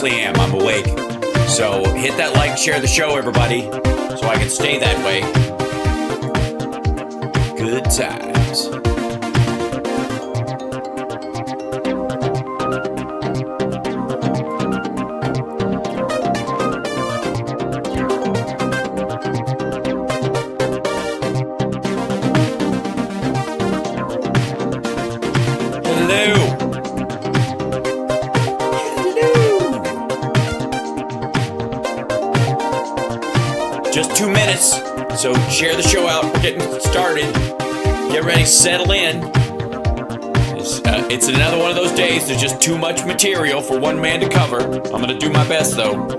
honestly am. I'm awake. So hit that like, share the show, everybody, so I can stay that way. Good times. Just 2 minutes, so share the show out. We're getting started. Get ready, settle in. It's another one of those days. There's just too much material for one man to cover. I'm going to do my best, though.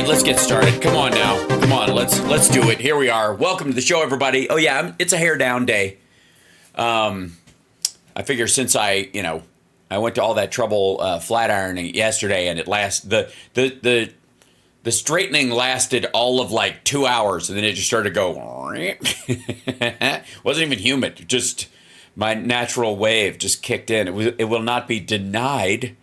Let's get started. Come on now. Come on, let's do it. Here we are. Welcome to the show, everybody. Oh yeah, it's a hair down day. I figure since I went to all that trouble flat ironing yesterday, and the straightening lasted all of like 2 hours, and then it just started to go. Wasn't even humid. Just my natural wave just kicked in. It will not be denied.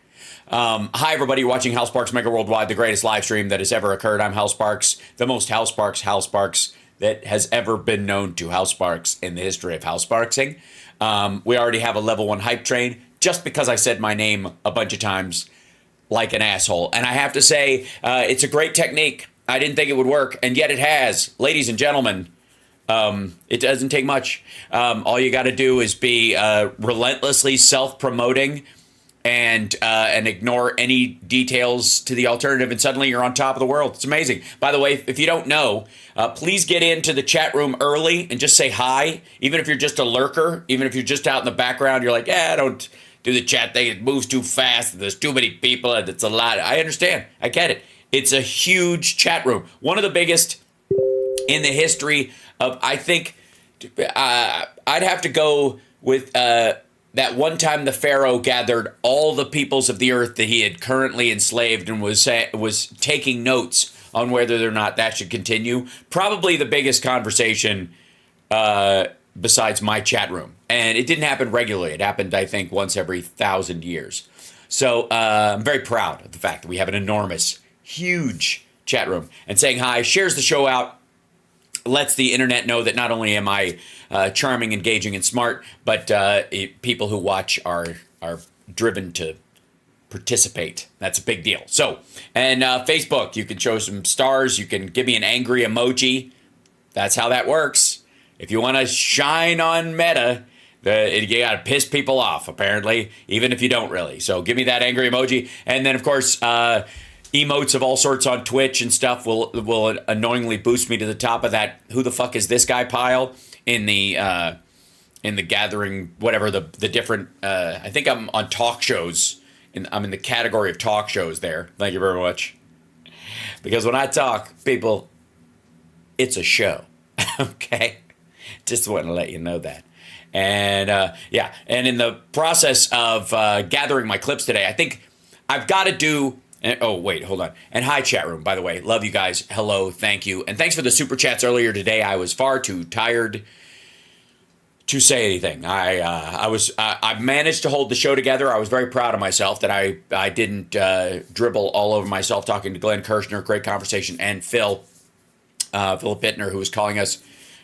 Hi, everybody. You're watching Hal Sparks Megaworldwide, the greatest live stream that has ever occurred. I'm Hal Sparks, the most Hal Sparks that has ever been known to Hal Sparks in the history of Hal Sparksing. We already have a level 1 hype train just because I said my name a bunch of times like an asshole. And I have to say, it's a great technique. I didn't think it would work, and yet it has. Ladies and gentlemen, it doesn't take much. All you got to do is be relentlessly self-promoting and ignore any details to the alternative, and suddenly you're on top of the world. It's amazing. By the way, if you don't know, please get into the chat room early and just say hi, even if you're just a lurker, even if you're just out in the background, you're like, I don't do the chat thing, it moves too fast, there's too many people, and it's a lot. I understand. I get it. It's a huge chat room. One of the biggest in the history of, I think, I'd have to go with that one time the Pharaoh gathered all the peoples of the earth that he had currently enslaved and was taking notes on whether or not that should continue. Probably the biggest conversation besides my chat room. And it didn't happen regularly. It happened, I think, once every 1,000 years. So I'm very proud of the fact that we have an enormous, huge chat room. And saying hi shares the show out, lets the internet know that not only am I charming, engaging, and smart, but people who watch are driven to participate. That's a big deal. So, and Facebook, you can show some stars. You can give me an angry emoji. That's how that works. If you want to shine on Meta, you got to piss people off, apparently, even if you don't really. So give me that angry emoji. And then, of course, emotes of all sorts on Twitch and stuff will annoyingly boost me to the top of that who the fuck is this guy pile in the gathering, whatever, the different, I think I'm on talk shows. I'm in the category of talk shows there. Thank you very much. Because when I talk, people, it's a show. Okay? Just want to let you know that. And and in the process of gathering my clips today, I think I've got to do. Oh, wait, hold on. And hi, chat room, by the way. Love you guys. Hello, thank you. And thanks for the super chats earlier today. I was far too tired to say anything. I managed to hold the show together. I was very proud of myself that I didn't dribble all over myself talking to Glenn Kirshner, great conversation, and Philip Bittner, who was calling us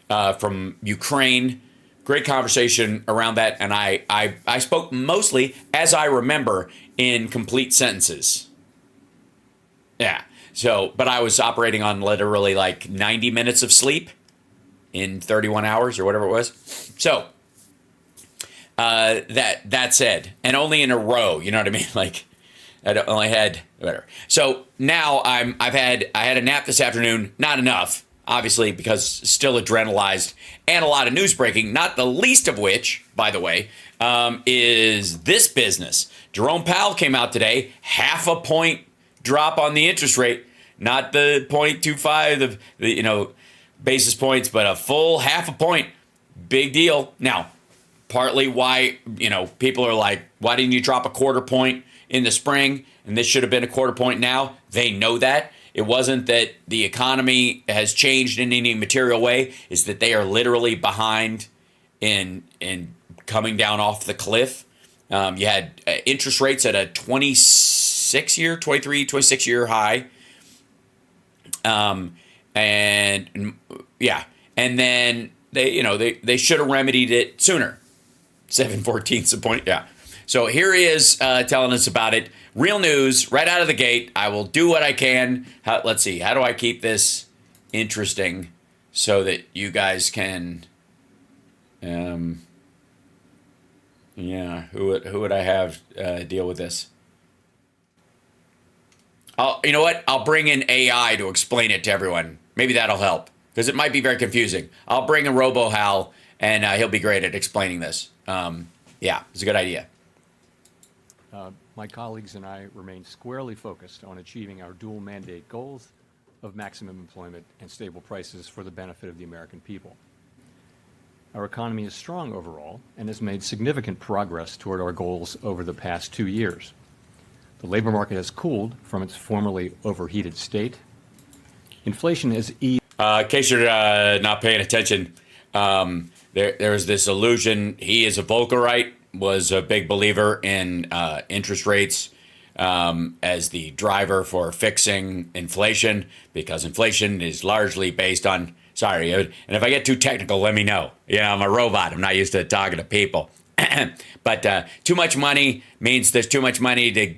from Ukraine. Great conversation around that, and I spoke mostly, as I remember, in complete sentences. Yeah, so, but I was operating on literally like 90 minutes of sleep in 31 hours or whatever it was. So, that said, and only in a row, you know what I mean? Like, I only had, whatever. So now I had a nap this afternoon, not enough, obviously, because still adrenalized and a lot of news breaking, not the least of which, by the way, is this business. Jerome Powell came out today, 0.5 point drop on the interest rate, not the 0.25, basis points, but a full 0.5 point. Big deal. Now, partly why, people are like, why didn't you drop a 0.25 point in the spring? And this should have been a 0.25 point now. They know that. It wasn't that the economy has changed in any material way. It's that they are literally behind in coming down off the cliff. You had interest rates at a 26-year high. And then they should have remedied it sooner. 7/14 a point. Yeah. So here he is telling us about it. Real news right out of the gate. I will do what I can. Let's see. How do I keep this interesting so that you guys can? Who would I have deal with this? You know what? I'll bring in AI to explain it to everyone. Maybe that'll help because it might be very confusing. I'll bring in RoboHal and he'll be great at explaining this. It's a good idea. My colleagues and I remain squarely focused on achieving our dual mandate goals of maximum employment and stable prices for the benefit of the American people. Our economy is strong overall and has made significant progress toward our goals over the past 2 years. The labor market has cooled from its formerly overheated state. Inflation has eased. In case you're not paying attention, there's this illusion. He is a Volkerite, was a big believer in interest rates as the driver for fixing inflation, because inflation is largely based on, and if I get too technical, let me know. I'm a robot. I'm not used to talking to people. But too much money means there's too much money to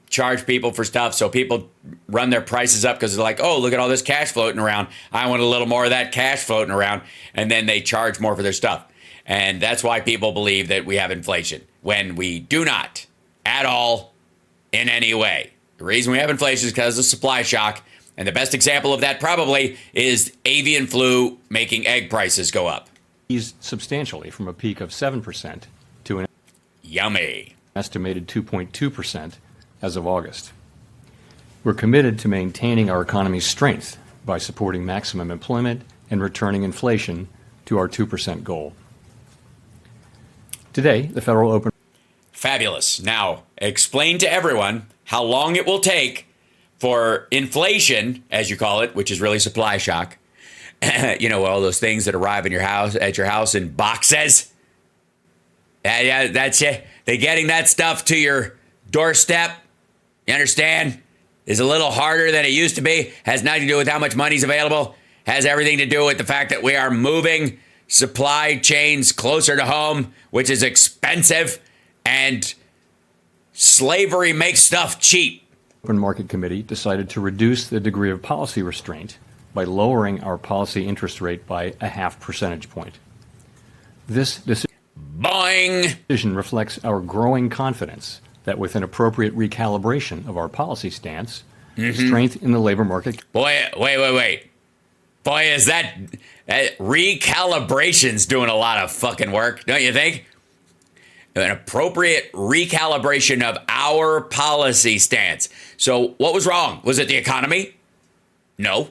charge people for stuff. So people run their prices up because they're like, oh, look at all this cash floating around. I want a little more of that cash floating around. And then they charge more for their stuff. And that's why people believe that we have inflation when we do not at all in any way. The reason we have inflation is because of supply shock. And the best example of that probably is avian flu making egg prices go up. Eased substantially from a peak of 7% to an yummy estimated 2.2% as of August. We're committed to maintaining our economy's strength by supporting maximum employment and returning inflation to our 2% goal. Today, the Federal Open... Fabulous. Now, explain to everyone how long it will take for inflation, as you call it, which is really supply shock. All those things that arrive at your house in boxes. Yeah, that's it. They're getting that stuff to your doorstep. You understand? Is a little harder than it used to be. Has nothing to do with how much money's available. Has everything to do with the fact that we are moving supply chains closer to home, which is expensive. And Slavery makes stuff cheap. Open Market Committee decided to reduce the degree of policy restraint by lowering our policy interest rate by a half percentage point. This Boing! decision reflects our growing confidence that with an appropriate recalibration of our policy stance, strength in the labor market. Boy, wait. Boy, is that recalibration's doing a lot of fucking work, don't you think? An appropriate recalibration of our policy stance. So what was wrong? Was it the economy? No.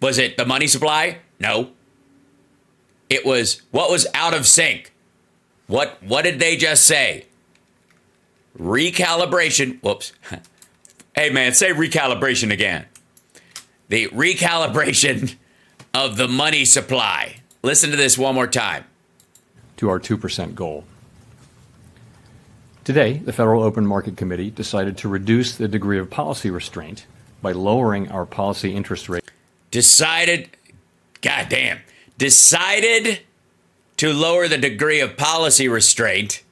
Was it the money supply? No. It was what was out of sync. What did they just say? Recalibration. Whoops. Hey man, say recalibration again. The recalibration of the money supply. Listen to this one more time. To our 2% goal. Today, the Federal Open Market Committee decided to reduce the degree of policy restraint by lowering our policy interest rate. Decided to lower the degree of policy restraint.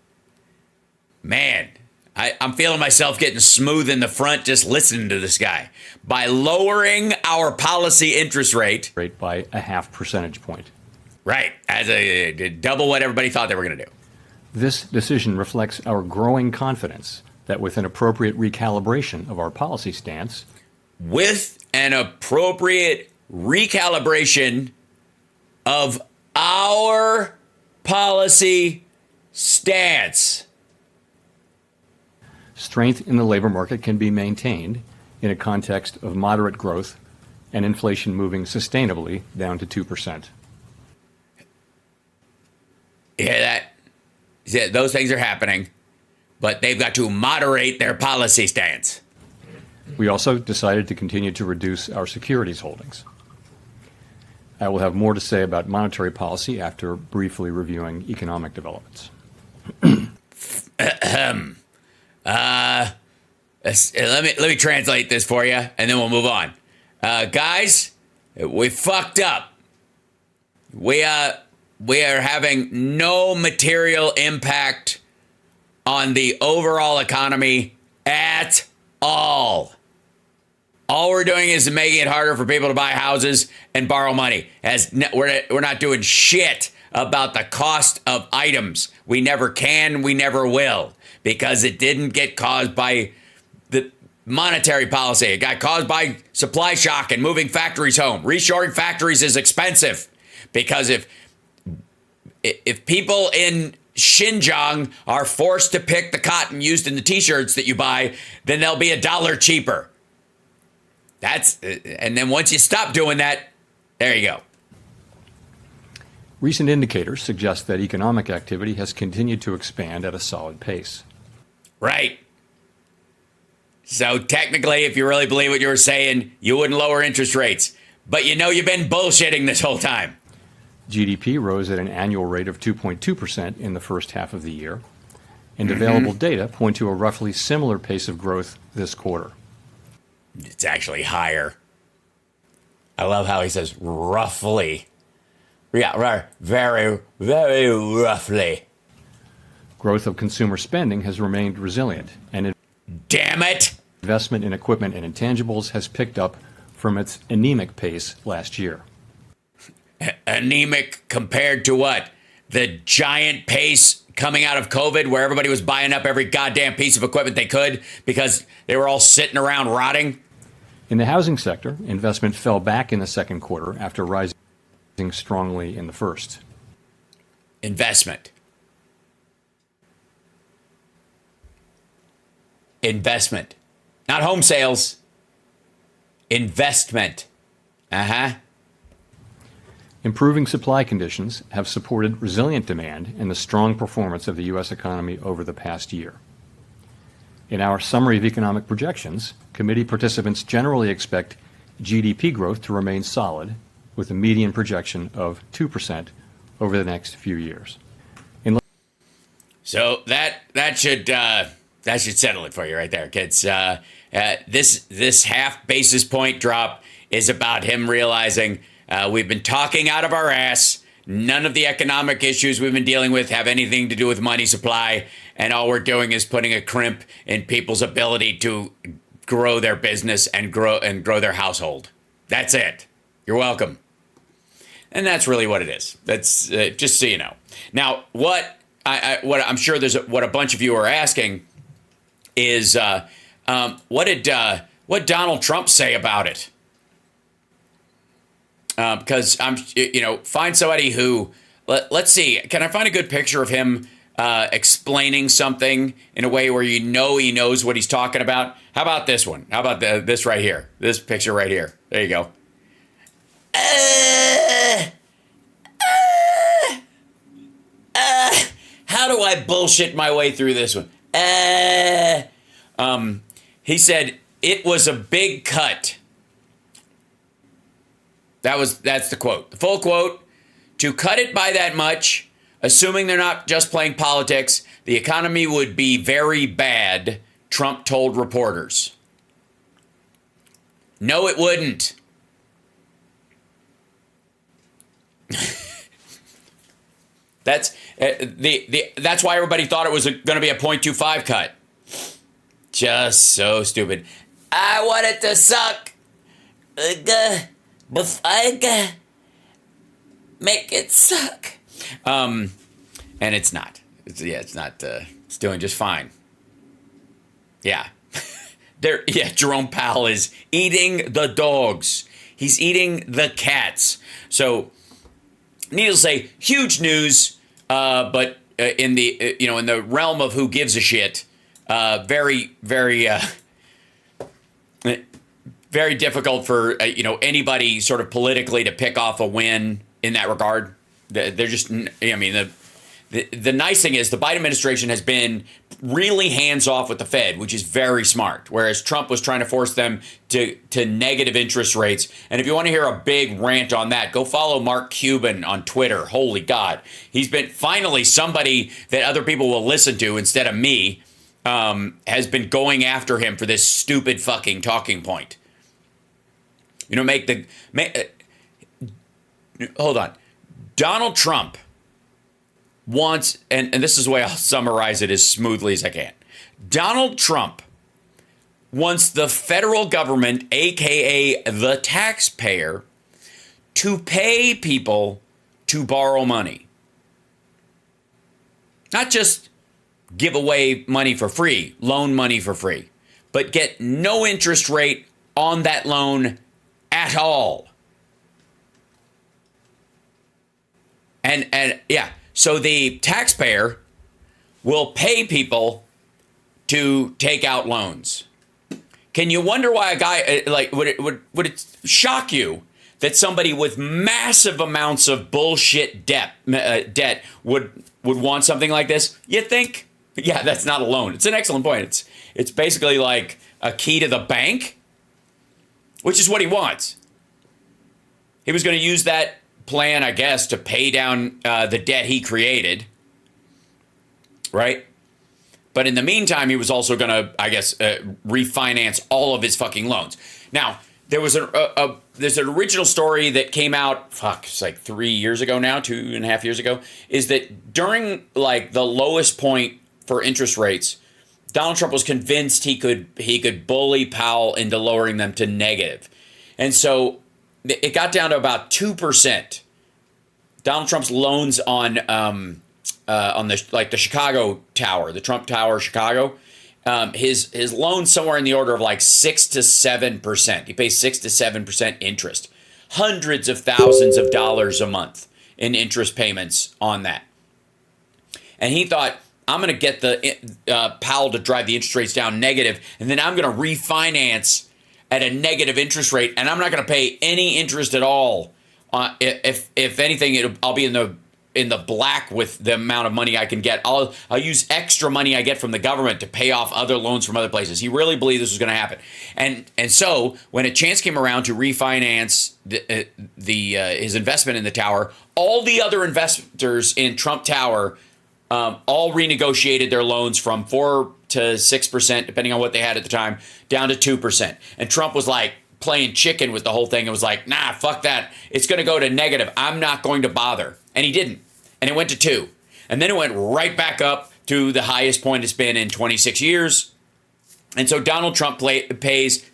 Man, I'm feeling myself getting smooth in the front just listening to this guy. By lowering our policy interest rate By a half percentage point. Right, as a double what everybody thought they were going to do. This decision reflects our growing confidence that with an appropriate recalibration of our policy stance, With an appropriate recalibration of our policy stance. strength in the labor market can be maintained in a context of moderate growth and inflation moving sustainably down to 2%. You hear that? Yeah, those things are happening, but they've got to moderate their policy stance. We also decided to continue to reduce our securities holdings. I will have more to say about monetary policy after briefly reviewing economic developments. Let me translate this for you, and then we'll move on. Guys, we fucked up. We are having no material impact on the overall economy at all. All we're doing is making it harder for people to buy houses and borrow money. We're not doing shit about the cost of items. We never can, we never will, because it didn't get caused by the monetary policy. It got caused by supply shock and moving factories home. Reshoring factories is expensive because if people in Xinjiang are forced to pick the cotton used in the t-shirts that you buy, then they'll be $1 cheaper. And then once you stop doing that, there you go. Recent indicators suggest that economic activity has continued to expand at a solid pace. Right. So technically, if you really believe what you were saying, you wouldn't lower interest rates. But you know you've been bullshitting this whole time. GDP rose at an annual rate of 2.2% in the first half of the year, and available data point to a roughly similar pace of growth this quarter. It's actually higher. I love how he says roughly. Yeah, very, very roughly. Growth of consumer spending has remained resilient, and Damn it! investment in equipment and intangibles has picked up from its anemic pace last year. Anemic compared to what? The giant pace coming out of COVID where everybody was buying up every goddamn piece of equipment they could because they were all sitting around rotting? In the housing sector, investment fell back in the second quarter after rising strongly in the first. Investment. Not home sales. Investment. Improving supply conditions have supported resilient demand and the strong performance of the U.S. economy over the past year. In our summary of economic projections, committee participants generally expect GDP growth to remain solid, with a median projection of 2% over the next few years. So that should settle it for you right there, kids. This half basis point drop is about him realizing we've been talking out of our ass. None of the economic issues we've been dealing with have anything to do with money supply, and all we're doing is putting a crimp in people's ability to grow their business and grow their household. That's it. You're welcome. And that's really what it is. That's just so you know. Now, what I'm sure what a bunch of you are asking is what did Donald Trump say about it? Because find somebody who, let's see, can I find a good picture of him explaining something in a way where he knows what he's talking about? How about this one? How about this right here? This picture right here. There you go. How do I bullshit my way through this one? He said it was a big cut. That's the quote. The full quote: to cut it by that much, assuming they're not just playing politics, the economy would be very bad, Trump told reporters. No, it wouldn't. That's that's why everybody thought it was going to be a 0.25 cut. Just so stupid. I want it to suck. Make it suck. And it's not. It's not. It's doing just fine. Yeah. Jerome Powell is eating the dogs. He's eating the cats. So, needless to say, huge news. But in the in the realm of who gives a shit, very very difficult for anybody sort of politically to pick off a win in that regard. They're just, I mean, the nice thing is the Biden administration has been really hands off with the Fed, which is very smart. Whereas Trump was trying to force them to negative interest rates. And if you want to hear a big rant on that, go follow Mark Cuban on Twitter. Holy God. He's been finally somebody that other people will listen to instead of me, has been going after him for this stupid fucking talking point. Hold on. Donald Trump wants, and this is the way I'll summarize it as smoothly as I can. Donald Trump wants the federal government, aka the taxpayer, to pay people to borrow money. Not just give away money for free, loan money for free, but get no interest rate on that loan at all. And yeah, so the taxpayer will pay people to take out loans. Can you wonder why a guy would it shock you that somebody with massive amounts of bullshit debt would want something like this? You think? Yeah, that's not a loan. It's an excellent point. It's basically like a key to the bank, which is what he wants. He was going to use that plan, I guess, to pay down the debt he created, right? But in the meantime, he was also going to, I guess, refinance all of his fucking loans. Now, there was there's an original story that came out, it's like 3 years ago now, 2.5 years ago, is that during like the lowest point for interest rates, Donald Trump was convinced he could bully Powell into lowering them to negative. And so it got down to about 2%. Donald Trump's loans on the Chicago Tower, the Trump Tower, Chicago, his loans somewhere in the order of like 6 to 7%. He pays 6 to 7% interest, hundreds of thousands of dollars a month in interest payments on that. And he thought, I'm going to get the Powell to drive the interest rates down negative, and then I'm going to refinance at a negative interest rate, and I'm not going to pay any interest at all. If anything, I'll be in the black with the amount of money I can get. I'll use extra money I get from the government to pay off other loans from other places. He really believed this was going to happen, and so when a chance came around to refinance his investment in the tower, all the other investors in Trump Tower all renegotiated their loans from 4 to 6%, depending on what they had at the time, down to 2%. And Trump was like playing chicken with the whole thing. It was like, nah, fuck that. It's going to go to negative. I'm not going to bother. and he didn't. And it went to 2. And then it went right back up to the highest point it's been in 26 years. And so Donald Trump pays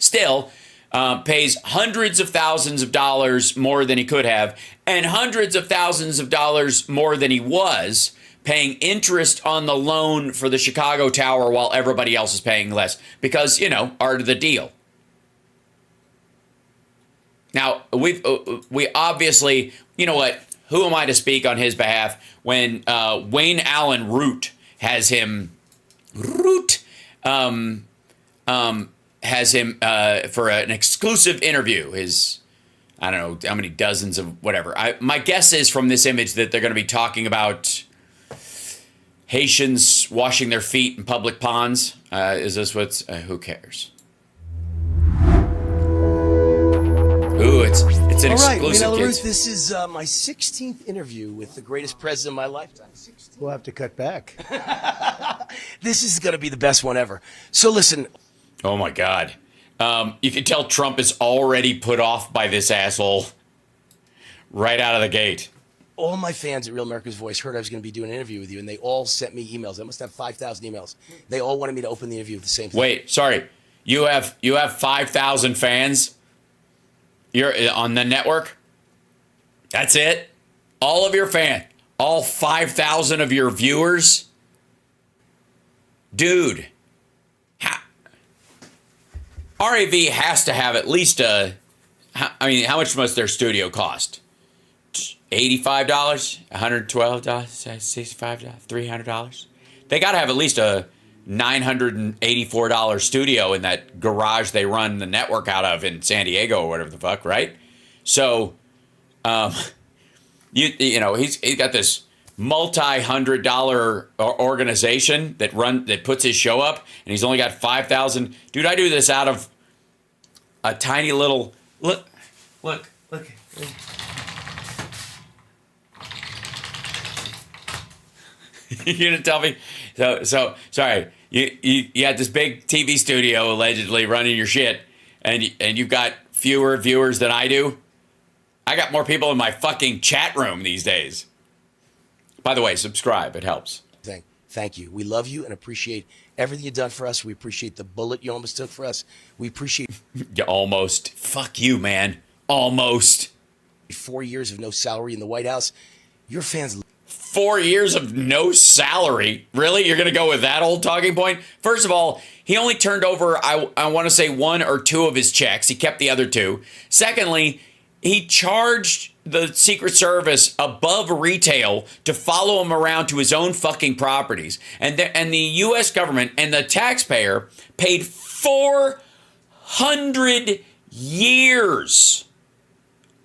hundreds of thousands of dollars more than he could have, and hundreds of thousands of dollars more than he was paying interest on the loan for the Chicago Tower while everybody else is paying less because, art of the deal. Now, we obviously, you know what? Who am I to speak on his behalf when Wayne Allen Root has him for an exclusive interview. I don't know how many dozens of whatever. My guess is from this image that they're going to be talking about Haitians washing their feet in public ponds. Is this what's? Who cares? Ooh, it's an exclusive. All right, this is my 16th interview with the greatest president of my lifetime. 16. We'll have to cut back. This is going to be the best one ever. So listen. Oh my God. You can tell Trump is already put off by this asshole right out of the gate. All my fans at Real America's Voice heard I was going to be doing an interview with you, and they all sent me emails. I must have 5,000 emails. They all wanted me to open the interview with the same thing. Wait, sorry. You have 5,000 fans? You're on the network? That's it? All of your fans? All 5,000 of your viewers? Dude. RAV has to have at least how much must their studio cost? $85, $112, $65, $300? They got to have at least a $984 studio in that garage they run the network out of in San Diego or whatever the fuck, right? So, he's got this multi-$100 organization that puts his show up, and he's only got 5,000. Dude, I do this out of a tiny little look. You're gonna tell me? So sorry. You had this big TV studio allegedly running your shit, and you've got fewer viewers than I do. I got more people in my fucking chat room these days. By the way, subscribe. It helps. Thank you. We love you and appreciate everything you've done for us. We appreciate the bullet you almost took for us. We appreciate... You almost. Fuck you, man. Almost. 4 years of no salary in the White House. Your fans... 4 years of no salary? Really? You're going to go with that old talking point? First of all, he only turned over, I want to say 1 or 2 of his checks. He kept the other 2. Secondly, he charged the Secret Service above retail to follow him around to his own fucking properties. And the U.S. government and the taxpayer paid 400 years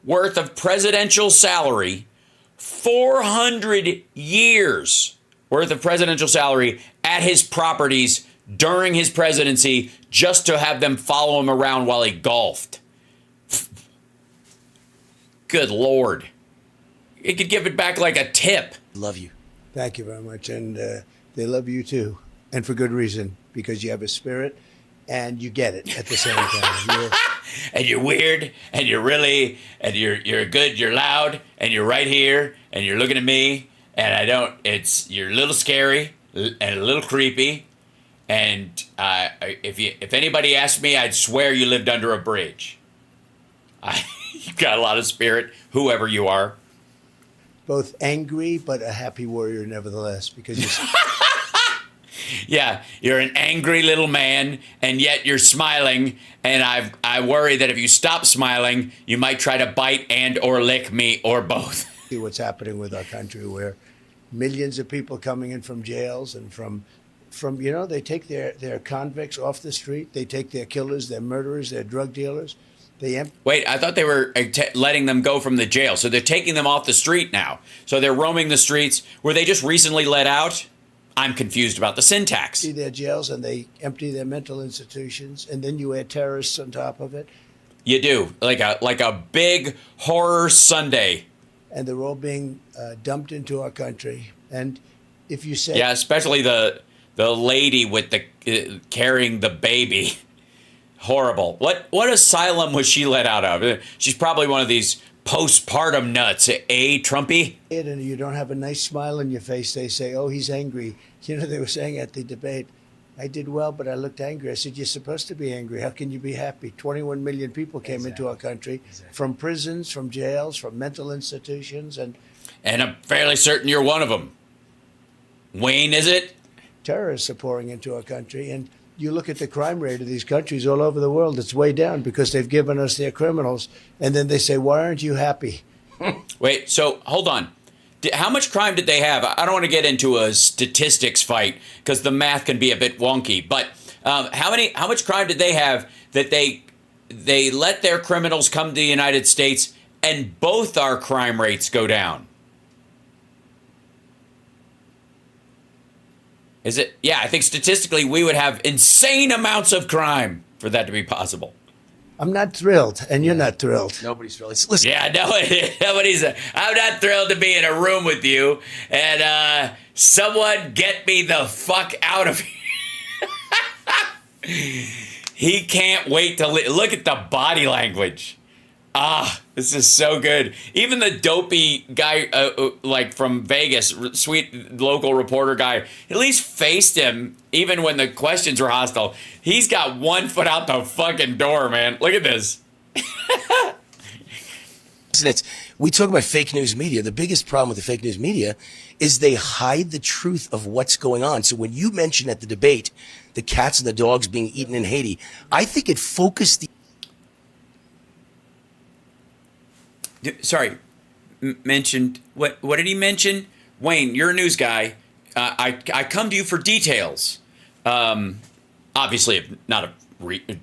worth of presidential salary, 400 years worth of presidential salary at his properties during his presidency just to have them follow him around while he golfed. Good Lord. It could give it back like a tip. Love you. Thank you very much. And they love you too. And for good reason, because you have a spirit and you get it at the same time. And you're weird and you're really, and you're good, you're loud, and you're right here and you're looking at me and you're a little scary and a little creepy. And if anybody asked me, I'd swear you lived under a bridge. You've got a lot of spirit, whoever you are. Both angry, but a happy warrior nevertheless, because you're... Yeah, you're an angry little man, and yet you're smiling, and I worry that if you stop smiling, you might try to bite and or lick me, or both. See what's happening with our country, where millions of people coming in from jails and from they take their convicts off the street, they take their killers, their murderers, their drug dealers. Wait, I thought they were letting them go from the jail. So they're taking them off the street now. So they're roaming the streets. Were they just recently let out? I'm confused about the syntax. See their jails and they empty their mental institutions, and then you add terrorists on top of it. You do, like a big horror Sunday. And they're all being dumped into our country. And if you say... Yeah, especially the lady with the carrying the baby. Horrible. What asylum was she let out of? She's probably one of these postpartum nuts, Trumpy? And you don't have a nice smile on your face, they say, oh, he's angry. You know, they were saying at the debate, I did well, but I looked angry. I said, you're supposed to be angry. How can you be happy? 21 million people came into our country from prisons, from jails, from mental institutions, and I'm fairly certain you're one of them. Wayne, is it? terrorists are pouring into our country. And you look at the crime rate of these countries all over the world, it's way down because they've given us their criminals. And then they say, why aren't you happy? Wait, so hold on. How much crime did they have? I don't want to get into a statistics fight because the math can be a bit wonky. But how much crime did they have that they let their criminals come to the United States and both our crime rates go down? Is it? Yeah, I think statistically we would have insane amounts of crime for that to be possible. I'm not thrilled, and you're not thrilled. Nobody's really. Listen, Yeah, nobody's. I'm not thrilled to be in a room with you, and someone get me the fuck out of here. He can't wait to look at the body language. This is so good. Even the dopey guy, like from Vegas, sweet local reporter guy, at least faced him even when the questions were hostile. He's got one foot out the fucking door, man. Look at this. we talk about fake news media. The biggest problem with the fake news media is they hide the truth of what's going on. So when you mentioned at the debate the cats and the dogs being eaten in Haiti, I think it focused the Sorry, mentioned what did he mention? Wayne, you're a news guy. I come to you for details. Obviously, not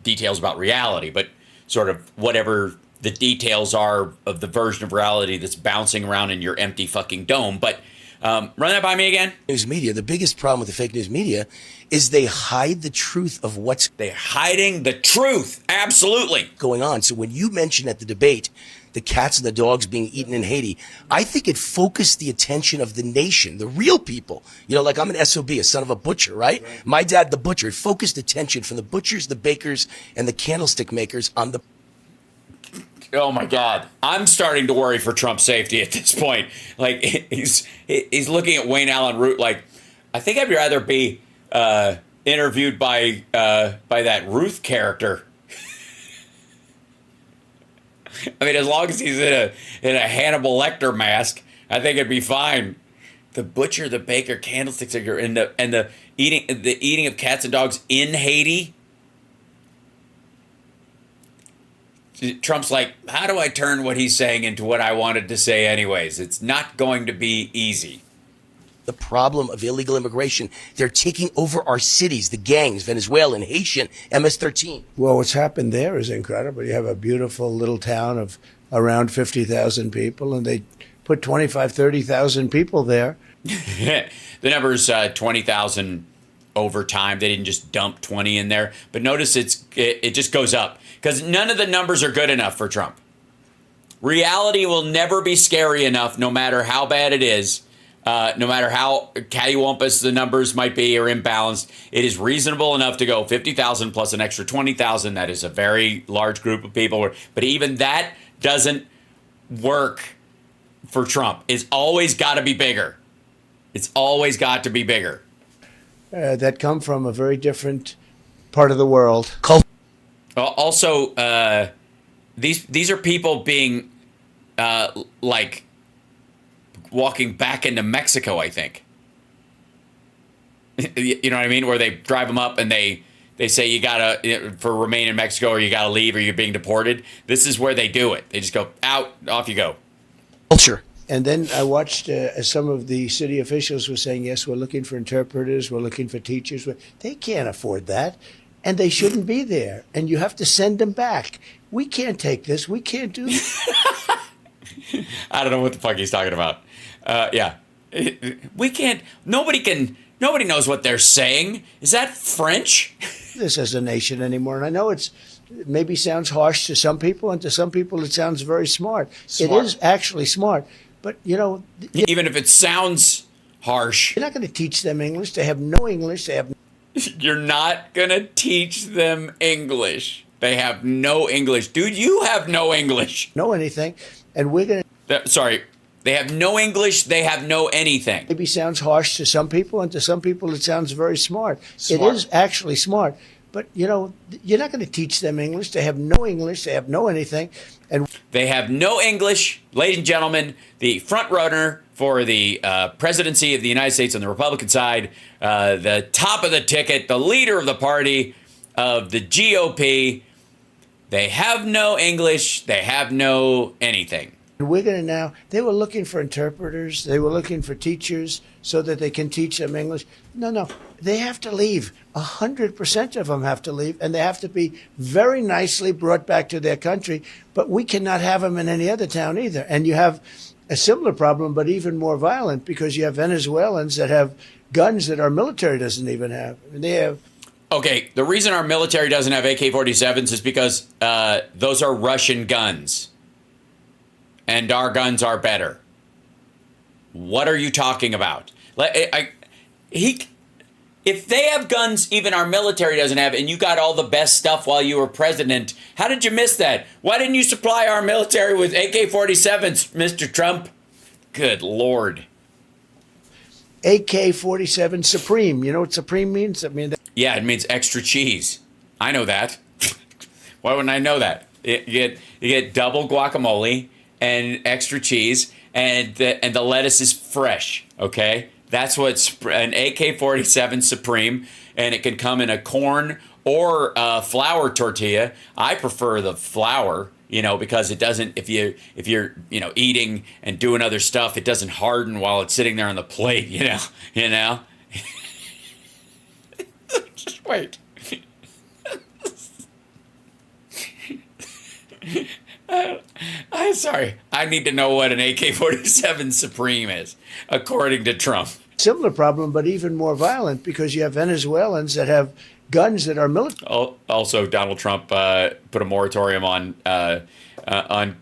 details about reality, but sort of whatever the details are of the version of reality that's bouncing around in your empty fucking dome. But run that by me again. news media. The biggest problem with the fake news media is they hide the truth of what's They're hiding the truth. Absolutely. going on. So when you mentioned at the debate the cats and the dogs being eaten in Haiti, I think it focused the attention of the nation, the real people. You know, like I'm an SOB, a son of a butcher, right? My dad, the butcher. It focused attention from the butchers, the bakers, and the candlestick makers on the... Oh my God. I'm starting to worry for Trump's safety at this point. Like he's looking at Wayne Allen Root like, I think I'd rather be interviewed by that Ruth character. I mean, as long as he's in a Hannibal Lecter mask, I think it'd be fine. The butcher, the baker, candlestick maker, and the eating of cats and dogs in Haiti. Trump's like, how do I turn what he's saying into what I wanted to say anyways? It's not going to be easy. The problem of illegal immigration. They're taking over our cities, the gangs, Venezuelan, Haitian, MS-13. Well, what's happened there is incredible. You have a beautiful little town of around 50,000 people, and they put 25, 30,000 people there. The number's 20,000 over time. They didn't just dump 20 in there. But notice it just goes up because none of the numbers are good enough for Trump. Reality will never be scary enough, no matter how bad it is. No matter how cattywampus the numbers might be or imbalanced, it is reasonable enough to go 50,000 plus an extra 20,000. That is a very large group of people. But even that doesn't work for Trump. It's always got to be bigger. It's always got to be bigger. That come from a very different part of the world. Also, these are people being like walking back into Mexico, I think. You know what I mean? Where they drive them up and they say you gotta for remain in Mexico or you gotta leave or you're being deported. This is where they do it. They just go out, off you go. Culture. And then I watched some of the city officials were saying, yes, we're looking for interpreters, we're looking for teachers. They can't afford that, and they shouldn't be there. And you have to send them back. We can't take this. We can't do this. I don't know what the fuck he's talking about. Yeah. We can't, nobody knows what they're saying. Is that French? This as a nation anymore. And I know it maybe sounds harsh to some people, and to some people it sounds very smart. It is actually smart. But, you know, Even if it sounds harsh, you're not going to teach them English. They have no English. They have you're not going to teach them English. They have no English. Dude, you have no English. Know anything, and we're going to Sorry. They have no English. They have no anything. maybe sounds harsh to some people, and to some people it sounds very smart. It Smart. is actually smart, but you know, you're not going to teach them English. They have no English. They have no anything, and They have no English. Ladies and gentlemen, the front runner for the presidency of the United States on the Republican side, the top of the ticket, the leader of the party of the GOP, they have no English. They have no anything. we're going to now. They were looking for interpreters. They were looking for teachers so that they can teach them English. No, they have to leave. 100% of them have to leave, and they have to be very nicely brought back to their country. But we cannot have them in any other town either. And you have a similar problem, but even more violent, because you have Venezuelans that have guns that our military doesn't even have. I mean, they have. Okay, the reason our military doesn't have AK-47s is because those are Russian guns. And our guns are better. What are you talking about? If they have guns even our military doesn't have, and you got all the best stuff while you were president, how did you miss that? Why didn't you supply our military with AK-47s, Mr. Trump? Good Lord. AK-47 Supreme. You know what Supreme means? I mean, Yeah, it means extra cheese. I know that. Why wouldn't I know that? You get double guacamole and extra cheese, and the lettuce is fresh. Okay, that's what's an AK-47 Supreme, and it can come in a corn or a flour tortilla. I prefer the flour, because it doesn't. If you're eating and doing other stuff, it doesn't harden while it's sitting there on the plate. You know. Just wait. I'm sorry. I need to know what an AK-47 Supreme is, according to Trump. similar problem, but even more violent, because you have Venezuelans that have guns that are military. Also, Donald Trump put a moratorium on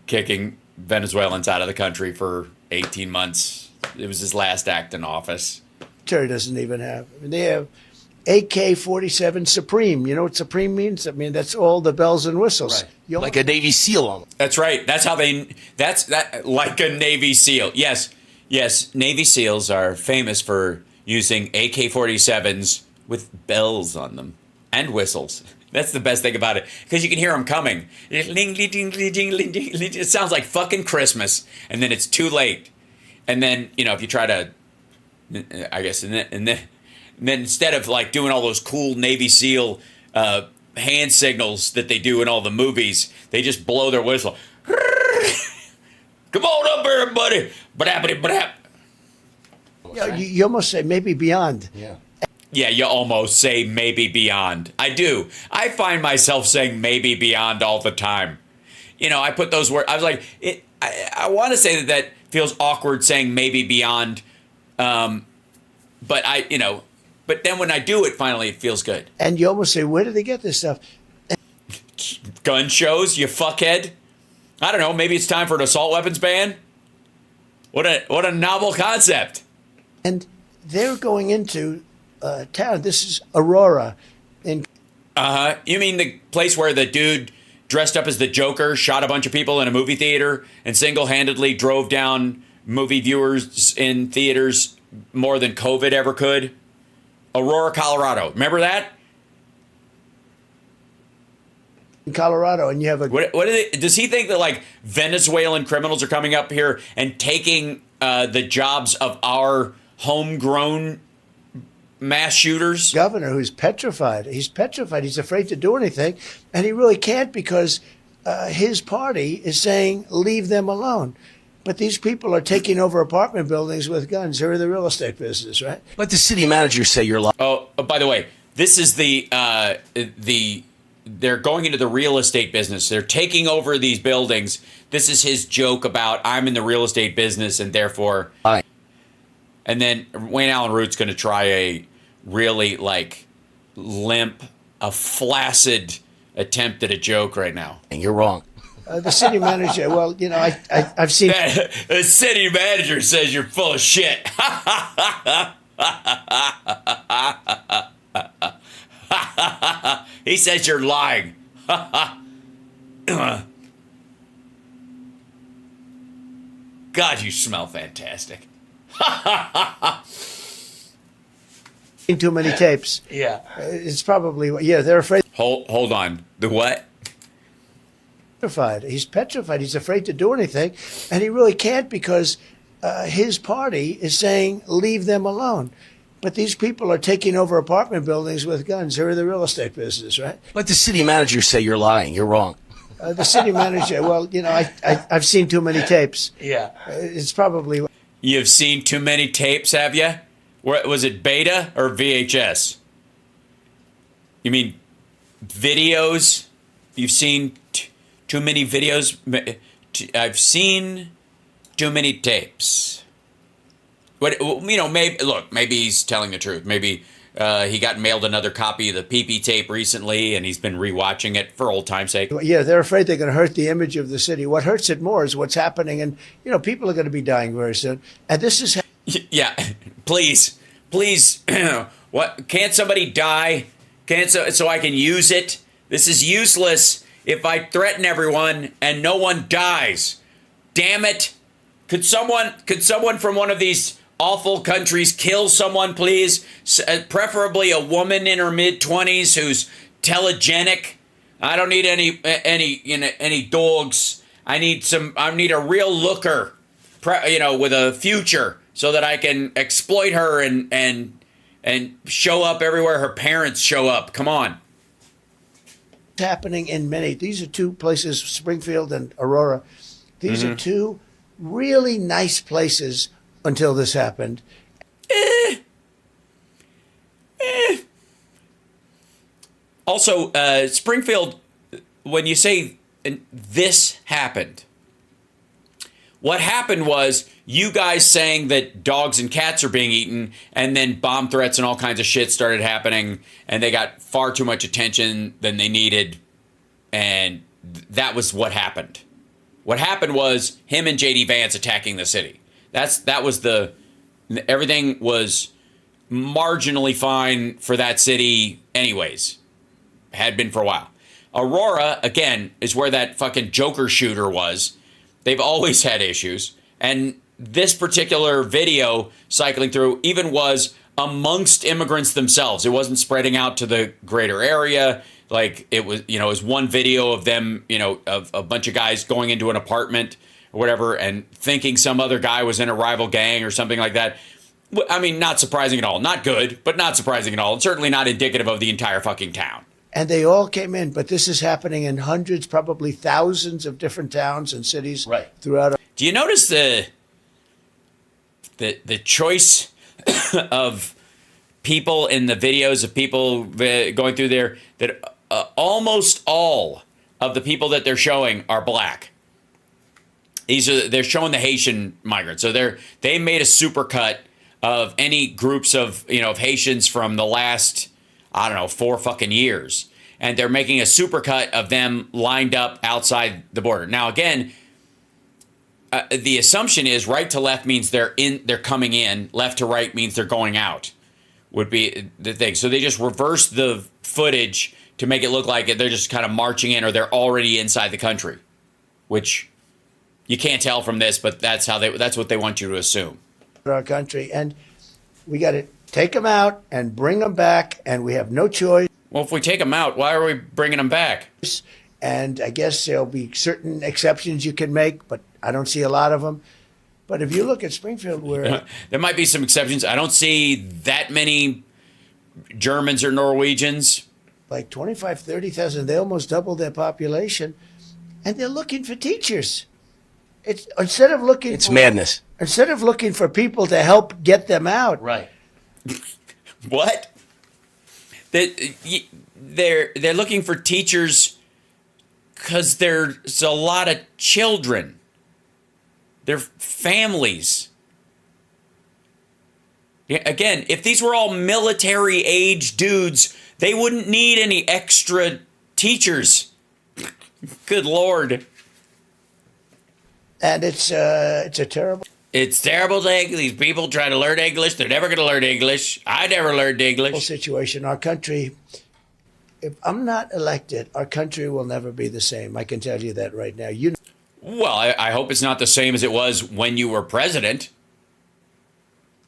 kicking Venezuelans out of the country for 18 months. It was his last act in office. Doesn't even have. I mean, they have AK-47 Supreme. You know what Supreme means? I mean, that's all the bells and whistles. Right. You Like a Navy SEAL almost. That's right. That's how that like a Navy SEAL. Yes. Navy SEALs are famous for using AK-47s with bells on them and whistles. That's the best thing about it, because you can hear them coming. It sounds like fucking Christmas, and then it's too late. And then, if you try to, I guess, and then instead of like doing all those cool Navy SEAL hand signals that they do in all the movies, they just blow their whistle. Come on up, everybody. Ba-da-ba-da-ba-da. You almost say maybe beyond. Yeah. Yeah, you almost say maybe beyond. I do. I find myself saying maybe beyond all the time. I put those words. I was like, I want to say that feels awkward saying maybe beyond, but but then when I do it, finally, it feels good. And you almost say, where did they get this stuff? Gun shows, you fuckhead. I don't know. Maybe it's time for an assault weapons ban. What a novel concept. And they're going into town. This is Aurora. You mean the place where the dude dressed up as the Joker shot a bunch of people in a movie theater and single-handedly drove down movie viewers in theaters more than COVID ever could? Aurora, Colorado. Remember that? In Colorado, and you have a Does he think that like Venezuelan criminals are coming up here and taking the jobs of our homegrown mass shooters? governor who's petrified. He's petrified. He's afraid to do anything, and he really can't, because his party is saying leave them alone. But these people are taking over apartment buildings with guns. They're in the real estate business, right? Let the city manager say you're lying. Oh, by the way, this is they're going into the real estate business. They're taking over these buildings. This is his joke about I'm in the real estate business and therefore. And then Wayne Allen Root's going to try a really limp, a flaccid attempt at a joke right now. And you're wrong. The city manager. Well, I've seen. The city manager says you're full of shit. He says you're lying. God, you smell fantastic. Too many tapes. Yeah. It's probably, yeah, they're afraid. Hold on. The what? Petrified. He's petrified. He's afraid to do anything. And he really can't because his party is saying, leave them alone. But these people are taking over apartment buildings with guns. They're in the real estate business, right? Let the city manager say you're lying. You're wrong. The city manager, well, you know, I've seen too many tapes. Yeah. It's probably. You've seen too many tapes, have you? Was it beta or VHS? You mean videos? You've seen too many videos? I've seen too many tapes. What, you know, maybe he's telling the truth. Maybe he got mailed another copy of the PP tape recently and he's been rewatching it for old time's sake. Yeah, they're afraid they're going to hurt the image of the city. What hurts it more is what's happening. And, you know, people are going to be dying very soon. And this is. Yeah, please. What? Can't somebody die? So I can use it? This is useless if I threaten everyone and no one dies. Damn it. Could someone from one of these awful countries kill someone, please? Preferably a woman in her mid-20s who's telegenic. I don't need any dogs. I need a real looker, with a future so that I can exploit her and show up everywhere her parents show up. Come on. Happening in many. These are two places, Springfield and Aurora. These are two really nice places until this happened. Also, Springfield, when you say this happened, what happened was you guys saying that dogs and cats are being eaten, and then bomb threats and all kinds of shit started happening, and they got far too much attention than they needed, and that was what happened. What happened was him and J.D. Vance attacking the city. Everything was marginally fine for that city anyways. Had been for a while. Aurora, again, is where that fucking Joker shooter was. They've always had issues. And this particular video cycling through even was amongst immigrants themselves. It wasn't spreading out to the greater area. Like it was, it was one video of them, of a bunch of guys going into an apartment or whatever and thinking some other guy was in a rival gang or something like that. I mean, not surprising at all. Not good, but not surprising at all. And certainly not indicative of the entire fucking town. And they all came in, but this is happening in hundreds, probably thousands of different towns and cities throughout. Do you notice the choice of people in the videos of people going through there that almost all of the people that they're showing are black. They're showing the Haitian migrants. So they made a supercut of any groups of Haitians from the last 4 fucking years. And they're making a supercut of them lined up outside the border. Now, again, the assumption is right to left means they're coming in. Left to right means they're going out, would be the thing. So they just reverse the footage to make it look like they're just kind of marching in or they're already inside the country, which you can't tell from this, but that's what they want you to assume. Our country, and we got to take them out and bring them back, and we have no choice. Well, if we take them out, why are we bringing them back? And I guess there'll be certain exceptions you can make, but I don't see a lot of them. But if you look at Springfield, where there might be some exceptions. I don't see that many Germans or Norwegians. Like 25, 30,000, they almost doubled their population, and they're looking for teachers. It's madness. Instead of looking for people to help get them out. Right. What? They're looking for teachers because there's a lot of children. They're families. Again, if these were all military age dudes, they wouldn't need any extra teachers. Good Lord. And it's a terrible. It's terrible thing. These people try to learn English. They're never going to learn English. I never learned English. Situation. Our country, if I'm not elected, our country will never be the same. I can tell you that right now. You Well, I hope it's not the same as it was when you were president.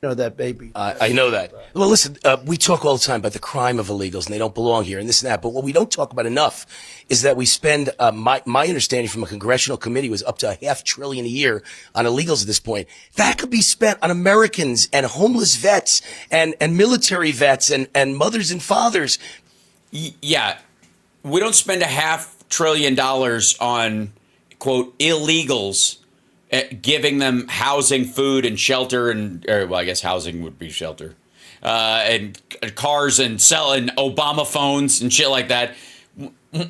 know that, baby. I know that. Well, listen, we talk all the time about the crime of illegals, and they don't belong here, and this and that. But what we don't talk about enough is that we spend, my understanding from a congressional committee was up to $500 billion a year on illegals at this point. That could be spent on Americans and homeless vets and military vets and mothers and fathers. Yeah, we don't spend $500 billion on, quote, illegals, giving them housing, food, and shelter, well, I guess housing would be shelter, and cars, and selling Obama phones and shit like that.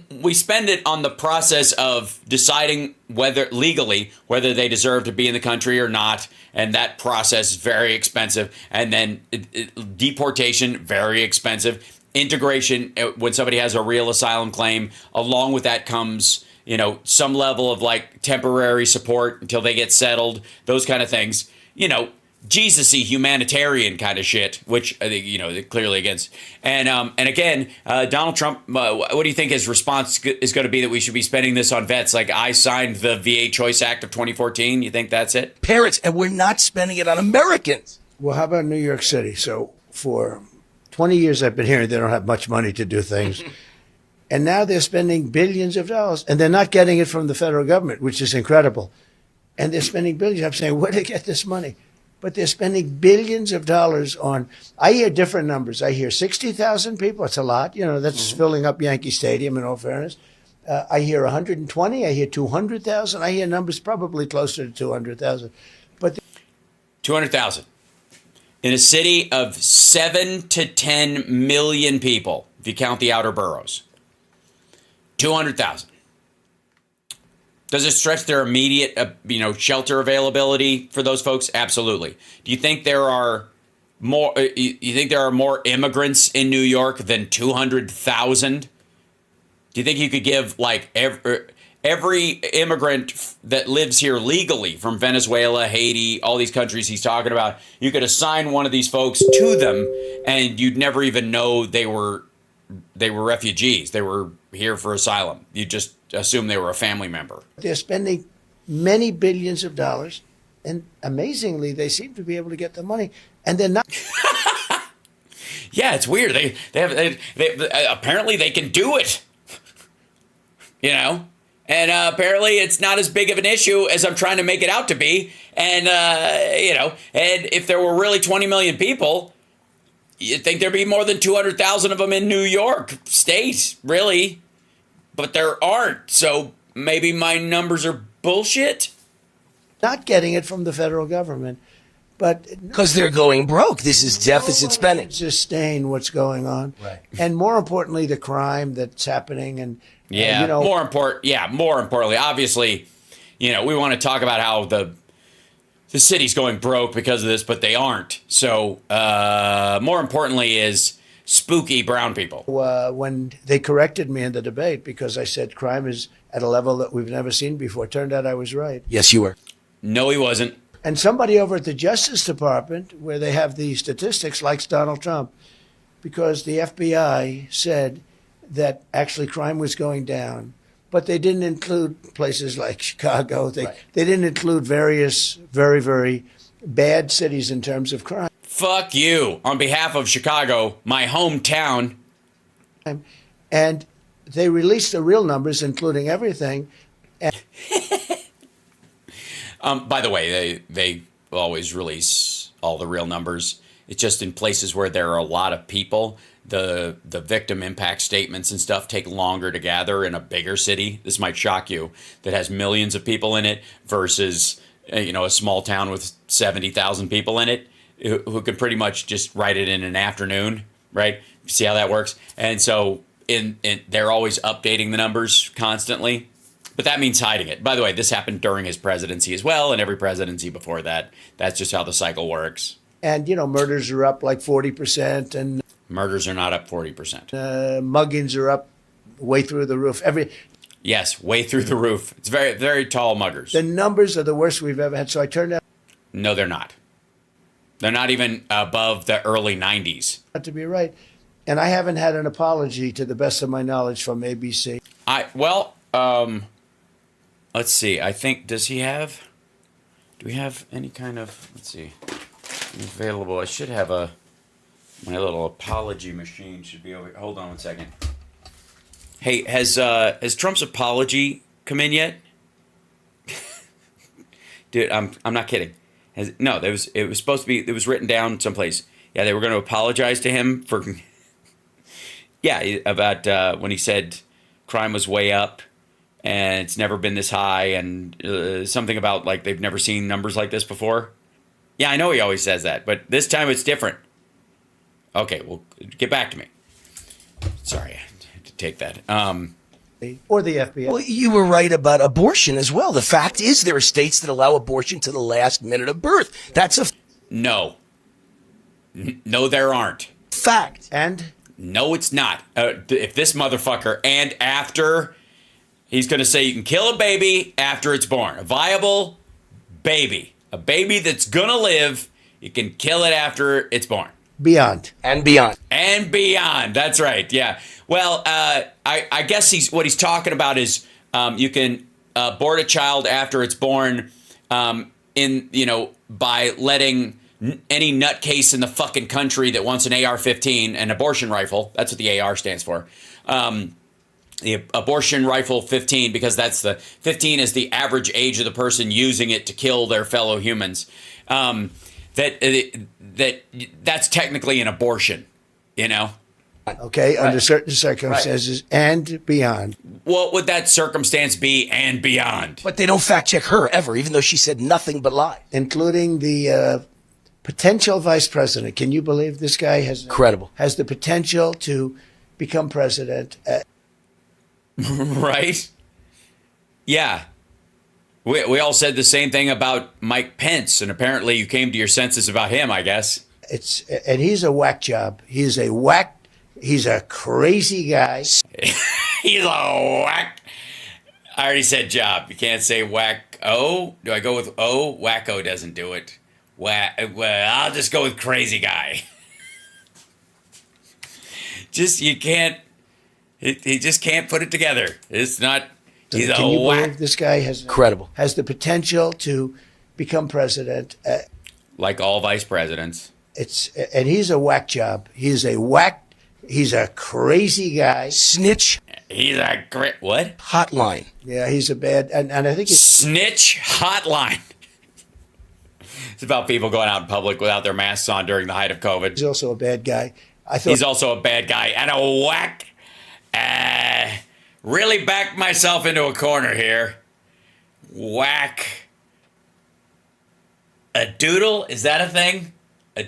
We spend it on the process of deciding legally whether they deserve to be in the country or not, and that process is very expensive. And then deportation, very expensive. Integration, when somebody has a real asylum claim, along with that comes, some level of like temporary support until they get settled, those kind of things, Jesus-y humanitarian kind of shit, which I think, they're clearly against. And again, Donald Trump, what do you think his response is going to be, that we should be spending this on vets? Like, I signed the VA Choice Act of 2014. You think that's it? Parents, and we're not spending it on Americans. Well, how about New York City? So for 20 years I've been hearing they don't have much money to do things. And now they're spending billions of dollars, and they're not getting it from the federal government, which is incredible. And they're spending billions. I'm saying, where do they get this money? But they're spending billions of dollars on, I hear different numbers. I hear 60,000 people. It's a lot. That's filling up Yankee Stadium, in all fairness. I hear 120. I hear 200,000. I hear numbers probably closer to 200,000. But 200,000 in a city of 7 to 10 million people, if you count the outer boroughs. 200,000. Does it stretch their immediate, shelter availability for those folks? Absolutely. Do you think there are more? You think there are more immigrants in New York than 200,000? Do you think you could give like every immigrant that lives here legally from Venezuela, Haiti, all these countries he's talking about? You could assign one of these folks to them, and you'd never even know they were refugees. They were here for asylum. You just assume they were a family member. They're spending many billions of dollars, and amazingly, they seem to be able to get the money, and they're not. Yeah, it's weird. They apparently they can do it. And apparently it's not as big of an issue as I'm trying to make it out to be. And and if there were really 20 million people, you'd think there'd be more than 200,000 of them in New York State, really. But there aren't. So maybe my numbers are bullshit. Not getting it from the federal government, but Because they're going broke. This is deficit spending. Sustain what's going on, Right. And more importantly, the crime that's happening, and More importantly, obviously, we want to talk about how the city's going broke because of this, but they aren't. So more importantly is spooky brown people. When they corrected me in the debate because I said crime is at a level that we've never seen before, turned out I was right. Yes, you were. No, he wasn't. And somebody over at the Justice Department, where they have the statistics, likes Donald Trump, because the FBI said that actually crime was going down, but they didn't include places like Chicago. They didn't include various very, very bad cities in terms of crime. Fuck you. On behalf of Chicago, my hometown. And they released the real numbers, including everything. By the way, they always release all the real numbers. It's just in places where there are a lot of people, the victim impact statements and stuff take longer to gather in a bigger city. This might shock you, that has millions of people in it versus a small town with 70,000 people in it, who can pretty much just write it in an afternoon, right? See how that works? And so they're always updating the numbers constantly, but that means hiding it. By the way, this happened during his presidency as well, and every presidency before that. That's just how the cycle works. And, murders are up like 40%, and Murders are not up 40%. muggings are up way through the roof. Yes, way through the roof. It's very, very tall muggers. The numbers are the worst we've ever had. So I turned out No, they're not. They're not even above the early 90s. to be right. And I haven't had an apology, to the best of my knowledge, from ABC. Let's see. I think, do we have any kind of, let's see, available? I should have my little apology machine should be over. Hold on one second. Hey, has Trump's apology come in yet? Dude, I'm not kidding. It was supposed to be, it was written down someplace. Yeah, they were going to apologize to him for, yeah, about when he said crime was way up and it's never been this high, and something about like they've never seen numbers like this before. Yeah, I know he always says that, but this time it's different. Okay, well, get back to me. Sorry, I had to take that. Or the FBI. Well, you were right about abortion as well. The fact is there are states that allow abortion to the last minute of birth. That's a No. No, there aren't. fact. And No, it's not. If this motherfucker, and after, he's going to say you can kill a baby after it's born. A viable baby. A baby that's going to live, you can kill it after it's born. beyond. And beyond. And beyond. That's right. Yeah. Well, I guess what he's talking about is you can abort a child after it's born by letting any nutcase in the fucking country that wants an AR-15, an abortion rifle. That's what the AR stands for. The abortion rifle 15, because that's 15 is the average age of the person using it to kill their fellow humans. That's technically an abortion, you know? Okay, under certain circumstances and beyond. What would that circumstance be and beyond? But they don't fact check her ever, even though she said nothing but lie. Including the potential vice president. Can you believe this guy Incredible. has the potential to become president? Right? Yeah. We all said the same thing about Mike Pence, and apparently you came to your senses about him, I guess. And he's a whack job. He's a crazy guy. He's a whack. I already said job. You can't say whack-o. Do I go with O? Wacko doesn't do it. Well, I'll just go with crazy guy. You can't. He just can't put it together. It's not. He's Can a you whack. believe this guy has the potential to become president? Like all vice presidents. And he's a whack job. He's a crazy guy. Snitch He's a great what? hotline. Yeah, he's a bad. And I think it's Snitch hotline. It's about people going out in public without their masks on during the height of COVID. he's also a bad guy. He's also a bad guy and a whack. Really backed myself into a corner here. Whack. A doodle? Is that a thing? A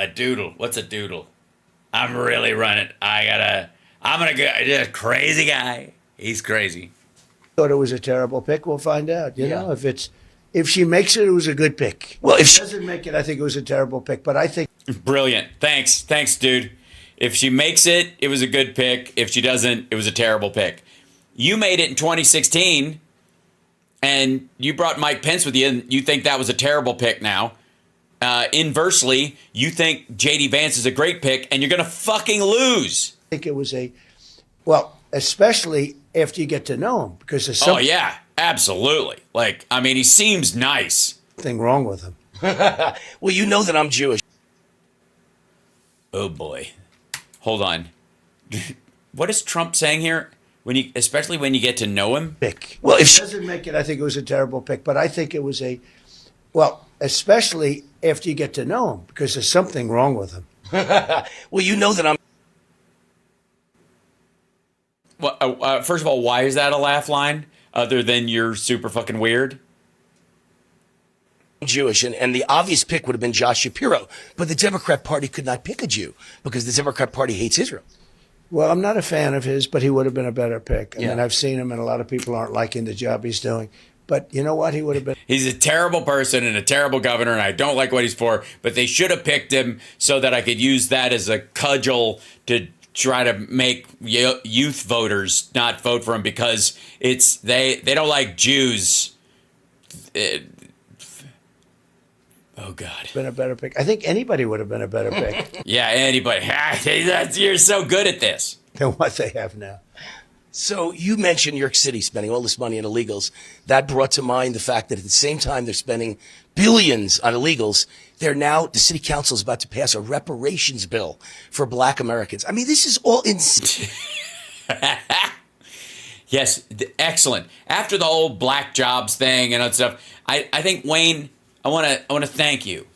doodle. What's a doodle? I'm really running. I'm gonna go. A crazy guy. He's crazy. thought it was a terrible pick. We'll find out. You know, if she makes it, it was a good pick. Well, if She she, doesn't make it, I think it was a terrible pick. But I think Brilliant. Thanks, dude. If she makes it, it was a good pick. If she doesn't, it was a terrible pick. You made it in 2016, and you brought Mike Pence with you, and you think that was a terrible pick now. Inversely, you think J.D. Vance is a great pick, and you're going to fucking lose. it was especially after you get to know him, because there's Oh, yeah, absolutely. Like, I mean, he seems nice. something wrong with him. well, you know that I'm Jewish. Oh, boy. Hold on. What is Trump saying here? Especially when you get to know him? Pick. Well, if She she, doesn't make it, I think it was a terrible pick. But I think it was especially after you get to know him, because there's something wrong with him. well, you know that I'm Well, first of all, why is that a laugh line other than you're super fucking weird? Jewish, and the obvious pick would have been Josh Shapiro, but the Democrat Party could not pick a Jew because the Democrat Party hates Israel. Well, I'm not a fan of his, but he would have been a better pick. I Yeah. mean, I've seen him, and a lot of people aren't liking the job he's doing. But you know what? He would have been. He's a terrible person and a terrible governor, and I don't like what he's for, but they should have picked him so that I could use that as a cudgel to try to make youth voters not vote for him because they don't like Jews. Oh God. Been a better pick. I think anybody would have been a better pick Yeah, anybody. You're so good at this. than what they have now. So you mentioned New York City spending all this money on illegals. That brought to mind the fact that at the same time they're spending billions on illegals, the city council is about to pass a reparations bill for black Americans. I mean, this is all insane. Yes, excellent. After the whole black jobs thing and all that stuff, I think, Wayne, I want to thank you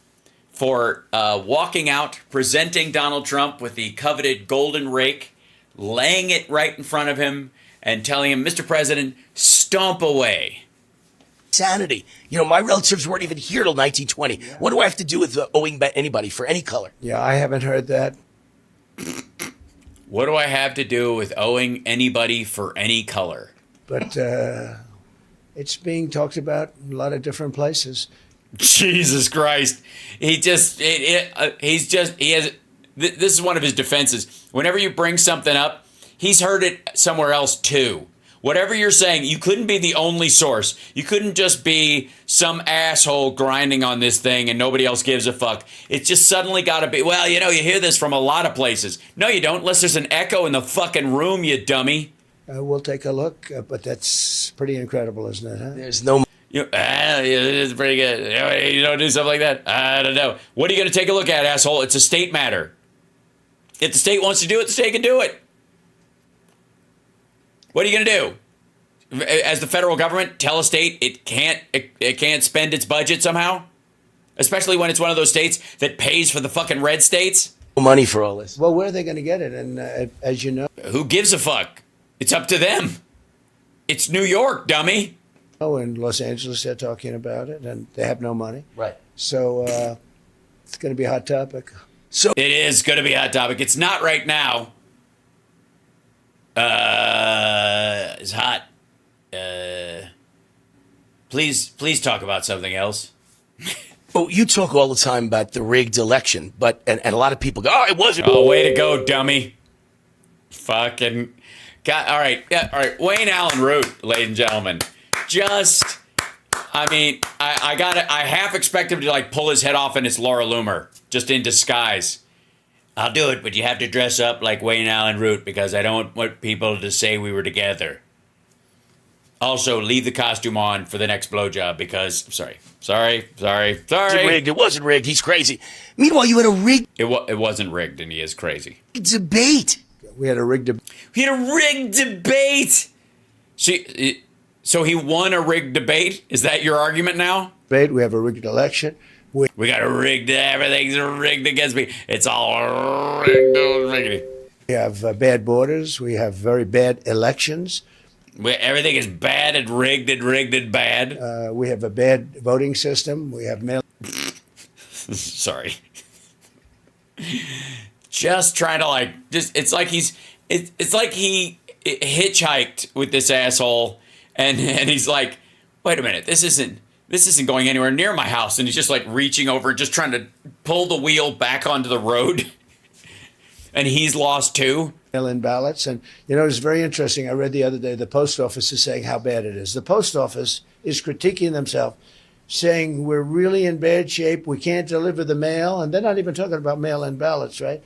for walking out, presenting Donald Trump with the coveted golden rake, laying it right in front of him, and telling him, Mr. President, stomp away. Insanity. You know, my relatives weren't even here till 1920. Yeah. What do I have to do with owing anybody for any color? Yeah, I haven't heard that. What do I have to do with owing anybody for any color? But it's being talked about in a lot of different places. Jesus Christ. This is one of his defenses. Whenever you bring something up, he's heard it somewhere else too. Whatever you're saying, you couldn't be the only source. You couldn't just be some asshole grinding on this thing and nobody else gives a fuck. It's just suddenly got to be, well, you hear this from a lot of places. No, you don't, unless there's an echo in the fucking room, you dummy. We'll take a look, but that's pretty incredible, isn't it? Huh? There's no... It's pretty good. You don't do something like that? I don't know. What are you going to take a look at, asshole? It's a state matter. If the state wants to do it, the state can do it. What are you going to do? As the federal government, tell a state it can't spend its budget somehow? Especially when it's one of those states that pays for the fucking red states? Money for all this. Well, where are they going to get it? And as you know... Who gives a fuck? It's up to them. It's New York, dummy. Oh, in Los Angeles, they're talking about it, and they have no money. Right. So it's going to be a hot topic. So it is going to be a hot topic. It's not right now. It's hot. Please talk about something else. Oh, you talk all the time about the rigged election, but and a lot of people go, "Oh, it wasn't." Oh, way to go, dummy! Fucking got all right. Yeah, all right. Wayne Allen Root, ladies and gentlemen. I half expect him to like pull his head off and it's Laura Loomer, just in disguise. I'll do it, but you have to dress up like Wayne Allen Root because I don't want people to say we were together. Also, leave the costume on for the next blowjob because sorry. It wasn't rigged. He's crazy. Meanwhile, you had a rigged. It wasn't rigged, and he is crazy. Debate. We had a rigged debate. So he won a rigged debate? Is that your argument now? debate. We have a rigged election. We got a rigged. Everything's rigged against me. It's all rigged. We have bad borders. We have very bad elections. Everything is bad and rigged and bad. We have a bad voting system. We have mail. Sorry. Just trying to it's like he hitchhiked with this asshole and he's like, wait a minute, this isn't going anywhere near my house. And he's just like reaching over, just trying to pull the wheel back onto the road. And he's lost too. Mail-in ballots. And, it's very interesting. I read the other day, the post office is saying how bad it is. The post office is critiquing themselves, saying we're really in bad shape. We can't deliver the mail. And they're not even talking about mail-in ballots, right?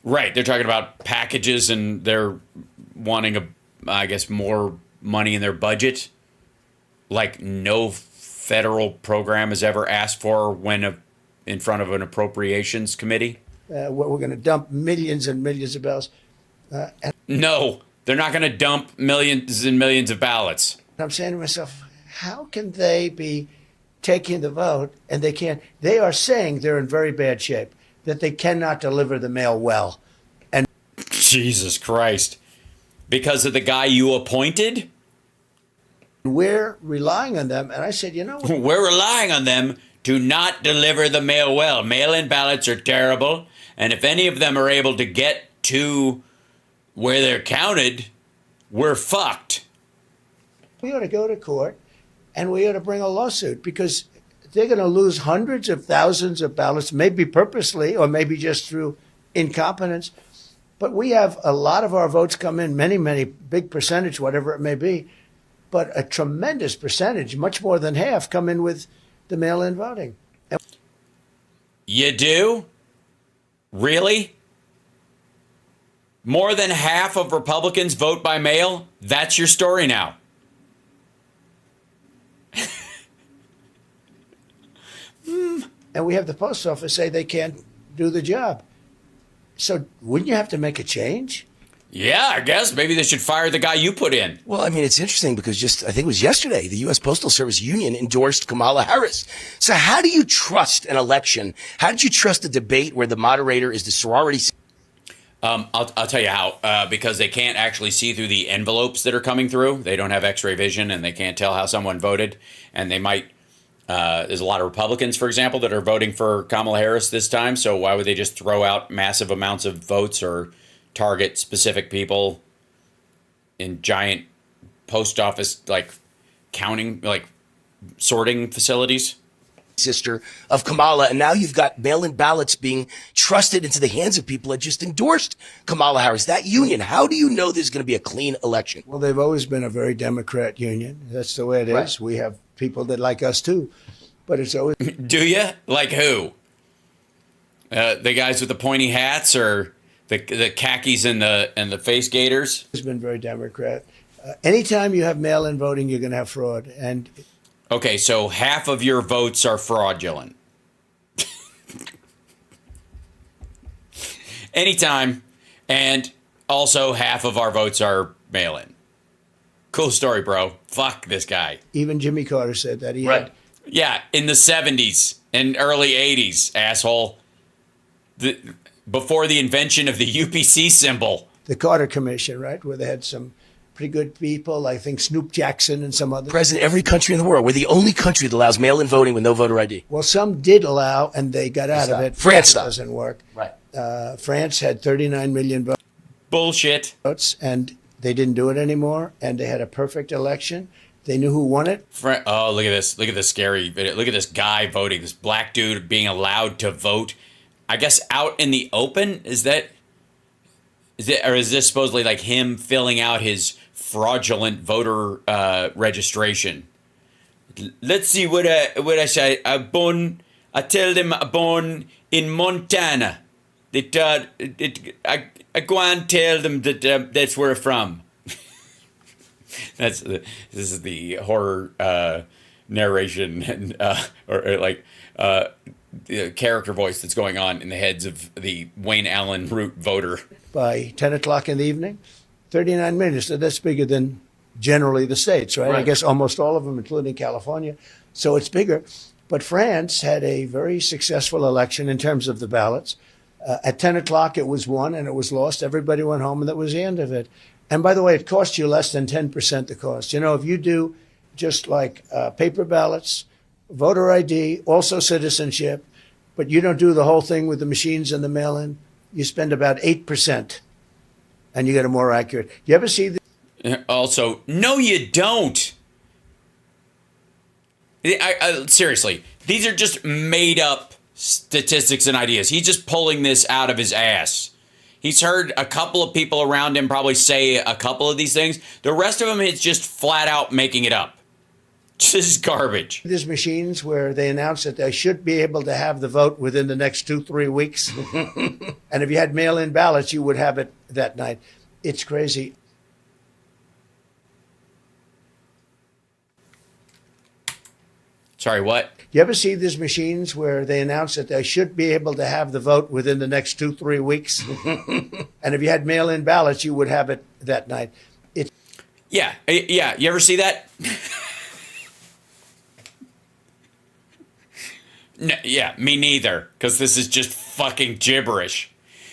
Right. They're talking about packages and they're wanting, more money in their budget. Like no federal program has ever asked for when in front of an appropriations committee. We're going to dump millions and millions of ballots. No, they're not going to dump millions and millions of ballots. I'm saying to myself, how can they be taking the vote and they can't? They are saying they're in very bad shape, that they cannot deliver the mail well. And Jesus Christ. Because of the guy you appointed? We're relying on them. And I said, we're relying on them to not deliver the mail well. Mail-in ballots are terrible. And if any of them are able to get to where they're counted, we're fucked. We ought to go to court and we ought to bring a lawsuit because they're going to lose hundreds of thousands of ballots, maybe purposely or maybe just through incompetence. But we have a lot of our votes come in, many, many, big percentage, whatever it may be. But a tremendous percentage, much more than half, come in with the mail-in voting. You do? Really? More than half of Republicans vote by mail? That's your story now. And we have the post office say they can't do the job. So wouldn't you have to make a change? Yeah, I guess maybe they should fire the guy you put in. Well, I mean, it's interesting because just, I think it was yesterday, the U.S. Postal Service Union endorsed Kamala Harris. So how do you trust an election? How did you trust a debate where the moderator is the sorority? I'll tell you how, because they can't actually see through the envelopes that are coming through. They don't have x-ray vision and they can't tell how someone voted. And they might, there's a lot of Republicans, for example, that are voting for Kamala Harris this time. So why would they just throw out massive amounts of votes or target specific people in giant post office, like counting, like sorting facilities? Sister of Kamala, and now you've got mail-in ballots being trusted into the hands of people that just endorsed Kamala Harris. That union, how do you know there's going to be a clean election? Well, they've always been a very Democrat union. That's the way it is. Right. We have people that like us too, but it's always Do you? Like who? The guys with the pointy hats, or the khakis and the face gaiters? been very Democrat. Anytime you have mail-in voting, you're going to have fraud, and Okay, so half of your votes are fraudulent. Anytime. And also half of our votes are mail-in. Cool story, bro. Fuck this guy. even Jimmy Carter said that he Right. had. Yeah, in the 70s and early 80s, asshole. Before the invention of the UPC symbol. The Carter Commission, right, where they had some pretty good people. I think Snoop Jackson and some others. President, every country in the world. We're the only country that allows mail-in voting with no voter ID. Well, some did allow, and they got out of it. France It stopped. doesn't work. Right. France had 39 million Bullshit. votes, and they didn't do it anymore. And they had a perfect election. They knew who won it. Oh, look at this. Look at this scary video. Look at this guy voting. This black dude being allowed to vote. I guess out in the open? Is it, or is this supposedly like him filling out his fraudulent voter registration? Let's see what I say. I tell them I born in Montana. I go and tell them that that's where I'm from. This is the horror narration and the character voice that's going on in the heads of the Wayne Allen Root voter. By 10 o'clock in the evening, 39 million. So that's bigger than generally the states, right? I Right. guess almost all of them, including California. So it's bigger. But France had a very successful election in terms of the ballots. At 10 o'clock, it was won and it was lost. Everybody went home and that was the end of it. And by the way, it cost you less than 10% the cost. You know, if you do just like paper ballots, voter ID, also citizenship, but you don't do the whole thing with the machines and the mail-in, you spend about 8%, and you get a more accurate. You ever see the Also, no, you don't. Seriously, these are just made up statistics and ideas. He's just pulling this out of his ass. He's heard a couple of people around him probably say a couple of these things. The rest of them, it's just flat out making it up. This is garbage. There's machines where they announce that they should be able to have the vote within the next 2-3 weeks. And if you had mail-in ballots, you would have it that night. It's crazy. Sorry, what? You ever see these machines where they announce that they should be able to have the vote within the next 2-3 weeks? And if you had mail-in ballots, you would have it that night. Yeah. You ever see that? No, yeah, me neither, because this is just fucking gibberish.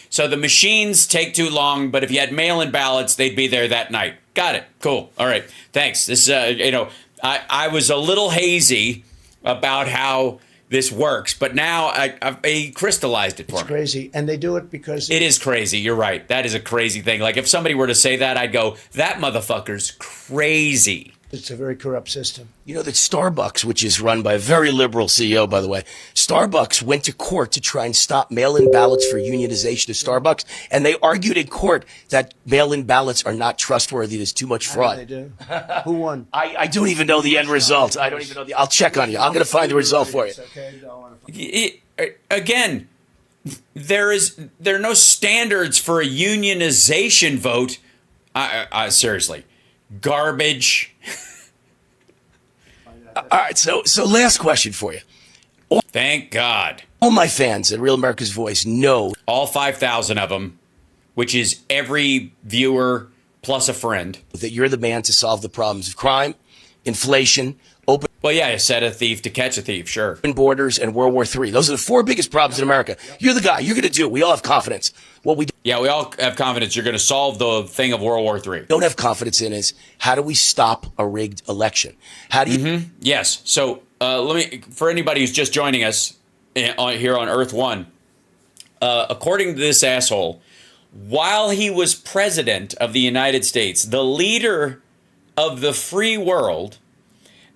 So the machines take too long, but if you had mail-in ballots, they'd be there that night. Got it. Cool. All right. Thanks. This, I was a little hazy about how this works, but now I crystallized it for It's me. crazy. And they do it because It is crazy. You're right. That is a crazy thing. Like if somebody were to say that, I'd go, that motherfucker's crazy. it's a very corrupt system. You know that Starbucks, which is run by a very liberal CEO, by the way, Starbucks went to court to try and stop mail-in ballots for unionization of Starbucks, and they argued in court that mail-in ballots are not trustworthy. There's too much fraud. They do. Who won? I don't even know the end result. I don't even know I'll check on you. I'm going to find the result for you. Okay, you don't want to. again, there are no standards for a unionization vote. Seriously, garbage. All right, so last question for you. Thank God. All my fans at Real America's Voice know All 5,000 of them, which is every viewer plus a friend. that you're the man to solve the problems of crime, inflation, open Well, yeah, I set a thief to catch a thief, sure. borders, and World War III. Those are the 4 biggest problems in America. You're the guy. You're going to do it. We all have confidence. What we Yeah, we all have confidence you're going to solve the thing of World War III. don't have confidence in is how do we stop a rigged election? How do you Yes. So let me, for anybody who's just joining us here on Earth One, according to this asshole, while he was president of the United States, the leader of the free world,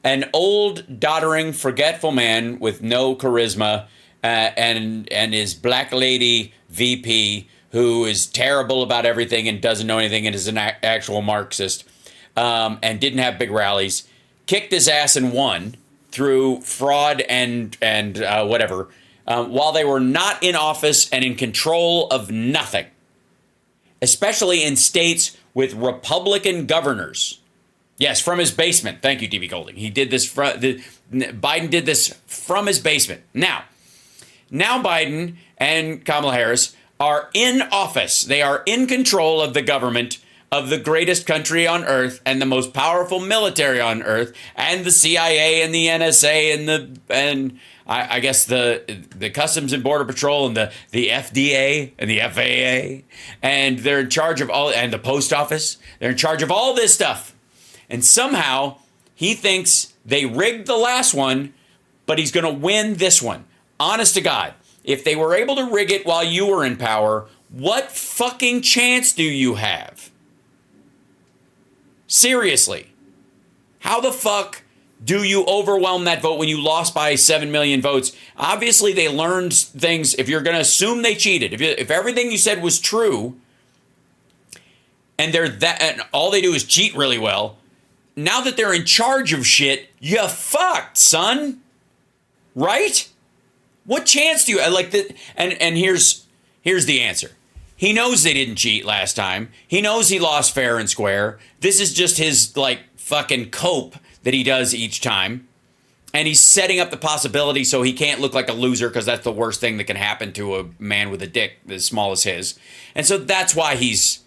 an old, doddering, forgetful man with no charisma, and his black lady VP, who is terrible about everything and doesn't know anything and is an actual Marxist, and didn't have big rallies, kicked his ass and won through fraud and whatever, while they were not in office and in control of nothing, especially in states with Republican governors. Yes, from his basement. Thank you, DB Golding. He did this. Biden did this from his basement. Now Biden and Kamala Harris are in office. They are in control of the government of the greatest country on earth and the most powerful military on earth, and the CIA and the NSA and I guess the Customs and Border Patrol and the FDA and the FAA, and they're in charge of all, and the post office. They're in charge of all this stuff. And somehow he thinks they rigged the last one, but he's going to win this one. Honest to God, if they were able to rig it while you were in power, what fucking chance do you have? Seriously. How the fuck do you overwhelm that vote when you lost by 7 million votes? Obviously, they learned things. If you're going to assume they cheated, if everything you said was true, and and all they do is cheat really well, now that they're in charge of shit, you fucked, son. Right? What chance do you like that? And here's the answer. He knows they didn't cheat last time. He knows he lost fair and square. This is just his fucking cope that he does each time. And he's setting up the possibility so he can't look like a loser, because that's the worst thing that can happen to a man with a dick as small as his. And so that's why he's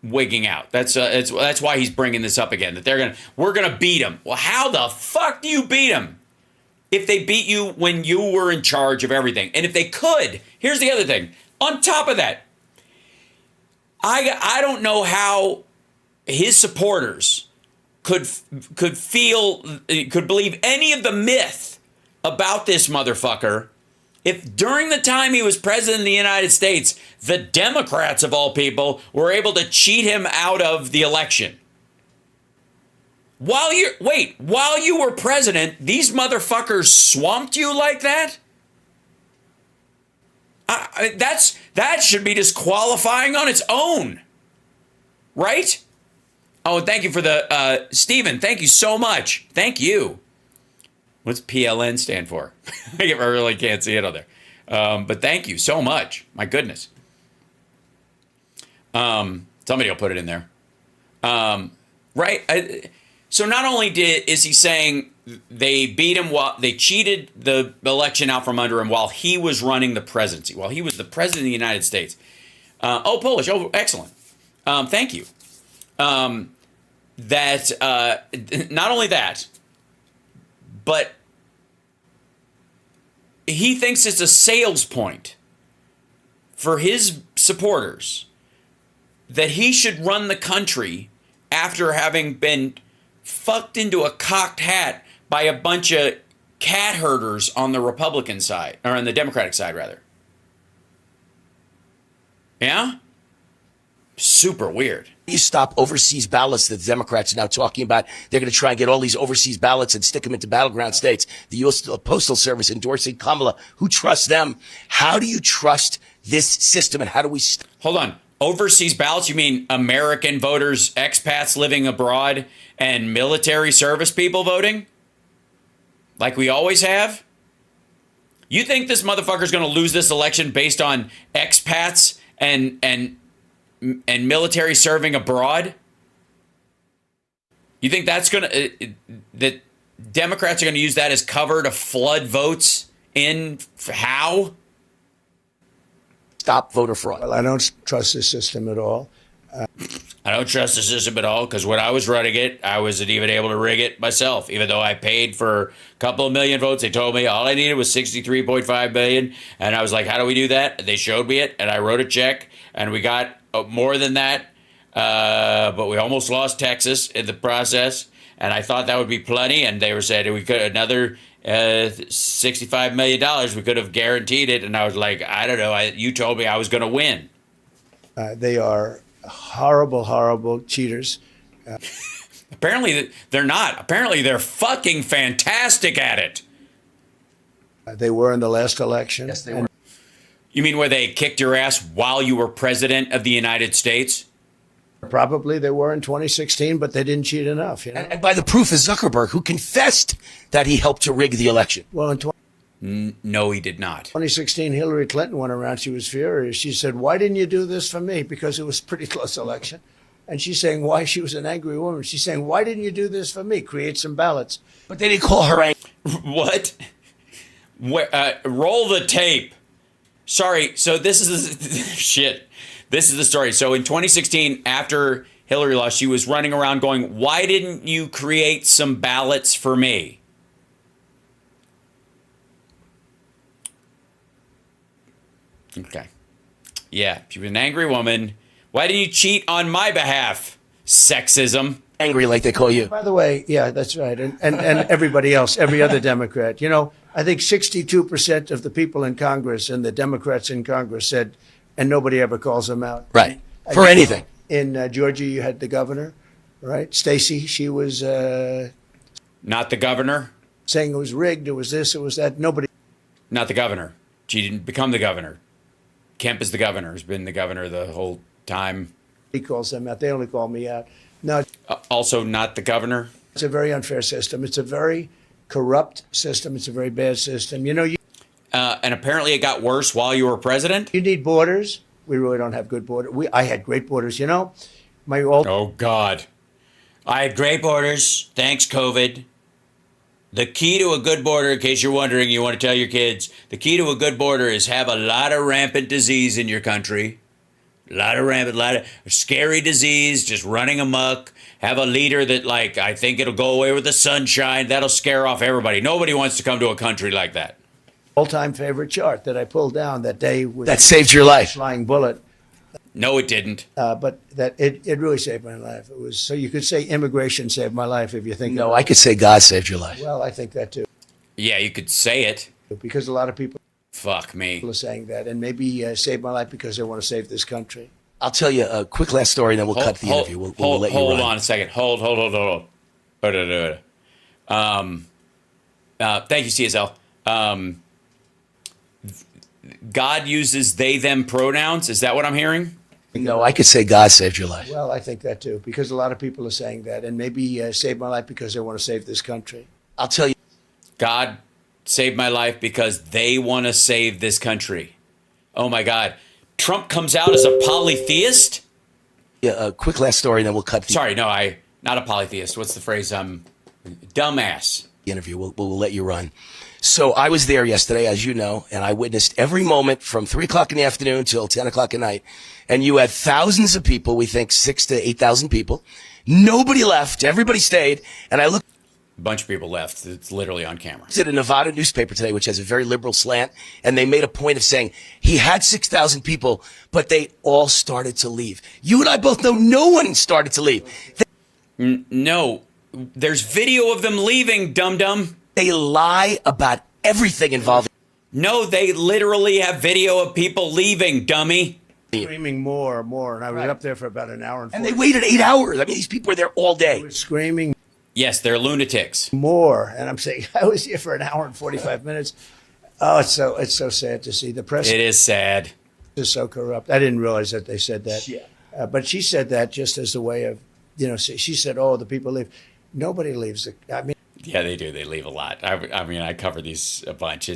wigging out. That's why he's bringing this up again, that we're gonna beat him. Well, how the fuck do you beat him if they beat you when you were in charge of everything? And if they could, here's the other thing. On top of that, I don't know how his supporters could believe any of the myth about this motherfucker if during the time he was president of the United States, the Democrats of all people were able to cheat him out of the election. While you were president, these motherfuckers swamped you like that? That should be disqualifying on its own, right? Oh, and thank you for the Stephen. Thank you so much. Thank you. What's PLN stand for? I really can't see it on there. But thank you so much. My goodness. Somebody will put it in there. Right? So not only is he saying they beat him while they cheated the election out from under him while he was running the presidency, while he was the president of the United States. Polish. Oh, excellent. Thank you. That not only that, but he thinks it's a sales point for his supporters that he should run the country after having been fucked into a cocked hat by a bunch of cat herders on the Republican side, or on the Democratic side, rather. Yeah? Super weird. You stop overseas ballots that the Democrats are now talking about. They're going to try and get all these overseas ballots and stick them into battleground states. The U.S. Postal Service endorsing Kamala. Who trusts them? How do you trust this system, and how do we... Hold on. Overseas ballots? You mean American voters, expats living abroad, and military service people voting? Like we always have? You think this motherfucker's going to lose this election based on expats and military serving abroad? You think that's going to that Democrats are going to use that as cover to flood votes in? How? Stop voter fraud. Well, I don't trust this system at all. I don't trust the system at all because when I was running it, I wasn't even able to rig it myself. Even though I paid for a couple of million votes, they told me all I needed was 63.5 million. And I was like, how do we do that? They showed me it, and I wrote a check, and we got more than that. But we almost lost Texas in the process. And I thought that would be plenty. And they were saying we could another $65 million. We could have guaranteed it. And I was like, I don't know. You told me I was going to win. They are horrible, horrible cheaters. Apparently they're not. Apparently they're fucking fantastic at it. They were in the last election. Yes, they were. You mean where they kicked your ass while you were president of the United States? Probably they were in 2016, but they didn't cheat enough. You know? And by the proof is Zuckerberg, who confessed that he helped to rig the election. Well, in No, he did not. 2016, Hillary Clinton went around. She was furious. She said, why didn't you do this for me? Because it was a pretty close election. And she's saying why she was an angry woman. She's saying, why didn't you do this for me? Create some ballots. But they didn't call her angry. What? Roll the tape. Sorry. So this is the shit. This is the story. So in 2016, after Hillary lost, she was running around going, why didn't you create some ballots for me? Okay. Yeah, she was an angry woman. Why didn't you cheat on my behalf? Sexism. Angry like they call you. By the way, yeah, that's right. And everybody else, every other Democrat. You know, I think 62% of the people in Congress and the Democrats in Congress said, and nobody ever calls them out. Right. For anything. In Georgia, you had the governor, right? Stacey, she was Not the governor. saying it was rigged, it was this, it was that. Nobody. Not the governor. She didn't become the governor. Kemp is the governor. Has been the governor the whole time. He calls them out. They only call me out. No, Also not the governor. it's a very unfair system. It's a very corrupt system. It's a very bad system. You know, And apparently it got worse while you were president. you need borders. We really don't have good borders. I had great borders. You know, my old Oh, God. I had great borders. Thanks, COVID. The key to a good border, in case you're wondering, you want to tell your kids, the key to a good border is have a lot of rampant disease in your country. A lot of scary disease just running amok. Have a leader that, like, I think it'll go away with the sunshine. That'll scare off everybody. Nobody wants to come to a country like that. all-time favorite chart that I pulled down that day with That saved your life. flying bullet. No, it didn't. But that it really saved my life. It was so you could say immigration saved my life if you think. No, about I could say God saved your life. it. Well, I think that too, Yeah, you could say it. because a lot of people Fuck me. are saying that, and maybe saved my life because they want to save this country. I'll tell you a quick last story, and then we'll cut the interview. We'll let you hold run. on a second. Hold. Thank you, CSL. God uses they, them pronouns. Is that what I'm hearing? No, I could say God saved your life. Well, I think that too, because a lot of people are saying that, and maybe saved my life because they want to save this country. I'll tell you. God saved my life because they want to save this country. Oh, my God. Trump comes out as a polytheist? A quick last story, and then we'll cut the Sorry, no, not a polytheist. What's the phrase? Dumbass. interview. We'll let you run. So I was there yesterday, as you know, and I witnessed every moment from 3 o'clock in the afternoon till 10 o'clock at night. And you had thousands of people, we think 6,000 to 8,000 people. Nobody left. Everybody stayed. And I looked A bunch of people left. It's literally on camera. at a Nevada newspaper today, which has a very liberal slant, and they made a point of saying he had 6,000 people, but they all started to leave. You and I both know no one started to leave. No, there's video of them leaving, dum-dum. They lie about everything involving. No, they literally have video of people leaving, dummy. Screaming more, and I was up there for about an hour and 40 And they waited 8 hours. I mean, these people were there all day. screaming Yes, they're lunatics. more, and I'm saying I was here for an hour and 45 minutes. Oh, it's so sad to see the press It is sad. is so corrupt. I didn't realize that they said that. Yeah. But she said that just as a way of, she said, "Oh, the people leave." Nobody leaves. I mean, Yeah, they do. They leave a lot. I mean, I cover these a bunch.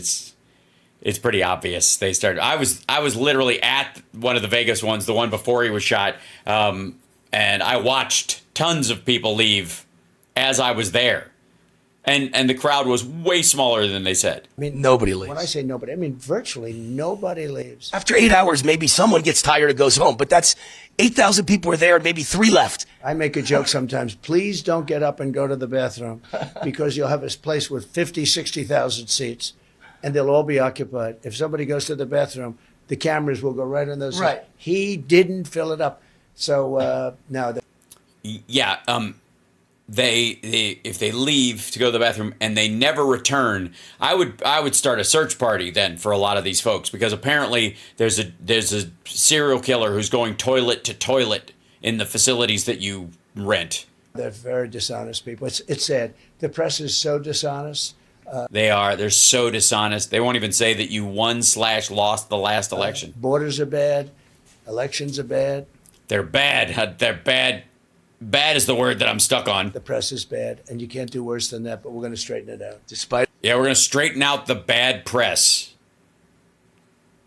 it's pretty obvious. They started. I was literally at one of the Vegas ones, the one before he was shot, and I watched tons of people leave as I was there, and the crowd was way smaller than they said. I mean, Nobody leaves. when I say nobody, I mean virtually nobody leaves. After 8 hours, maybe someone gets tired and goes home, but that's 8,000 people were there and maybe 3 left. I make a joke sometimes. Please don't get up and go to the bathroom because you'll have a place with 50, 60,000 seats and they'll all be occupied. If somebody goes to the bathroom, the cameras will go right on those seats. Right. He didn't fill it up. So now Yeah. They if they leave to go to the bathroom and they never return, I would start a search party then for a lot of these folks, because apparently there's a serial killer who's going toilet to toilet in the facilities that you rent. they're very dishonest people. It's sad. The press is so dishonest. They're so dishonest. They won't even say that you won/lost the last election. Borders are bad. Elections are bad. They're bad. They're bad. Bad is the word that I'm stuck on. The press is bad, and you can't do worse than that, but we're going to straighten it out. Despite Yeah, we're going to straighten out the bad press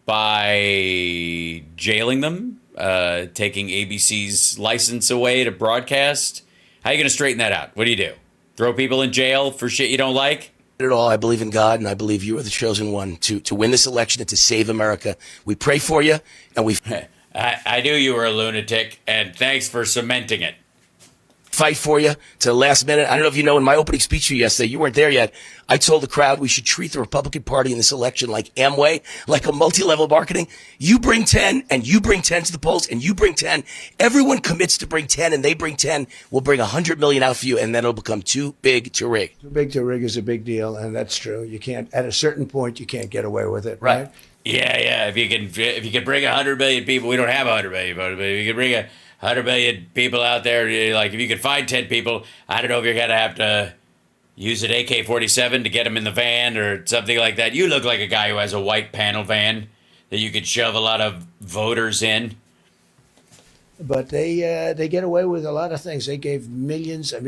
by jailing them, taking ABC's license away to broadcast. How are you going to straighten that out? What do? Throw people in jail for shit you don't like? it all, I believe in God, and I believe you are the chosen one to win this election and to save America. We pray for you, and we I knew you were a lunatic, and thanks for cementing it. fight for you to the last minute. I don't know if you know, in my opening speech to you yesterday, you weren't there yet. I told the crowd we should treat the Republican Party in this election like Amway, like a multi-level marketing. You bring 10 and you bring 10 to the polls and you bring 10. Everyone commits to bring 10 and they bring 10. We'll bring 100 million out for you, and then it'll become too big to rig. Too big to rig is a big deal, and that's true. You can't, at a certain point, you can't get away with it, right? Yeah. If you can bring 100 million people, we don't have 100 million voters, but if you can bring 100 million people out there, like if you could find 10 people, I don't know if you're gonna have to use an AK-47 to get them in the van or something like that. You look like a guy who has a white panel van that you could shove a lot of voters in. But they get away with a lot of things. They gave millions of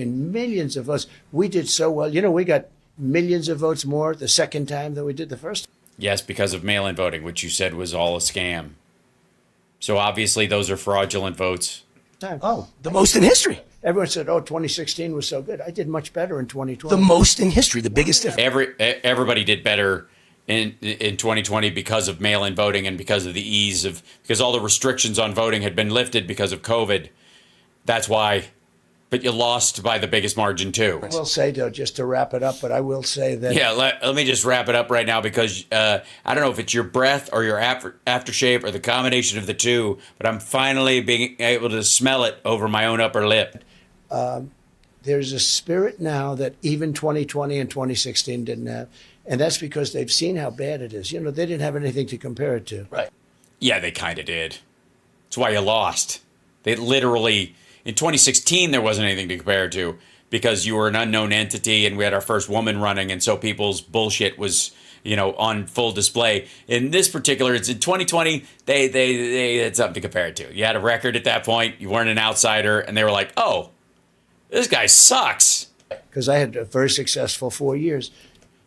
votes. We did so well. You know, we got millions of votes more the second time than we did the first time. Yes, because of mail-in voting, which you said was all a scam. So obviously those are fraudulent votes. Oh, the most in history. Everyone said, 2016 was so good. I did much better in 2020. The most in history, the biggest difference. Everybody did better in 2020 because of mail-in voting and because of the ease of, because all the restrictions on voting had been lifted because of COVID. That's why. But you lost by the biggest margin too. I will say, though, just to wrap it up, but I will say that. Yeah, let me just wrap it up right now, because I don't know if it's your breath or your aftershave or the combination of the two, but I'm finally being able to smell it over my own upper lip. There's a spirit now that even 2020 and 2016 didn't have. And that's because they've seen how bad it is. You know, they didn't have anything to compare it to. Right. Yeah, they kind of did. That's why you lost. They literally, in 2016, there wasn't anything to compare it to because you were an unknown entity and we had our first woman running, and so people's bullshit was, on full display. In this particular, it's in 2020, they had something to compare it to. You had a record at that point. You weren't an outsider, and they were like, oh, this guy sucks. Because I had a very successful 4 years.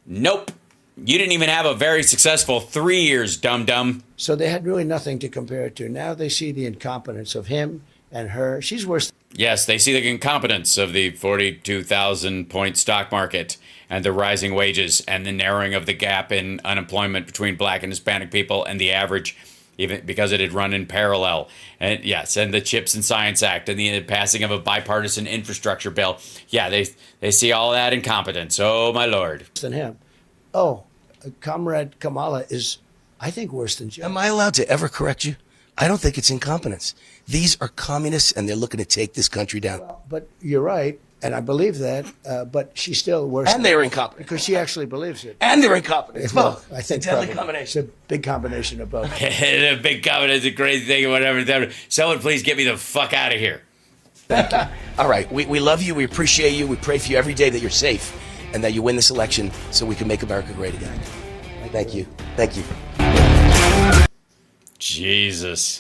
Nope. You didn't even have a very successful 3 years, dum-dum. So they had really nothing to compare it to. Now they see the incompetence of him and her. She's worse. Yes, they see the incompetence of the 42,000-point stock market and the rising wages and the narrowing of the gap in unemployment between black and Hispanic people and the average, even because it had run in parallel. And yes, and the CHIPS and Science Act and the passing of a bipartisan infrastructure bill. Yeah, they see all that incompetence. Oh, my Lord. Than him. Oh, Comrade Kamala is, I think, worse than Joe. Am I allowed to ever correct you? I don't think it's incompetence. These are communists, and they're looking to take this country down. But you're right, and I believe that, but she's still worse. And they're incompetent. Because she actually believes it. And they're incompetent. It's Well, both. I think It's a deadly probably. combination. It's a big combination of both. The big comment is a crazy thing or whatever. Someone please get me the fuck out of here. All right. We love you. We appreciate you. We pray for you every day that you're safe and that you win this election so we can make America great again. Thank you. Thank you. Jesus.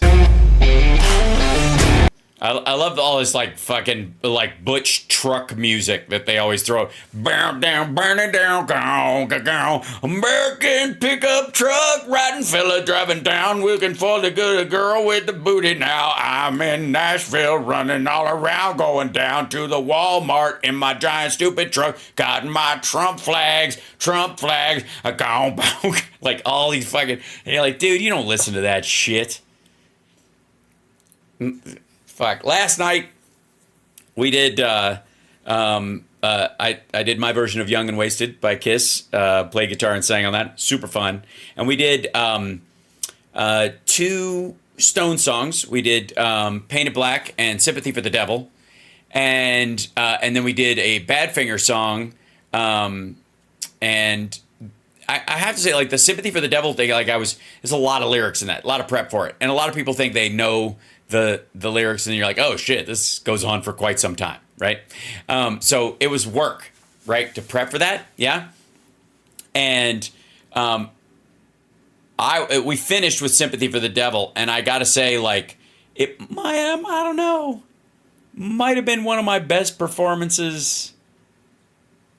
I love all this like fucking like butch truck music that they always throw. Burn down, burn it down, go, go, go. American pickup truck riding fella driving down, looking for the good girl with the booty. Now I'm in Nashville, running all around, going down to the Walmart in my giant stupid truck. Got my Trump flags, gone, like all these fucking. And you're like, dude, you don't listen to that shit. Fuck. Last night we did. I did my version of "Young and Wasted" by Kiss. Played guitar and sang on that. Super fun. And we did 2 Stone songs. We did "Painted Black" and "Sympathy for the Devil," and then we did a Badfinger song. And I have to say, like the "Sympathy for the Devil" thing, like there's a lot of lyrics in that, a lot of prep for it, and a lot of people think they know the lyrics, and you're like, oh shit, this goes on for quite some time, right? So it was work, right, to prep for that, yeah. And we finished with "Sympathy for the Devil," and I gotta say, like, it might, I don't know, might have been one of my best performances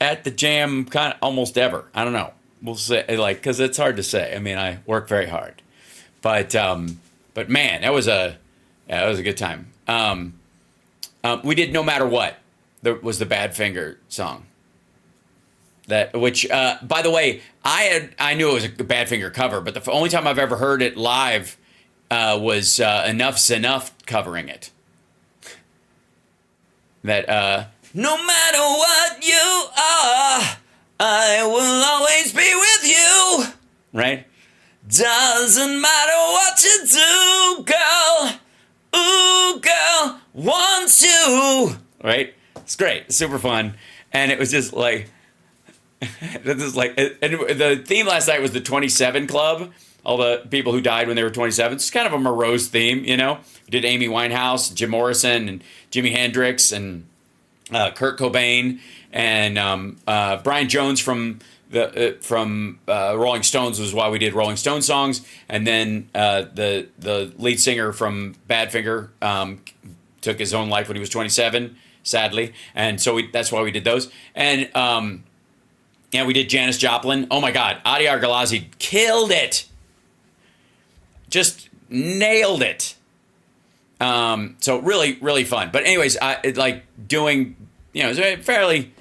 at the jam, kind of almost ever. I don't know. We'll say, like, because it's hard to say. I mean, I work very hard, but man, that was a good time. We did "No Matter What." That was the Badfinger song. Which, by the way, I knew it was a Badfinger cover, but the only time I've ever heard it live was Enough's Enough covering it. That no matter what you are, I will always be with you. Right? Doesn't matter what you do, girl. Ooh, girl, wants you. Right? It's great. It's super fun. And it was just like, this is like, and the theme last night was the 27 Club. All the people who died when they were 27. It's kind of a morose theme, you know? We did Amy Winehouse, Jim Morrison, and Jimi Hendrix, and Kurt Cobain, and Brian Jones from Rolling Stones was why we did Rolling Stone songs, and then the lead singer from Badfinger took his own life when he was 27, sadly, and so that's why we did those. And yeah, we did Janis Joplin. Oh my God, Adi Argalazi killed it, just nailed it. So really, really fun. But anyways, like doing, you know, fairly.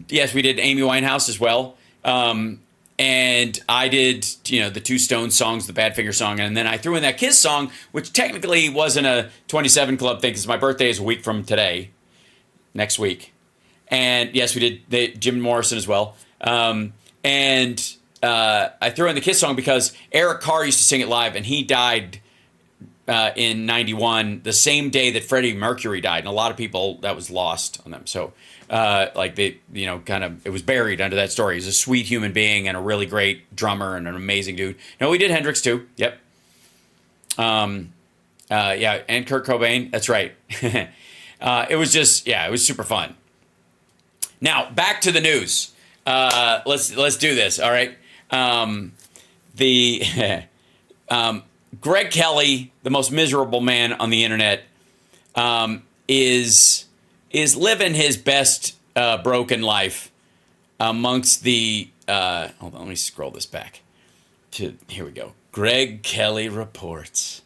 Yes, we did Amy Winehouse as well. And I did, you know, the 2 Stones songs, the Badfinger song, and then I threw in that Kiss song, which technically wasn't a 27 Club thing because my birthday is a week from today, next week. And yes, we did Jim Morrison as well. And I threw in the Kiss song because Eric Carr used to sing it live, and he died in 91, the same day that Freddie Mercury died. And a lot of people, that was lost on them. So, like, they, you know, kind of, it was buried under that story. He's a sweet human being and a really great drummer and an amazing dude. No, we did Hendrix too. Yep. Yeah, and Kurt Cobain. That's right. It was just, yeah, it was super fun. Now, back to the news. Let's do this, all right? Greg Kelly, the most miserable man on the internet, is living his best broken life amongst the. Hold on, let me scroll this back. Here we go. Greg Kelly reports.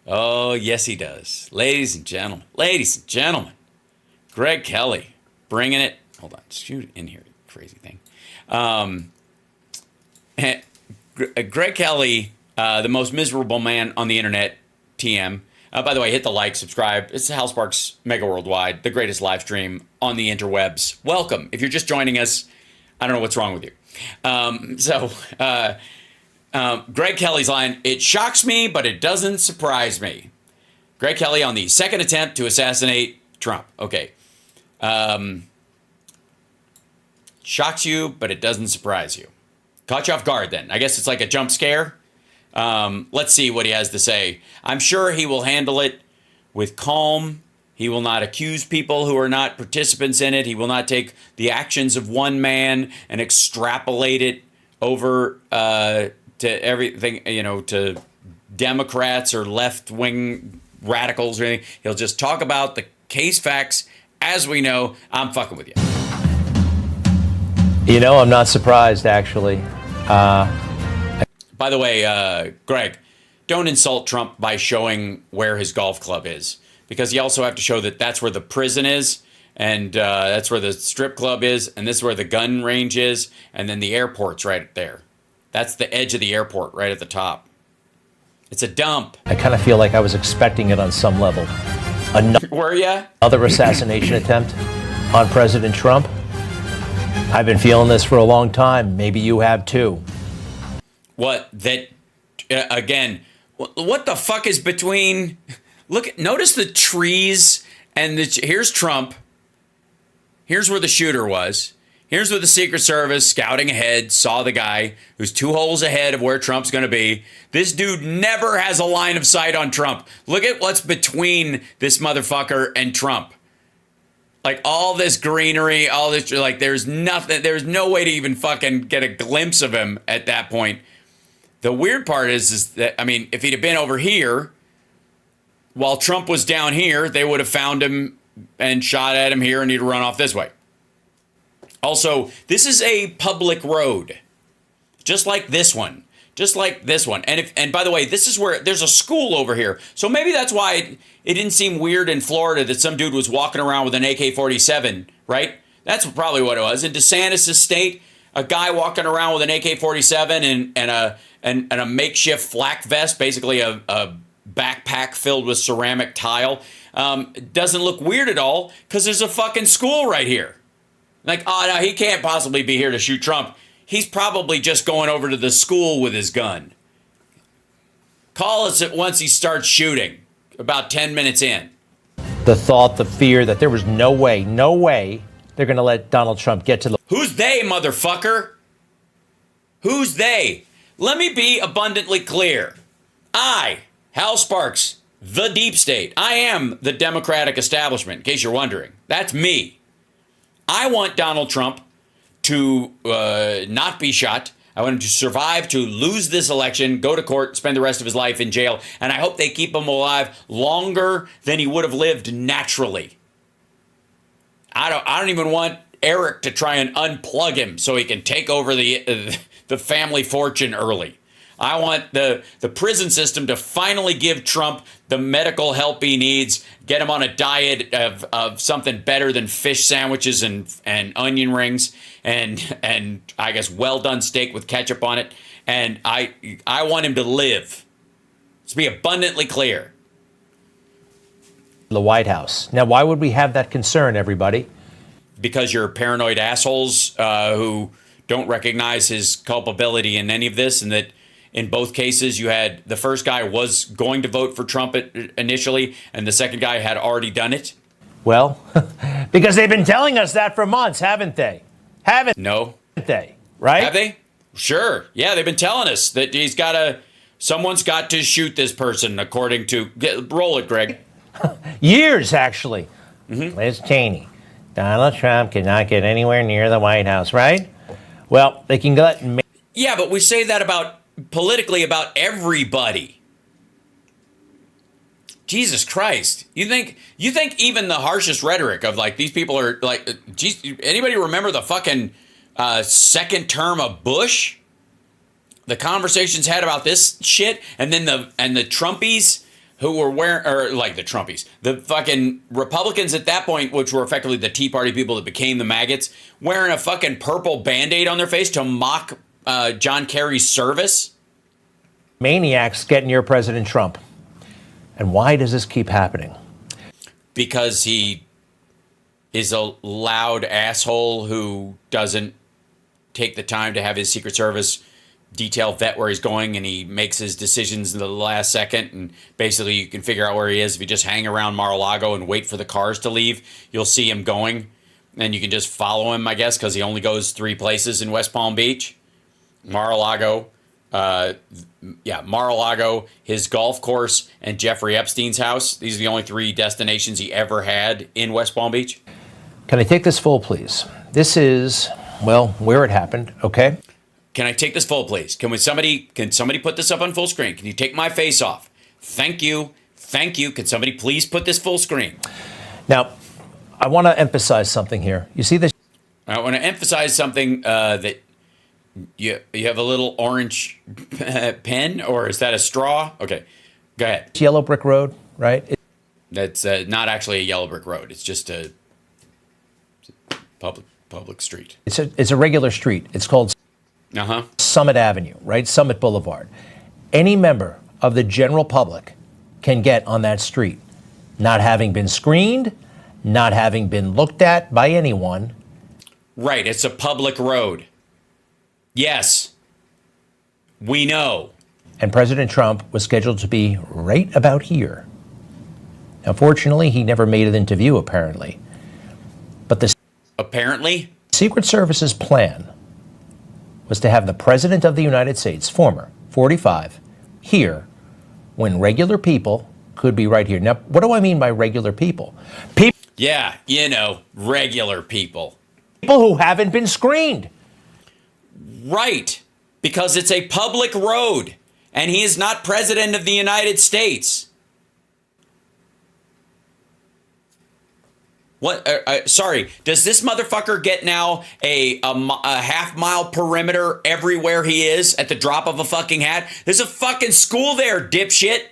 Oh, yes, he does. Ladies and gentlemen, Greg Kelly bringing it. Hold on, shoot in here, crazy thing. Greg Kelly. The most miserable man on the internet, TM. By the way, hit the like, subscribe. It's Hal Sparks Megaworldwide, the greatest live stream on the interwebs. Welcome. If you're just joining us, I don't know what's wrong with you. Greg Kelly's line, "It shocks me, but it doesn't surprise me." Greg Kelly on the second attempt to assassinate Trump. Okay. Shocks you, but it doesn't surprise you. Caught you off guard then. I guess it's like a jump scare. Let's see what he has to say. "I'm sure he will handle it with calm. He will not accuse people who are not participants in it. He will not take the actions of one man and extrapolate it over to everything, you know, to Democrats or left-wing radicals or anything. He'll just talk about the case facts as we know. I'm fucking with you. You know, I'm not surprised, actually. By the way, Greg, don't insult Trump by showing where his golf club is, because you also have to show that that's where the prison is, and that's where the strip club is, and this is where the gun range is, and then the airport's right there. That's the edge of the airport right at the top. It's a dump. I kind of feel like I was expecting it on some level. Were ya? Another assassination attempt on President Trump. I've been feeling this for a long time. Maybe you have too. What? That, again, what the fuck is between... Look, notice the trees, and here's Trump. Here's where the shooter was. Here's where the Secret Service, scouting ahead, saw the guy who's 2 holes ahead of where Trump's going to be. This dude never has a line of sight on Trump. Look at what's between this motherfucker and Trump. Like, all this greenery, all this, like, there's nothing, there's no way to even fucking get a glimpse of him at that point. The weird part is that, I mean, if he'd have been over here, while Trump was down here, they would have found him and shot at him here, and he'd run off this way. Also, this is a public road, just like this one, just like this one. And by the way, this is where there's a school over here. So maybe that's why it didn't seem weird in Florida that some dude was walking around with an AK-47, right? That's probably what it was. In DeSantis' state, a guy walking around with an AK-47 and a makeshift flak vest, basically a backpack filled with ceramic tile, doesn't look weird at all because there's a fucking school right here. Like, oh, no, he can't possibly be here to shoot Trump. He's probably just going over to the school with his gun. Call us once he starts shooting, about 10 minutes in. The thought, the fear that there was no way they're going to let Donald Trump get to the... Who's they, motherfucker? Who's they? Let me be abundantly clear. I, Hal Sparks, the deep state. I am the Democratic establishment, in case you're wondering. That's me. I want Donald Trump to not be shot. I want him to survive, to lose this election, go to court, spend the rest of his life in jail. And I hope they keep him alive longer than he would have lived naturally. I don't even want Eric to try and unplug him so he can take over the family fortune early. I want the prison system to finally give Trump the medical help he needs, get him on a diet of something better than fish sandwiches and onion rings and I guess well-done steak with ketchup on it. And I want him to live. Let's be abundantly clear. The White House. Now, why would we have that concern, everybody? Because you're paranoid assholes who don't recognize his culpability in any of this, and that in both cases, you had the first guy was going to vote for Trump initially, and the second guy had already done it. Well, because they've been telling us that for months, haven't they? No. They, right? Have they? Sure. Yeah, they've been telling us that someone's got to shoot this person, according to, roll it, Greg. Years, actually. Liz Cheney. Donald Trump cannot get anywhere near the White House, right? Well, they can let... Yeah, but we say that politically about everybody. Jesus Christ. You think even the harshest rhetoric of like these people are like, geez, anybody remember the fucking second term of Bush? The conversations had about this shit, and then the Trumpies who were wearing, or like the Trumpies, the fucking Republicans at that point, which were effectively the Tea Party people that became the maggots, wearing a fucking purple Band-Aid on their face to mock John Kerry's service. Maniacs get near President Trump. And why does this keep happening? Because he is a loud asshole who doesn't take the time to have his Secret Service detail vet where he's going, and he makes his decisions in the last second, and basically you can figure out where he is if you just hang around Mar-a-Lago and wait for the cars to leave. You'll see him going, and you can just follow him, I guess, because he only goes 3 places in West Palm Beach. Mar-a-Lago, Mar-a-Lago, his golf course, and Jeffrey Epstein's house. These are the only 3 destinations he ever had in West Palm Beach. Can I take this full, please? This is, well, where it happened, okay? Can I take this full, please? Can somebody put this up on full screen? Can you take my face off? Thank you. Thank you. Could somebody please put this full screen? Now, I want to emphasize something here. You see this? I want to emphasize something that you have a little orange pen, or is that a straw? Okay, go ahead. Yellow brick road, right? That's not actually a yellow brick road. It's just a public street. It's a regular street. It's called Summit Avenue, right? Summit Boulevard. Any member of the general public can get on that street, not having been screened, not having been looked at by anyone. Right, it's a public road. Yes, we know. And President Trump was scheduled to be right about here. Now, fortunately, he never made it into view, apparently. But the Apparently? Secret Service's plan was to have the President of the United States, former 45, here when regular people could be right here. Now, what do I mean by regular people? Yeah, regular people. People who haven't been screened. Right, because it's a public road, and he is not President of the United States. What? Sorry, does this motherfucker get now a half-mile perimeter everywhere he is at the drop of a fucking hat? There's a fucking school there, dipshit.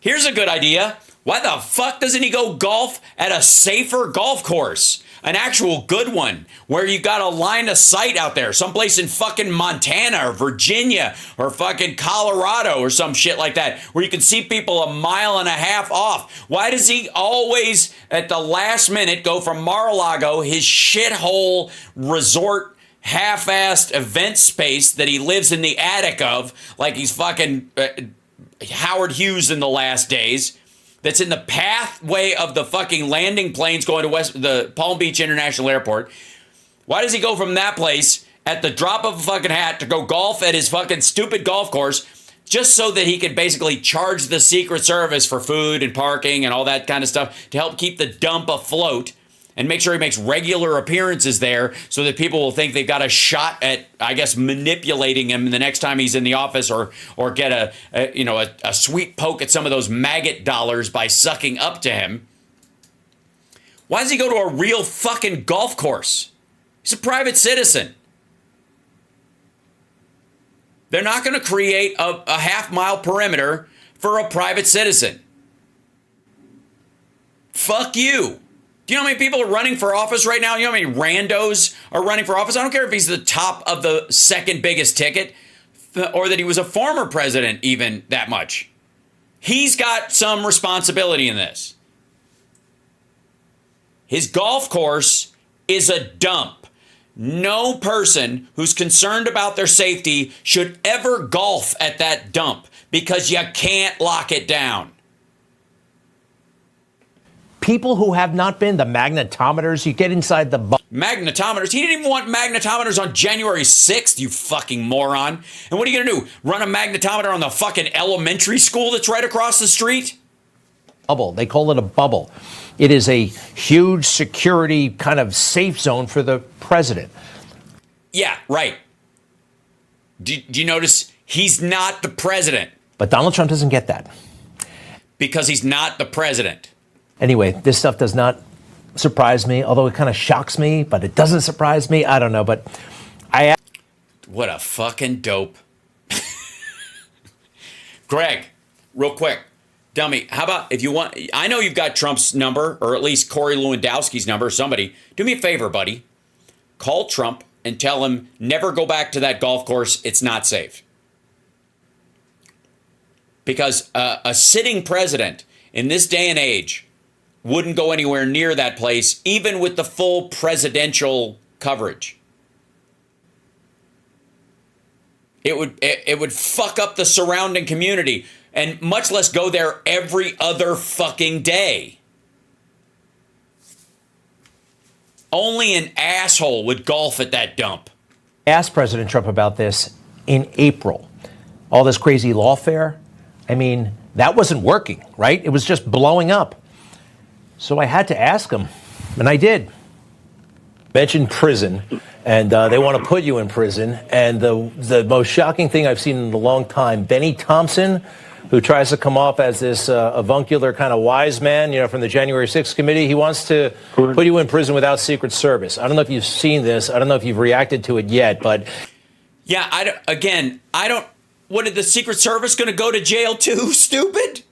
Here's a good idea. Why the fuck doesn't he go golf at a safer golf course? An actual good one, where you got a line of sight out there, someplace in fucking Montana or Virginia or fucking Colorado or some shit like that, where you can see people a mile and a half off. Why does he always, at the last minute, go from Mar-a-Lago, his shithole resort half-assed event space that he lives in the attic of, like he's fucking Howard Hughes in the last days, that's in the pathway of the fucking landing planes going to the Palm Beach International Airport. Why does he go from that place at the drop of a fucking hat to go golf at his fucking stupid golf course just so that he could basically charge the Secret Service for food and parking and all that kind of stuff to help keep the dump afloat and make sure he makes regular appearances there so that people will think they've got a shot at, I guess, manipulating him the next time he's in the office, or get a sweet poke at some of those maggot dollars by sucking up to him. Why does he go to a real fucking golf course? He's a private citizen. They're not going to create a half-mile perimeter for a private citizen. Fuck you. Do you know how many people are running for office right now? You know how many randos are running for office? I don't care if he's the top of the second biggest ticket or that he was a former president even that much. He's got some responsibility in this. His golf course is a dump. No person who's concerned about their safety should ever golf at that dump because you can't lock it down. People who have not been, the magnetometers, you get inside the... Magnetometers? He didn't even want magnetometers on January 6th, you fucking moron. And what are you going to do? Run a magnetometer on the fucking elementary school that's right across the street? Bubble. They call it a bubble. It is a huge security kind of safe zone for the president. Yeah, right. Do you notice he's not the president? But Donald Trump doesn't get that. Because he's not the president. Anyway, this stuff does not surprise me, although it kind of shocks me, but it doesn't surprise me. I don't know, but What a fucking dope. Greg, real quick, dummy, how about if you want, I know you've got Trump's number, or at least Corey Lewandowski's number, somebody. Do me a favor, buddy. Call Trump and tell him never go back to that golf course. It's not safe. Because a sitting president in this day and age wouldn't go anywhere near that place, even with the full presidential coverage. It would fuck up the surrounding community, and much less go there every other fucking day. Only an asshole would golf at that dump. Asked President Trump about this in April. All this crazy lawfare. I mean, that wasn't working, right? It was just blowing up. So I had to ask him, and I did. Mentioned prison, and they want to put you in prison. And the most shocking thing I've seen in a long time, Benny Thompson, who tries to come off as this avuncular kind of wise man, from the January 6th committee. He wants to put you in prison without Secret Service. I don't know if you've seen this. I don't know if you've reacted to it yet, but yeah, I don't. What, is the Secret Service going to go to jail too? Stupid.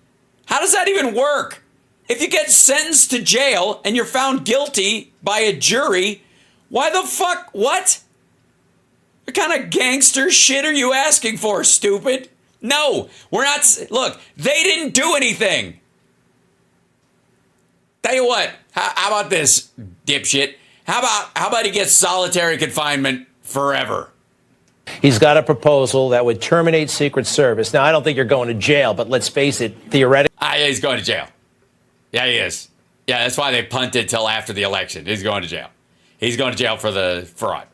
How does that even work? If you get sentenced to jail and you're found guilty by a jury, why the fuck? What? What kind of gangster shit are you asking for, stupid? No, we're not. Look, they didn't do anything. Tell you what, how about this, dipshit? How about he gets solitary confinement forever? he's got a proposal that would terminate Secret Service. Now, I don't think you're going to jail, but let's face it, theoretically. Yeah, he's going to jail. Yeah, he is. Yeah, that's why they punted till after the election. He's going to jail. He's going to jail for the fraud.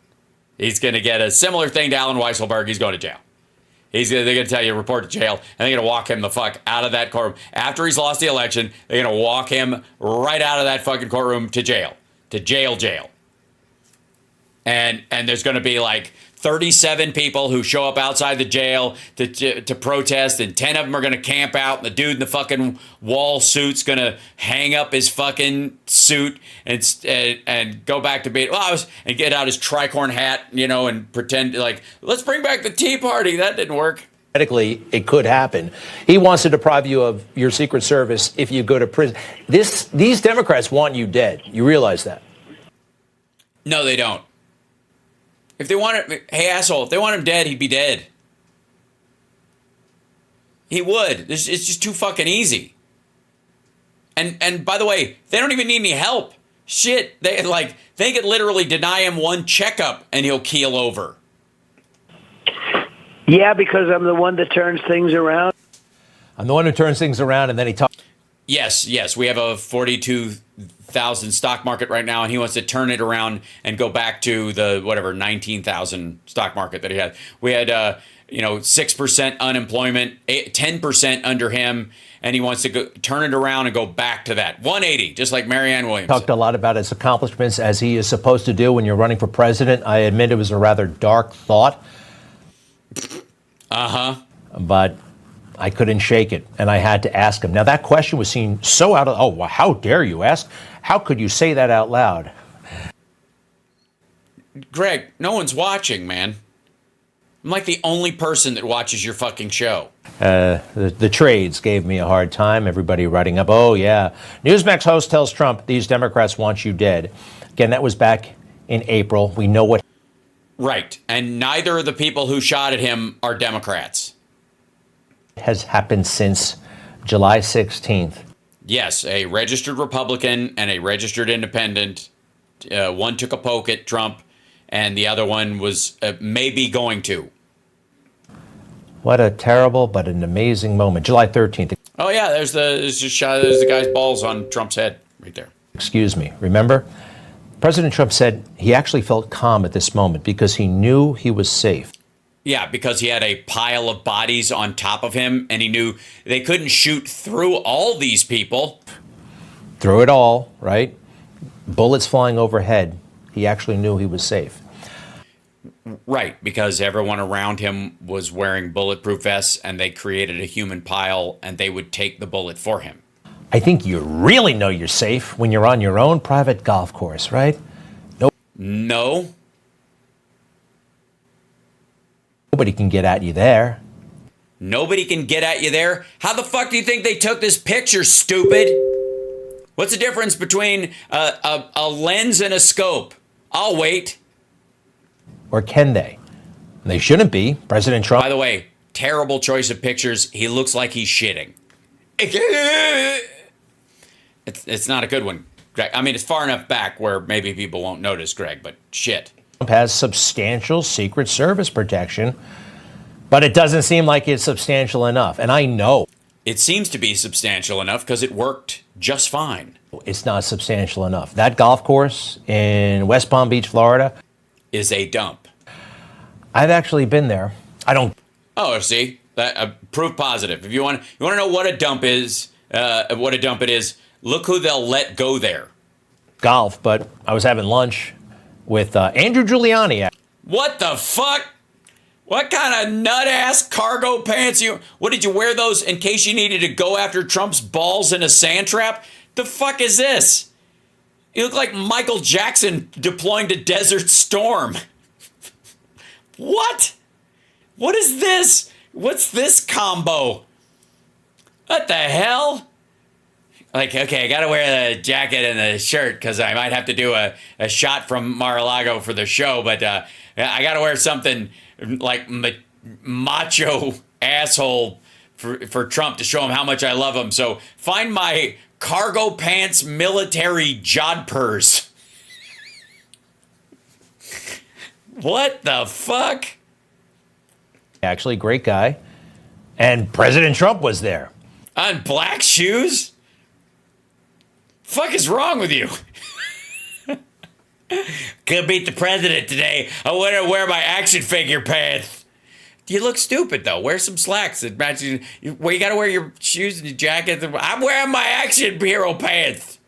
He's going to get a similar thing to Alan Weisselberg. He's going to jail. They're going to tell you, report to jail, and they're going to walk him the fuck out of that courtroom. After he's lost the election, they're going to walk him right out of that fucking courtroom to jail. To jail. And there's going to be like 37 people who show up outside the jail to protest, and 10 of them are going to camp out, and the dude in the fucking wall suit's going to hang up his fucking suit and go back to being, and get out his tricorn hat, and pretend like, let's bring back the Tea Party. That didn't work. Theoretically, it could happen. He wants to deprive you of your Secret Service if you go to prison. These Democrats want you dead. You realize that? No, they don't. If they want it, hey asshole, if they want him dead, he'd be dead. He would. It's just too fucking easy. And by the way, they don't even need any help. Shit, they could literally deny him one checkup and he'll keel over. Yeah, because I'm the one that turns things around. I'm the one who turns things around, and then he talks. Yes, we have a 42,000 stock market right now, and he wants to turn it around and go back to the 19,000 stock market that he had. We had 6% unemployment, 10% under him, and he wants to turn it around and go back to that 180, just like Marianne Williamson. Talked a lot about his accomplishments, as he is supposed to do when you're running for president. I admit it was a rather dark thought. But I couldn't shake it, and I had to ask him. Now, that question was seen so out of, well, how dare you ask? How could you say that out loud? Greg, no one's watching, man. I'm like the only person that watches your fucking show. The trades gave me a hard time. Everybody writing up, oh, yeah. Newsmax host tells Trump these Democrats want you dead. Again, that was back in April. We know what. Right. And neither of the people who shot at him are Democrats. Has happened since July 16th. Yes, a registered Republican and a registered independent. One took a poke at Trump, and the other one was maybe going to. What a terrible but an amazing moment. July 13th. Oh, yeah, there's the guy's balls on Trump's head right there. Excuse me. Remember? President Trump said he actually felt calm at this moment because he knew he was safe. Yeah, because he had a pile of bodies on top of him, and he knew they couldn't shoot through all these people. Through it all, right? Bullets flying overhead. He actually knew he was safe. Right, because everyone around him was wearing bulletproof vests, and they created a human pile, and they would take the bullet for him. I think you really know you're safe when you're on your own private golf course, right? No. Nobody can get at you there. Nobody can get at you there? How the fuck do you think they took this picture, stupid? What's the difference between a lens and a scope? I'll wait. Or can they? They shouldn't be. President Trump. By the way, terrible choice of pictures. He looks like he's shitting. It's not a good one, Greg. I mean, it's far enough back where maybe people won't notice, Greg, but shit. Trump has substantial Secret Service protection, but it doesn't seem like it's substantial enough. And I know. It seems to be substantial enough because it worked just fine. It's not substantial enough. That golf course in West Palm Beach, Florida, is a dump. I've actually been there. I don't. Oh, see, that proof positive. If you want to know what a dump is, look who they'll let go there. Golf, but I was having lunch with Andrew Giuliani. What the fuck? What kind of nut-ass cargo pants what, did you wear those in case you needed to go after Trump's balls in a sand trap? The fuck is this? You look like Michael Jackson deploying to Desert Storm. What? What is this? What's this combo? What the hell? Like, okay, I gotta wear the jacket and the shirt because I might have to do a shot from Mar-a-Lago for the show, but I gotta wear something like macho asshole for Trump to show him how much I love him. So find my cargo pants military jodhpurs. What the fuck? Actually, great guy. And President Trump was there. On black shoes? Fuck is wrong with you? Could beat the president today. I want to wear my action figure pants. You look stupid though. Wear some slacks that match you. Well, you gotta wear your shoes and your jacket. I'm wearing my action hero pants.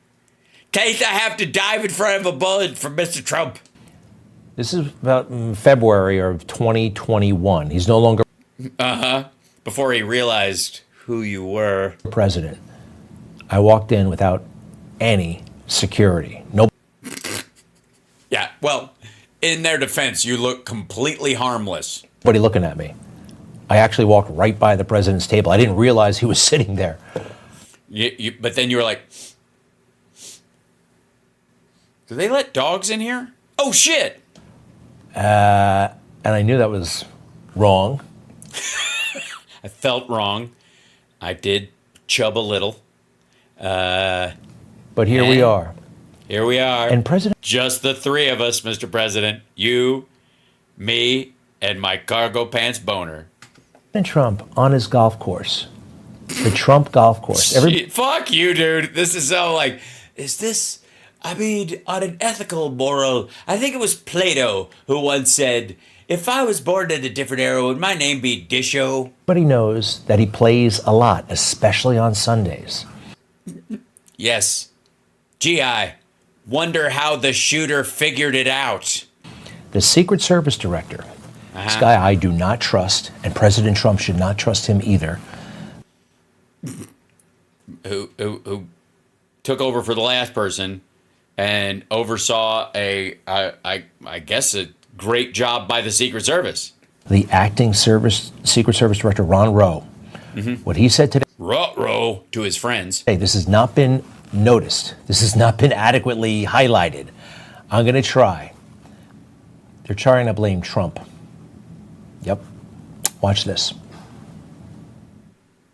In case I have to dive in front of a bullet from Mr. Trump. This is about February of 2021. He's no longer Before he realized who you were. president. I walked in without any security. No. Yeah, well, in their defense, you look completely harmless. Nobody looking at me. I actually walked right by the president's table. I didn't realize he was sitting there. But then you were like, do they let dogs in here? Oh, shit. And I knew that was wrong. I felt wrong. I did chub a little. But here we are. Here we are. And President... Just the three of us, Mr. President. You, me, and my cargo pants boner. President Trump on his golf course. The Trump golf course. Fuck you, dude. This is so like, is this... I mean, on an ethical, moral... I think it was Plato who once said, if I was born in a different era, would my name be Disho? Everybody knows that he plays a lot, especially on Sundays. Yes. Gee, I wonder how the shooter figured it out. The Secret Service director, this guy I do not trust, and President Trump should not trust him either. Who took over for the last person and oversaw I guess a great job by the Secret Service. The acting Secret Service director, Ron Rowe, what he said today. Ruh-roh to his friends. Hey, this has not been noticed. This has not been adequately highlighted. I'm going to try. They're trying to blame Trump. Yep. Watch this.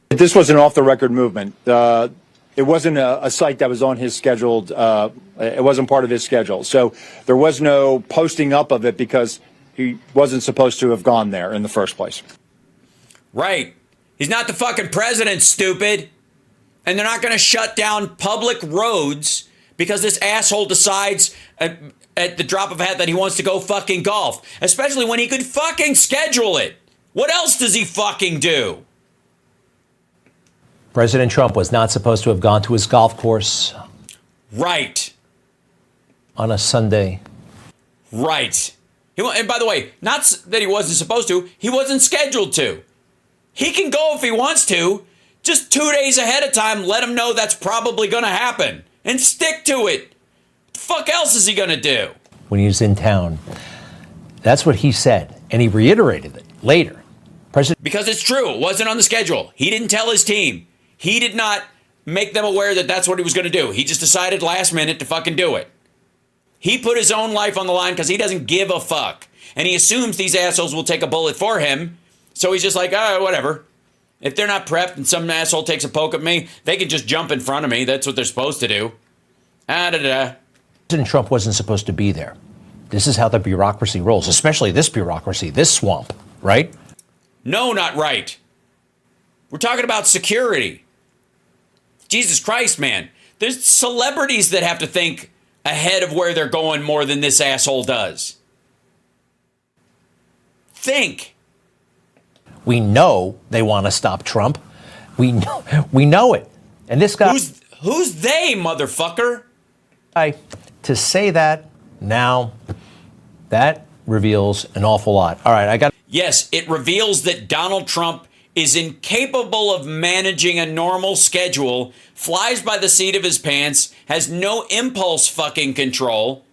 This was an off-the-record movement. It wasn't a site that was on his scheduled, it wasn't part of his schedule. So there was no posting up of it because he wasn't supposed to have gone there in the first place. Right. He's not the fucking president, stupid. And they're not going to shut down public roads because this asshole decides at the drop of a hat that he wants to go fucking golf. Especially when he could fucking schedule it. What else does he fucking do? President Trump was not supposed to have gone to his golf course. Right. On a Sunday. Right. And by the way, not that he wasn't supposed to, he wasn't scheduled to. He can go if he wants to. Just 2 days ahead of time, let him know that's probably going to happen. And stick to it. What the fuck else is he going to do? When he was in town. That's what he said. And he reiterated it later. Because it's true. It wasn't on the schedule. He didn't tell his team. He did not make them aware that that's what he was going to do. He just decided last minute to fucking do it. He put his own life on the line because he doesn't give a fuck. And he assumes these assholes will take a bullet for him. So he's just like, whatever. If they're not prepped and some asshole takes a poke at me, they can just jump in front of me. That's what they're supposed to do. President Trump wasn't supposed to be there. This is how the bureaucracy rolls, especially this bureaucracy, this swamp, right? No, not right. We're talking about security. Jesus Christ, man. There's celebrities that have to think ahead of where they're going more than this asshole does. Think. We know they want to stop Trump. We know it. And this guy... Who's they, motherfucker? To say that now, that reveals an awful lot. All right, Yes, it reveals that Donald Trump is incapable of managing a normal schedule, flies by the seat of his pants, has no impulse fucking control,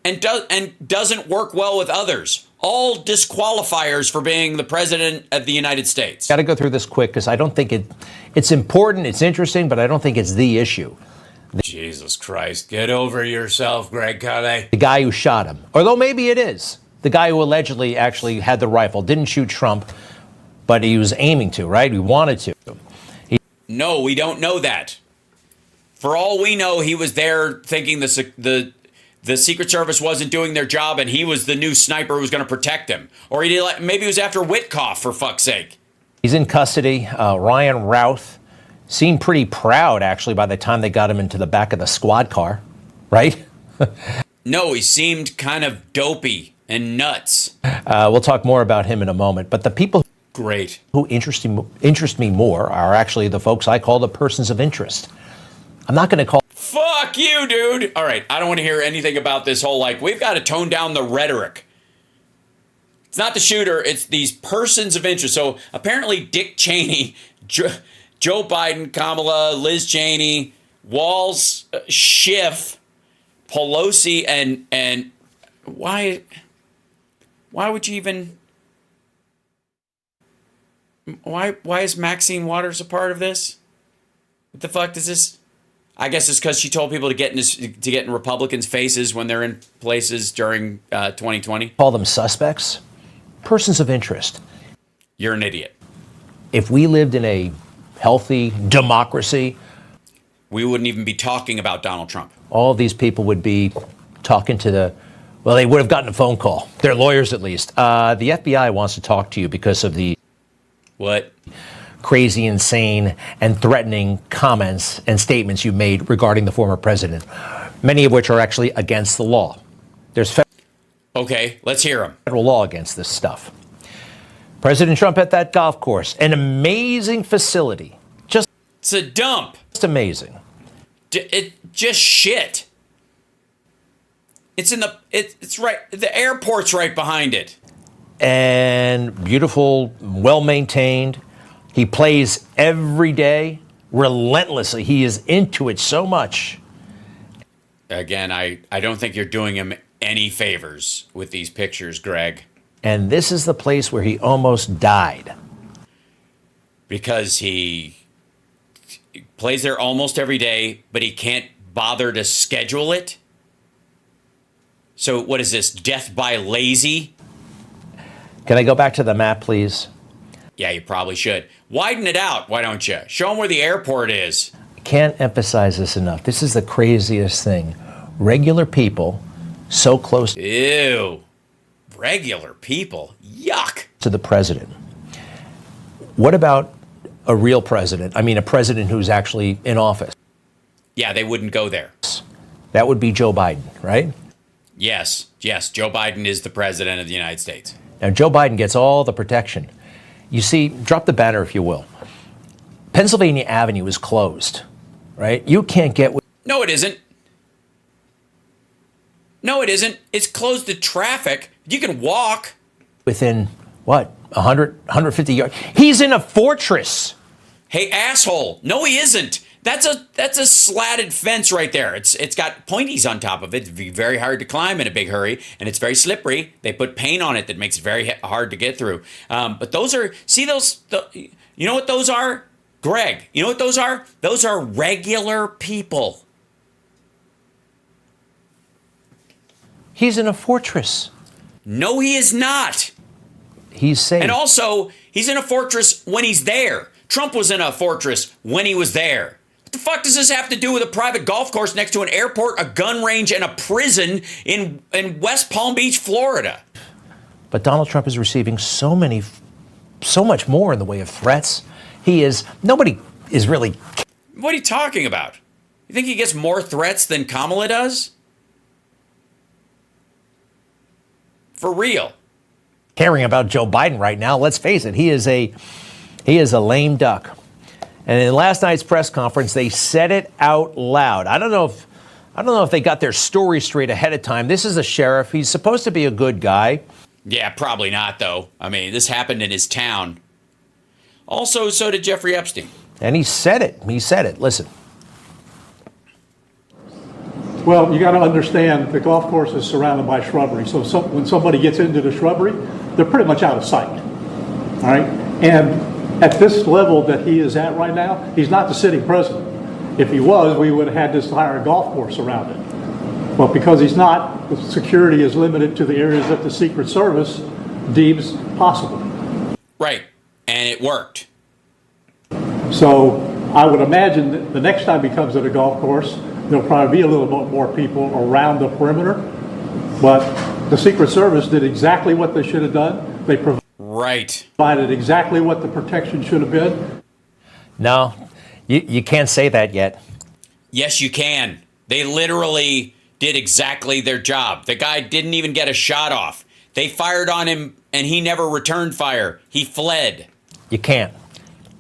and doesn't work well with others. All disqualifiers for being the president of the United States. Got to go through this quick because I don't think it's important, it's interesting, but I don't think it's the issue. Jesus Christ, get over yourself, Greg Kelly. The guy who shot him, although maybe it is. The guy who allegedly actually had the rifle, didn't shoot Trump, but he was aiming to, right? He wanted to. No, we don't know that. For all we know, he was there thinking the Secret Service wasn't doing their job and he was the new sniper who was going to protect him. Or maybe he was after Witkoff, for fuck's sake. He's in custody. Ryan Routh seemed pretty proud, actually, by the time they got him into the back of the squad car, right? No, he seemed kind of dopey and nuts. We'll talk more about him in a moment. But the people Great. who interest me more are actually the folks I call the persons of interest. I'm not going to call... Fuck you, dude. All right, I don't want to hear anything about this whole, we've got to tone down the rhetoric. It's not the shooter, it's these persons of interest. So apparently Dick Cheney, Joe Biden, Kamala, Liz Cheney, Walz, Schiff, Pelosi, and why would you even... Why is Maxine Waters a part of this? What the fuck does this... I guess it's because she told people to get in Republicans' faces when they're in places during 2020. Call them suspects, persons of interest. You're an idiot. If we lived in a healthy democracy, we wouldn't even be talking about Donald Trump. All these people would be talking to they would have gotten a phone call. Their lawyers, at least. The FBI wants to talk to you because of the what? Crazy, insane, and threatening comments and statements you made regarding the former president, many of which are actually against the law. There's okay, let's hear them. Federal law against this stuff. President Trump at that golf course, an amazing facility. It's a dump. Just amazing. Just shit. It's right. The airport's right behind it. And beautiful, well-maintained. He plays every day, relentlessly. He is into it so much. Again, I don't think you're doing him any favors with these pictures, Greg. And this is the place where he almost died. Because he plays there almost every day, but he can't bother to schedule it. So what is this, death by lazy? Can I go back to the map, please? Yeah, you probably should. Widen it out, why don't you? Show them where the airport is. I can't emphasize this enough. This is the craziest thing. Regular people so close Ew. Regular people? Yuck. to the president. What about a real president? I mean, a president who's actually in office. Yeah, they wouldn't go there. That would be Joe Biden, right? Yes, Joe Biden is the president of the United States. Now, Joe Biden gets all the protection. You see, drop the banner, if you will. Pennsylvania Avenue is closed, right? You can't get... No, it isn't. No, it isn't. It's closed to traffic. You can walk. Within, what, 100, 150 yards? He's in a fortress. Hey, asshole. No, he isn't. That's a slatted fence right there. It's got pointies on top of it. It'd be very hard to climb in a big hurry, and it's very slippery. They put paint on it that makes it very hard to get through. But those are, see those, you know what those are? Greg, you know what those are? Those are regular people. He's in a fortress. No, he is not. He's safe. And also, he's in a fortress when he's there. Trump was in a fortress when he was there. What the fuck does this have to do with a private golf course next to an airport, a gun range, and a prison in West Palm Beach, Florida? But Donald Trump is receiving so much more in the way of threats. Nobody is really... What are you talking about? You think he gets more threats than Kamala does? For real. caring about Joe Biden right now. Let's face it, he is a lame duck. And in last night's press conference, they said it out loud. I don't know if they got their story straight ahead of time. This is a sheriff. He's supposed to be a good guy. Yeah, probably not, though. I mean, this happened in his town. Also, so did Jeffrey Epstein. And he said it. He said it. Listen. Well, you got to understand the golf course is surrounded by shrubbery. So when somebody gets into the shrubbery, they're pretty much out of sight. All right. And at this level that he is at right now, he's not the sitting president. If he was, we would have had this entire golf course around it. But because he's not, the security is limited to the areas that the Secret Service deems possible. Right. And it worked. So I would imagine that the next time he comes to the golf course, there'll probably be a little bit more people around the perimeter. But the Secret Service did exactly what they should have done. They provided exactly what the protection should have been. No, you can't say that yet. Yes, you can. They literally did exactly their job. The guy didn't even get a shot off. They fired on him, and he never returned fire. He fled. You can't,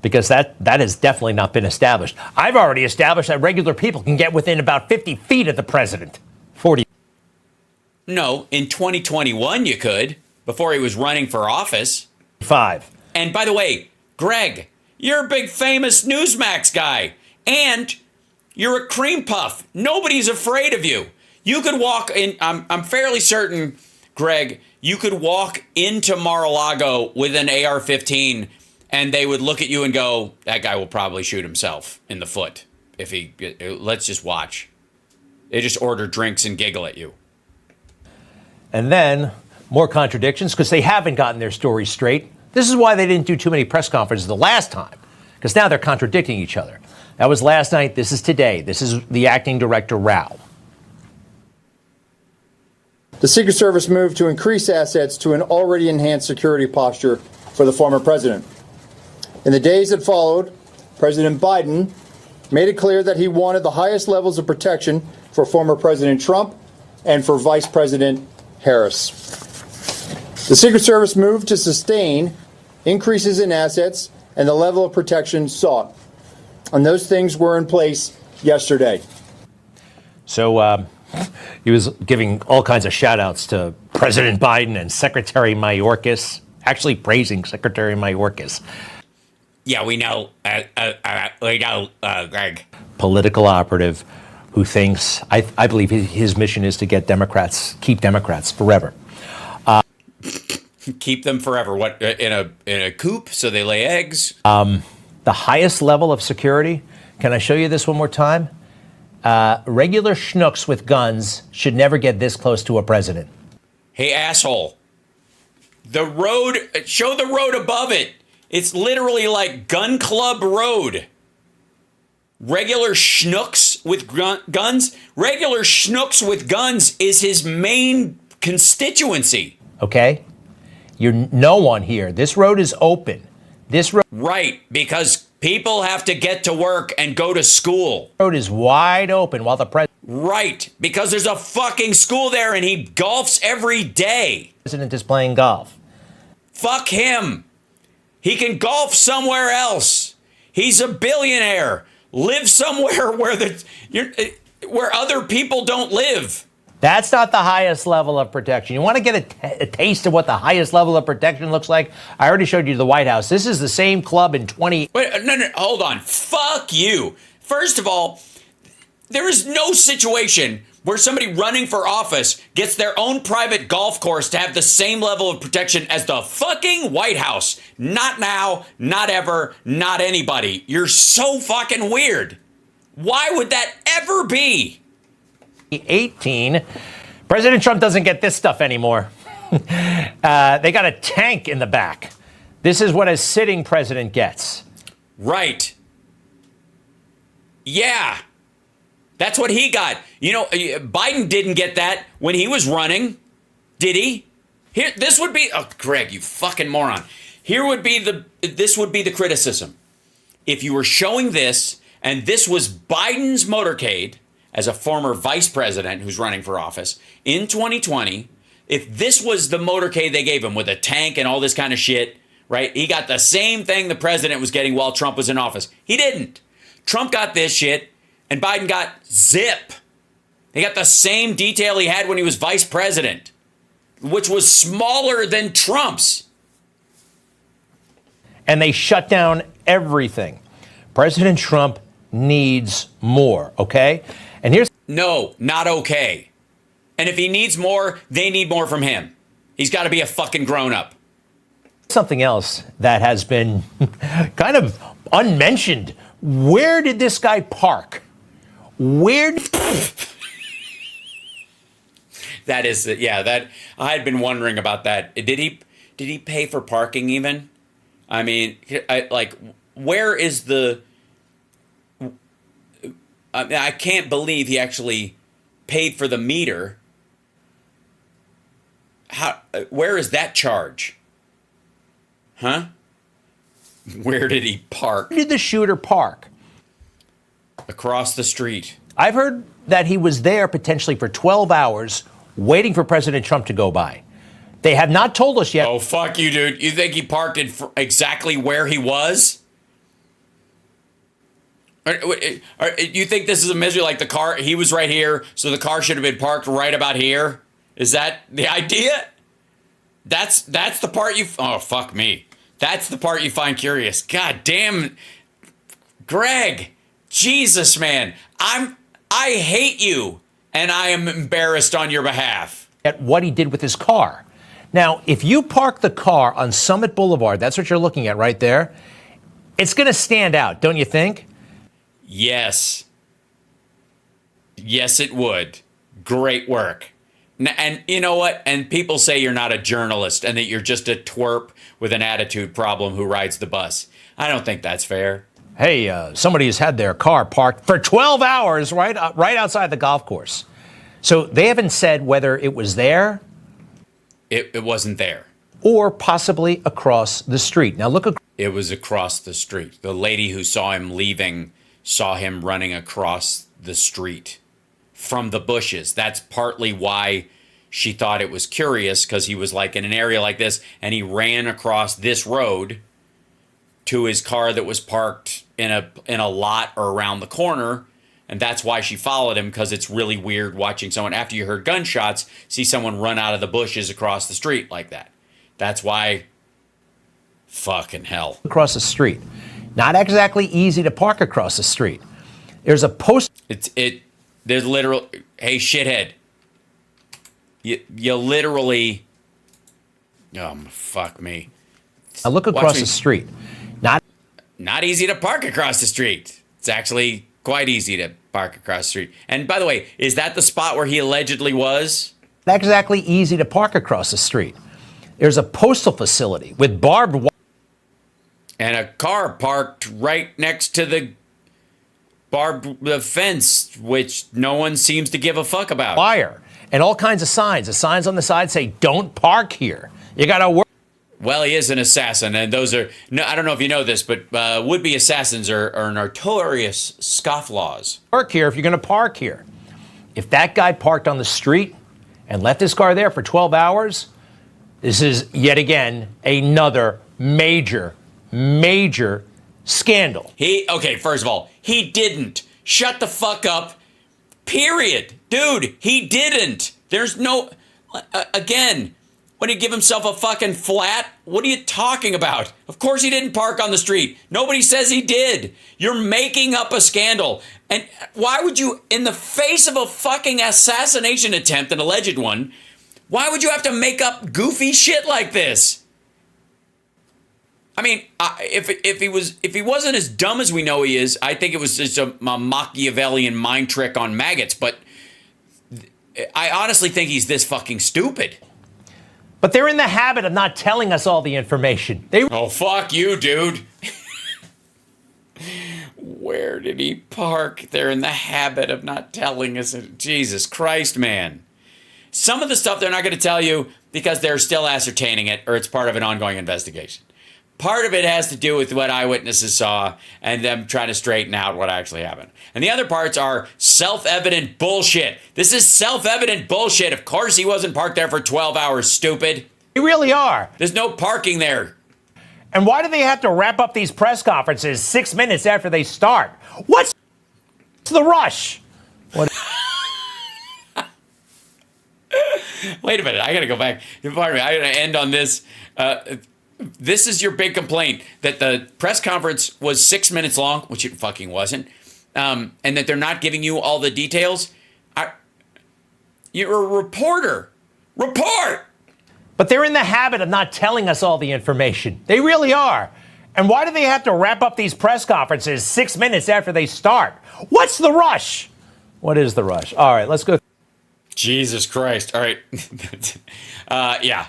because that has definitely not been established. I've already established that regular people can get within about 50 feet of the president. 40. No, in 2021 you could, before he was running for office. 5. And by the way, Greg, you're a big famous Newsmax guy, and you're a cream puff. Nobody's afraid of you. You could walk in, I'm fairly certain, Greg, you could walk into Mar-a-Lago with an AR-15 and they would look at you and go, that guy will probably shoot himself in the foot. If he, let's just watch. They just order drinks and giggle at you. And then more contradictions because they haven't gotten their story straight. This is why they didn't do too many press conferences the last time, because now they're contradicting each other. That was last night. This is today. This is the acting director, Rao. The Secret Service moved to increase assets to an already enhanced security posture for the former president. In the days that followed, President Biden made it clear that he wanted the highest levels of protection for former President Trump and for Vice President Harris. The Secret Service moved to sustain increases in assets and the level of protection sought. And those things were in place yesterday. So he was giving all kinds of shout outs to President Biden and Secretary Mayorkas, actually praising Secretary Mayorkas. Yeah, we know, Greg. Political operative who thinks, I believe his mission is to get Democrats, keep Democrats forever. Keep them forever. What, in a coop so they lay eggs? The highest level of security, can I show you this one more time? Regular schnooks with guns should never get this close to a president. Hey, asshole. The road, show the road above it. It's literally like Gun Club Road. Regular schnooks with guns? Regular schnooks with guns is his main constituency. Okay? You're no one here. This road is open. This road... Right, because people have to get to work and go to school. Road is wide open while the president... Right, because there's a fucking school there and he golfs every day. President is playing golf. Fuck him. He can golf somewhere else. He's a billionaire. Live somewhere where other people don't live. That's not the highest level of protection. You want to get a taste of what the highest level of protection looks like? I already showed you the White House. This is the same club in 20... Wait, no, hold on. Fuck you. First of all, there is no situation where somebody running for office gets their own private golf course to have the same level of protection as the fucking White House. Not now, not ever, not anybody. You're so fucking weird. Why would that ever be? 18, President Trump doesn't get this stuff anymore. They got a tank in the back. This is what a sitting president gets. Right. Yeah. That's what he got. You know, Biden didn't get that when he was running, did he? Here, this would be, oh, Greg, you fucking moron. This would be the criticism. If you were showing this, and this was Biden's motorcade as a former vice president who's running for office in 2020, if this was the motorcade they gave him with a tank and all this kind of shit, right? He got the same thing the president was getting while Trump was in office. He didn't. Trump got this shit. And Biden got zip. They got the same detail he had when he was vice president. which was smaller than Trump's. And they shut down everything. President Trump needs more, okay? And here's... No, not okay. And if he needs more, they need more from him. He's got to be a fucking grown-up. Something else that has been kind of unmentioned. Where did this guy park? That is, yeah, that I had been wondering about that. Did he pay for parking even? I mean, where is the... I mean, I can't believe he actually paid for the meter. Where is that charge? Huh? Where did he park? Where did the shooter park? Across the street. I've heard that he was there potentially for 12 hours waiting for President Trump to go by. They have not told us yet. Oh, fuck you, dude. You think he parked it exactly where he was? You think this is a misery like the car? He was right here, so the car should have been parked right about here? Is that the idea? That's the part you... Oh, fuck me. That's the part you find curious. God damn. Greg. Jesus, man. I hate you, and I am embarrassed on your behalf. At what he did with his car. Now, if you park the car on Summit Boulevard, that's what you're looking at right there, it's going to stand out, don't you think? Yes. Yes, it would. Great work. And you know what? And people say you're not a journalist and that you're just a twerp with an attitude problem who rides the bus. I don't think that's fair. Hey, somebody has had their car parked for 12 hours right outside the golf course. So they haven't said whether it was there. It wasn't there. Or possibly across the street. Now look. It was across the street. The lady who saw him leaving saw him running across the street from the bushes. That's partly why she thought it was curious, because he was like in an area like this and he ran across this road to his car that was parked in a lot or around the corner. And that's why she followed him, because it's really weird watching someone, after you heard gunshots, see someone run out of the bushes across the street like that. That's why. Fucking hell. Across the street. Not exactly easy to park across the street. There's a post. There's literal. Hey, shithead. You literally. Oh, fuck me. Now look across the street. Not easy to park across the street. It's actually quite easy to park across the street. And by the way, is that the spot where he allegedly was? Not exactly easy to park across the street. There's a postal facility with barbed wire. And a car parked right next to the barbed fence, which no one seems to give a fuck about. Wire. And all kinds of signs. The signs on the side say, don't park here. You got to work. Well, he is an assassin, and those are... No, I don't know if you know this, but would-be assassins are notorious scofflaws. Park here if you're going to park here. If that guy parked on the street and left his car there for 12 hours, this is yet again another major scandal. Okay, first of all, he didn't. Shut the fuck up. Period. Dude, he didn't. There's no... Again... What, did he give himself a fucking flat? What are you talking about? Of course he didn't park on the street. Nobody says he did. You're making up a scandal. And why would you, in the face of a fucking assassination attempt, an alleged one, why would you have to make up goofy shit like this? I mean, if he wasn't as dumb as we know he is, I think it was just a Machiavellian mind trick on maggots. But I honestly think he's this fucking stupid. But they're in the habit of not telling us all the information. Oh, fuck you, dude. Where did he park? They're in the habit of not telling us. Jesus Christ, man. Some of the stuff they're not going to tell you because they're still ascertaining it, or it's part of an ongoing investigation. Part of it has to do with what eyewitnesses saw and them trying to straighten out what actually happened. And the other parts are self-evident bullshit. This is self-evident bullshit. Of course he wasn't parked there for 12 hours, stupid. They really are. There's no parking there. And why do they have to wrap up these press conferences 6 minutes after they start? What's the rush? What? Wait a minute. I got to go back. Pardon me. I got to end on this. This is your big complaint, that the press conference was 6 minutes long, which it fucking wasn't, and that they're not giving you all the details. You're a reporter. Report! But they're in the habit of not telling us all the information. They really are. And why do they have to wrap up these press conferences 6 minutes after they start? What's the rush? What is the rush? All right, let's go. Jesus Christ. All right. Yeah.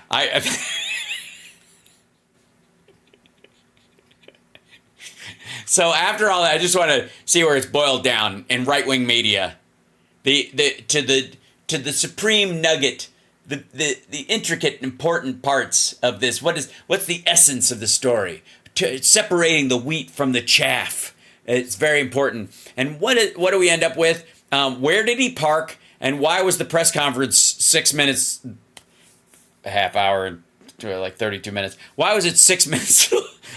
So after all that, I just want to see where it's boiled down in right-wing media. To the supreme nugget, the intricate, important parts of this. What's the essence of the story? Separating the wheat from the chaff. It's very important. And what do we end up with? Where did he park? And why was the press conference 6 minutes, a half hour, and like 32 minutes? Why was it 6 minutes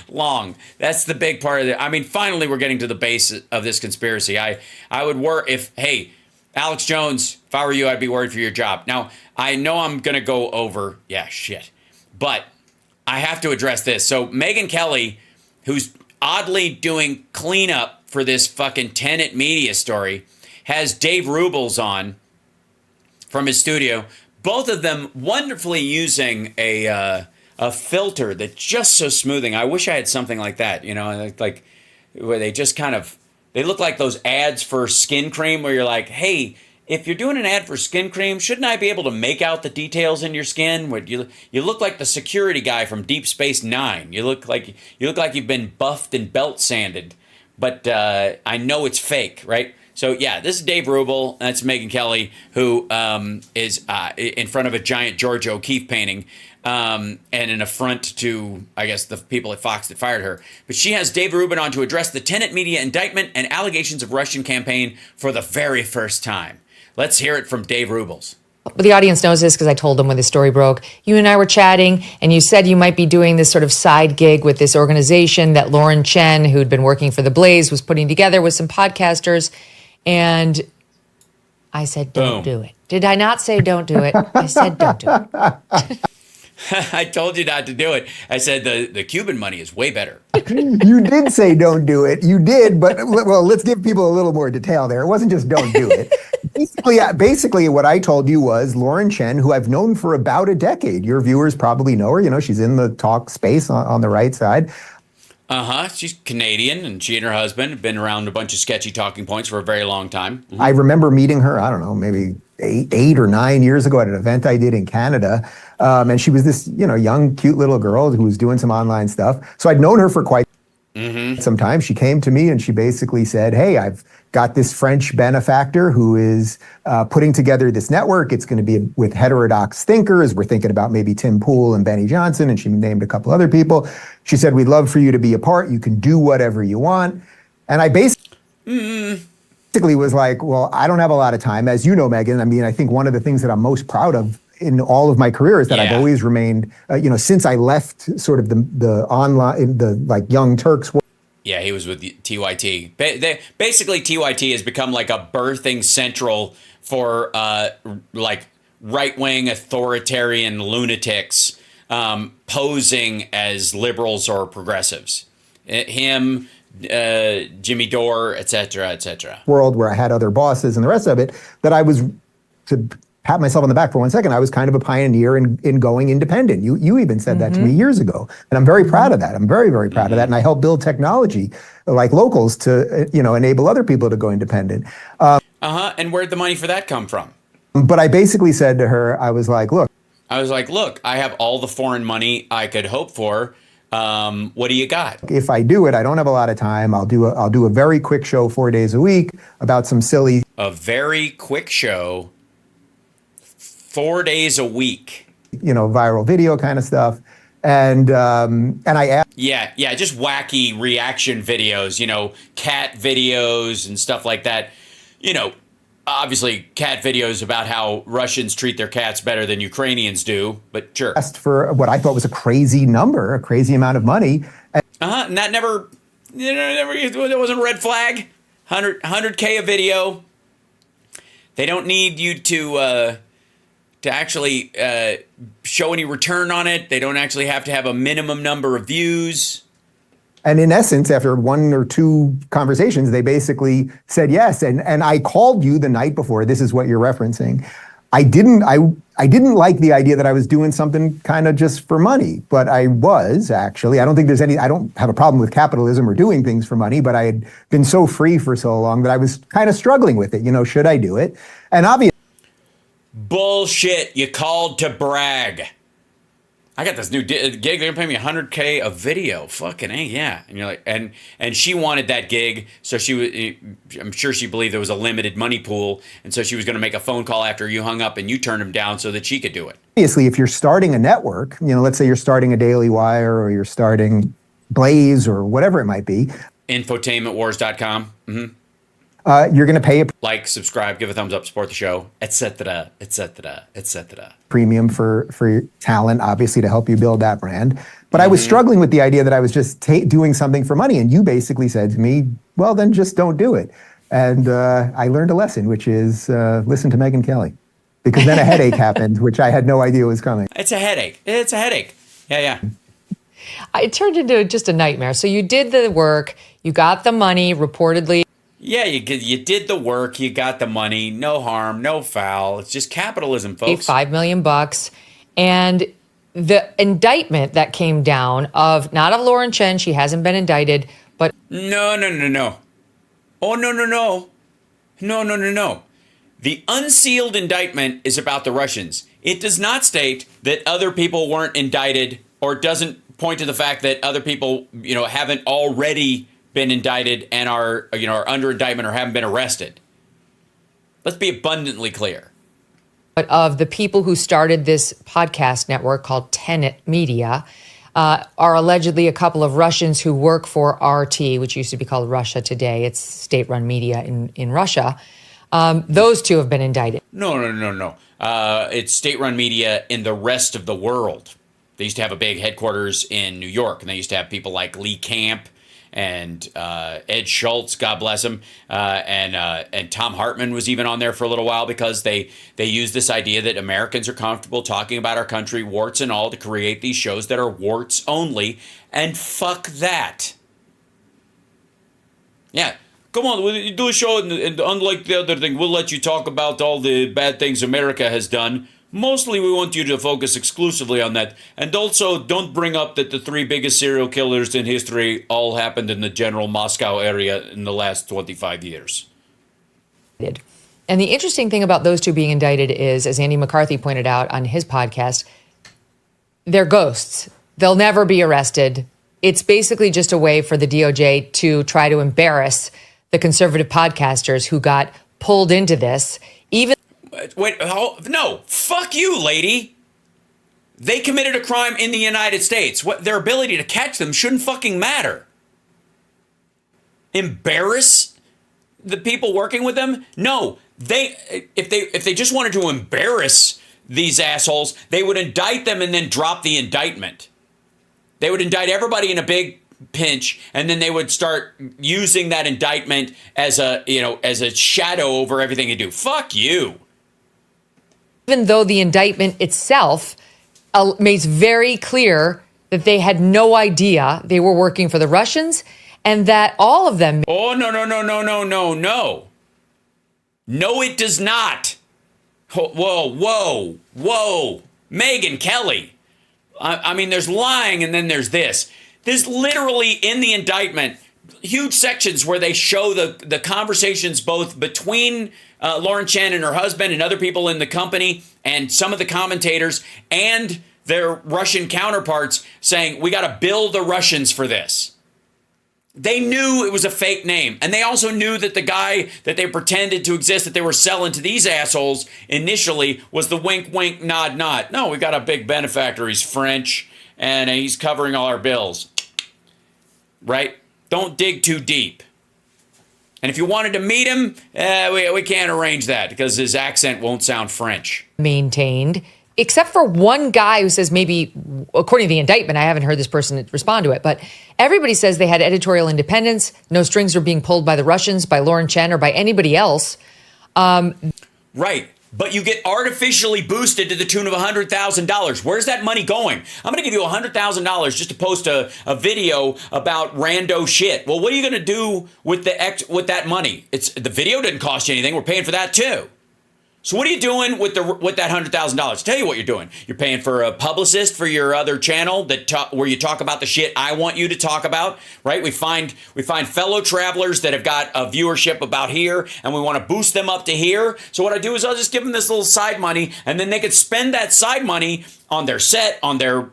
long? That's the big part of it. I mean, finally, we're getting to the base of this conspiracy. I would worry hey, Alex Jones, if I were you, I'd be worried for your job. Now, I know I'm going to go over, but I have to address this. So Megyn Kelly, who's oddly doing cleanup for this fucking Tenet Media story, has Dave Rubles on from his studio. Both of them wonderfully using a filter that's just so smoothing. I wish I had something like that, like where they just they look like those ads for skin cream where you're like, hey, if you're doing an ad for skin cream, shouldn't I be able to make out the details in your skin? You look like the security guy from Deep Space Nine. You look like you've been buffed and belt sanded, but I know it's fake, right? So, yeah, this is Dave Rubel. That's Megyn Kelly, who is in front of a giant George O'Keeffe painting and an affront to, I guess, the people at Fox that fired her. But she has Dave Rubin on to address the Tenet Media indictment and allegations of Russian campaign for the very first time. Let's hear it from Dave Rubels. But the audience knows this because I told them when the story broke. You and I were chatting, and you said you might be doing this sort of side gig with this organization that Lauren Chen, who'd been working for The Blaze, was putting together with some podcasters. And I said, don't do it. Did I not say don't do it? I said don't do it. I told you not to do it. I said the Cuban money is way better. You did say don't do it. You did, but well, let's give people a little more detail there. It wasn't just don't do it. Basically, what I told you was Lauren Chen, who I've known for about a decade. Your viewers probably know her. She's in the talk space on the right side. She's Canadian, and she and her husband have been around a bunch of sketchy talking points for a very long time. I remember meeting her, I don't know, maybe eight or 9 years ago at an event I did in Canada. And she was this, young, cute little girl who was doing some online stuff. So I'd known her for quite some time. She came to me and she basically said, hey, I've got this French benefactor who is putting together this network. It's going to be with heterodox thinkers. We're thinking about maybe Tim Pool and Benny Johnson. And she named a couple other people. She said, we'd love for you to be a part. You can do whatever you want. And I basically was like, well, I don't have a lot of time. As you know, Megan, I mean, I think one of the things that I'm most proud of in all of my career is that I've always remained, since I left sort of the online, the like Young Turks. Yeah, he was with TYT. Basically, TYT has become like a birthing central for like right-wing authoritarian lunatics posing as liberals or progressives. Him, Jimmy Dore, et cetera. World where I had other bosses and the rest of it, that I was, to pat myself on the back for 1 second, I was kind of a pioneer in going independent. You even said that to me years ago. And I'm very proud of that. I'm very, very proud of that. And I help build technology like Locals to, enable other people to go independent. And where'd the money for that come from? But I basically said to her, I was like, look, I have all the foreign money I could hope for. What do you got? If I do it, I don't have a lot of time. I'll do a very quick show 4 days a week about some silly. A very quick show 4 days a week. Viral video kind of stuff. And I asked. Yeah, just wacky reaction videos, cat videos and stuff like that. Obviously cat videos about how Russians treat their cats better than Ukrainians do, but sure. Asked for what I thought was a crazy number, a crazy amount of money. And that never, it wasn't a red flag. 100K a video. They don't need you to to actually show any return on it. They don't actually have to have a minimum number of views. And in essence, after one or two conversations, they basically said yes. And I called you the night before. This is what you're referencing. I didn't like the idea that I was doing something kind of just for money, but I was actually. I don't have a problem with capitalism or doing things for money, but I had been so free for so long that I was kind of struggling with it. Should I do it? And obviously, bullshit. You called to brag. I got this new gig. They're gonna pay me $100K a video. Fucking A, yeah. And you're like, and she wanted that gig, so I'm sure she believed there was a limited money pool, and so she was gonna make a phone call after you hung up and you turned him down so that she could do it. Obviously, if you're starting a network, let's say you're starting a Daily Wire or you're starting Blaze or whatever it might be. Infotainmentwars.com. Mm-hmm. You're going to pay a like, subscribe, give a thumbs up, support the show, etc., etc., etc. premium for talent, obviously, to help you build that brand. But I was struggling with the idea that I was just doing something for money. And you basically said to me, well, then just don't do it. And I learned a lesson, which is listen to Megyn Kelly. Because then a headache happened, which I had no idea was coming. It's a headache. It's a headache. Yeah. It turned into just a nightmare. So you did the work, you got the money, reportedly. Yeah, you did the work, you got the money, no harm, no foul. It's just capitalism, folks. $5 million. And the indictment that came down not of Lauren Chen, she hasn't been indicted, but... No. Oh, no. The unsealed indictment is about the Russians. It does not state that other people weren't indicted, or doesn't point to the fact that other people, haven't already been indicted and are under indictment or haven't been arrested. Let's be abundantly clear. But of the people who started this podcast network called Tenet Media, are allegedly a couple of Russians who work for RT, which used to be called Russia Today. It's state-run media in Russia. Those two have been indicted. No. It's state-run media in the rest of the world. They used to have a big headquarters in New York, and they used to have people like Lee Camp and Ed Schultz, God bless him, and Tom Hartman was even on there for a little while, because they use this idea that Americans are comfortable talking about our country, warts and all, to create these shows that are warts only, and fuck that. Yeah, come on, we'll do a show, and unlike the other thing, we'll let you talk about all the bad things America has done. Mostly we want you to focus exclusively on that. And also, don't bring up that the 3 biggest serial killers in history all happened in the general Moscow area in the last 25 years. And the interesting thing about those two being indicted is, as Andy McCarthy pointed out on his podcast, they're ghosts. They'll never be arrested. It's basically just a way for the DOJ to try to embarrass the conservative podcasters who got pulled into this. Wait, no, fuck you, lady. They committed a crime in the United States. Their ability to catch them shouldn't fucking matter. Embarrass the people working with them? No, if they just wanted to embarrass these assholes, they would indict them and then drop the indictment. They would indict everybody in a big pinch, and then they would start using that indictment as a shadow over everything they do. Fuck you. Even though the indictment itself makes very clear that they had no idea they were working for the Russians, and that all of them... Oh, no. No, it does not. Whoa. Megyn Kelly. I mean, there's lying, and then there's this. There's literally, in the indictment, huge sections where they show the conversations both between Lauren Chen and her husband and other people in the company, and some of the commentators and their Russian counterparts saying, we got to bill the Russians for this. They knew it was a fake name. And they also knew that the guy that they pretended to exist, that they were selling to these assholes initially, was the wink, wink, nod, nod. No, we got a big benefactor. He's French, and he's covering all our bills. Right? Don't dig too deep. And if you wanted to meet him, we can't arrange that because his accent won't sound French. Maintained, except for one guy who says, maybe, according to the indictment, I haven't heard this person respond to it, but everybody says they had editorial independence. No strings were being pulled by the Russians, by Lauren Chen, or by anybody else. Right. but you get artificially boosted to the tune of $100,000. Where's that money going? I'm going to give you $100,000 just to post a video about rando shit. Well, what are you going to do with that money? The video didn't cost you anything. We're paying for that too. So what are you doing with that $100,000? Tell you what you're doing. You're paying for a publicist for your other channel where you talk about the shit I want you to talk about, right? We find fellow travelers that have got a viewership about here, and we want to boost them up to here. So what I do is I'll just give them this little side money, and then they could spend that side money on their set, on their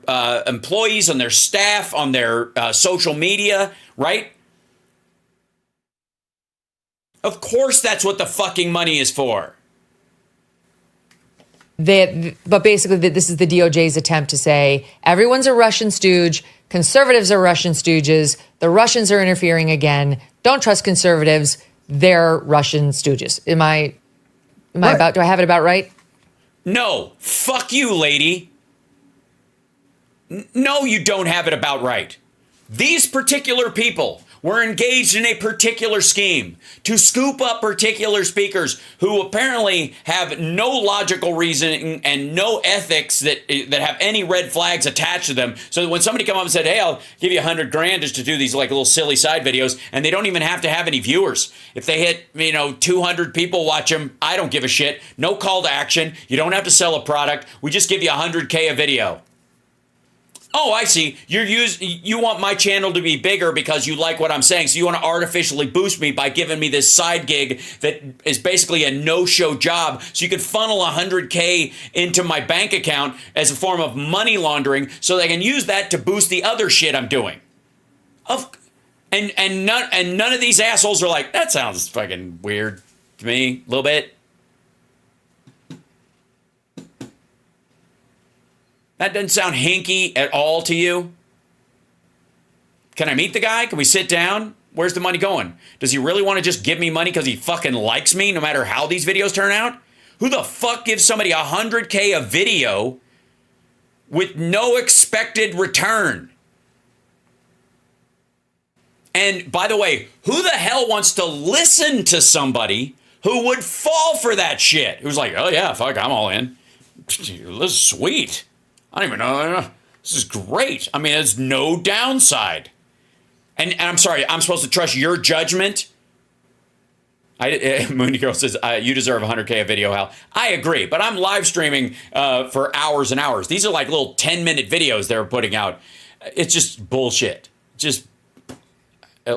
employees, on their staff, on their social media, right? Of course, that's what the fucking money is for. But basically, this is the DOJ's attempt to say everyone's a Russian stooge. Conservatives are Russian stooges. The Russians are interfering again. Don't trust conservatives. They're Russian stooges. Am I about? Do I have it about right? No. Fuck you, lady. No, you don't have it about right. These particular people were engaged in a particular scheme to scoop up particular speakers who apparently have no logical reasoning and no ethics that have any red flags attached to them. So that when somebody come up and said, hey, I'll give you $100,000 just to do these like little silly side videos, and they don't even have to have any viewers. If they hit, 200 people watch them, I don't give a shit. No call to action. You don't have to sell a product. We just give you $100K a video. Oh, I see. You want my channel to be bigger because you like what I'm saying. So you want to artificially boost me by giving me this side gig that is basically a no-show job. So you could funnel $100K into my bank account as a form of money laundering so they can use that to boost the other shit I'm doing. And none of these assholes are like, that sounds fucking weird to me a little bit. That doesn't sound hinky at all to you. Can I meet the guy? Can we sit down? Where's the money going? Does he really want to just give me money because he fucking likes me no matter how these videos turn out? Who the fuck gives somebody $100K a video with no expected return? And by the way, who the hell wants to listen to somebody who would fall for that shit? Who's like, oh yeah, fuck, I'm all in. This is sweet. I don't even know. This is great. I mean, there's no downside. And I'm sorry, I'm supposed to trust your judgment? Mooney Girl says, you deserve $100K a video, Hal. I agree, but I'm live streaming for hours and hours. These are like little 10-minute videos they're putting out. It's just bullshit. Just,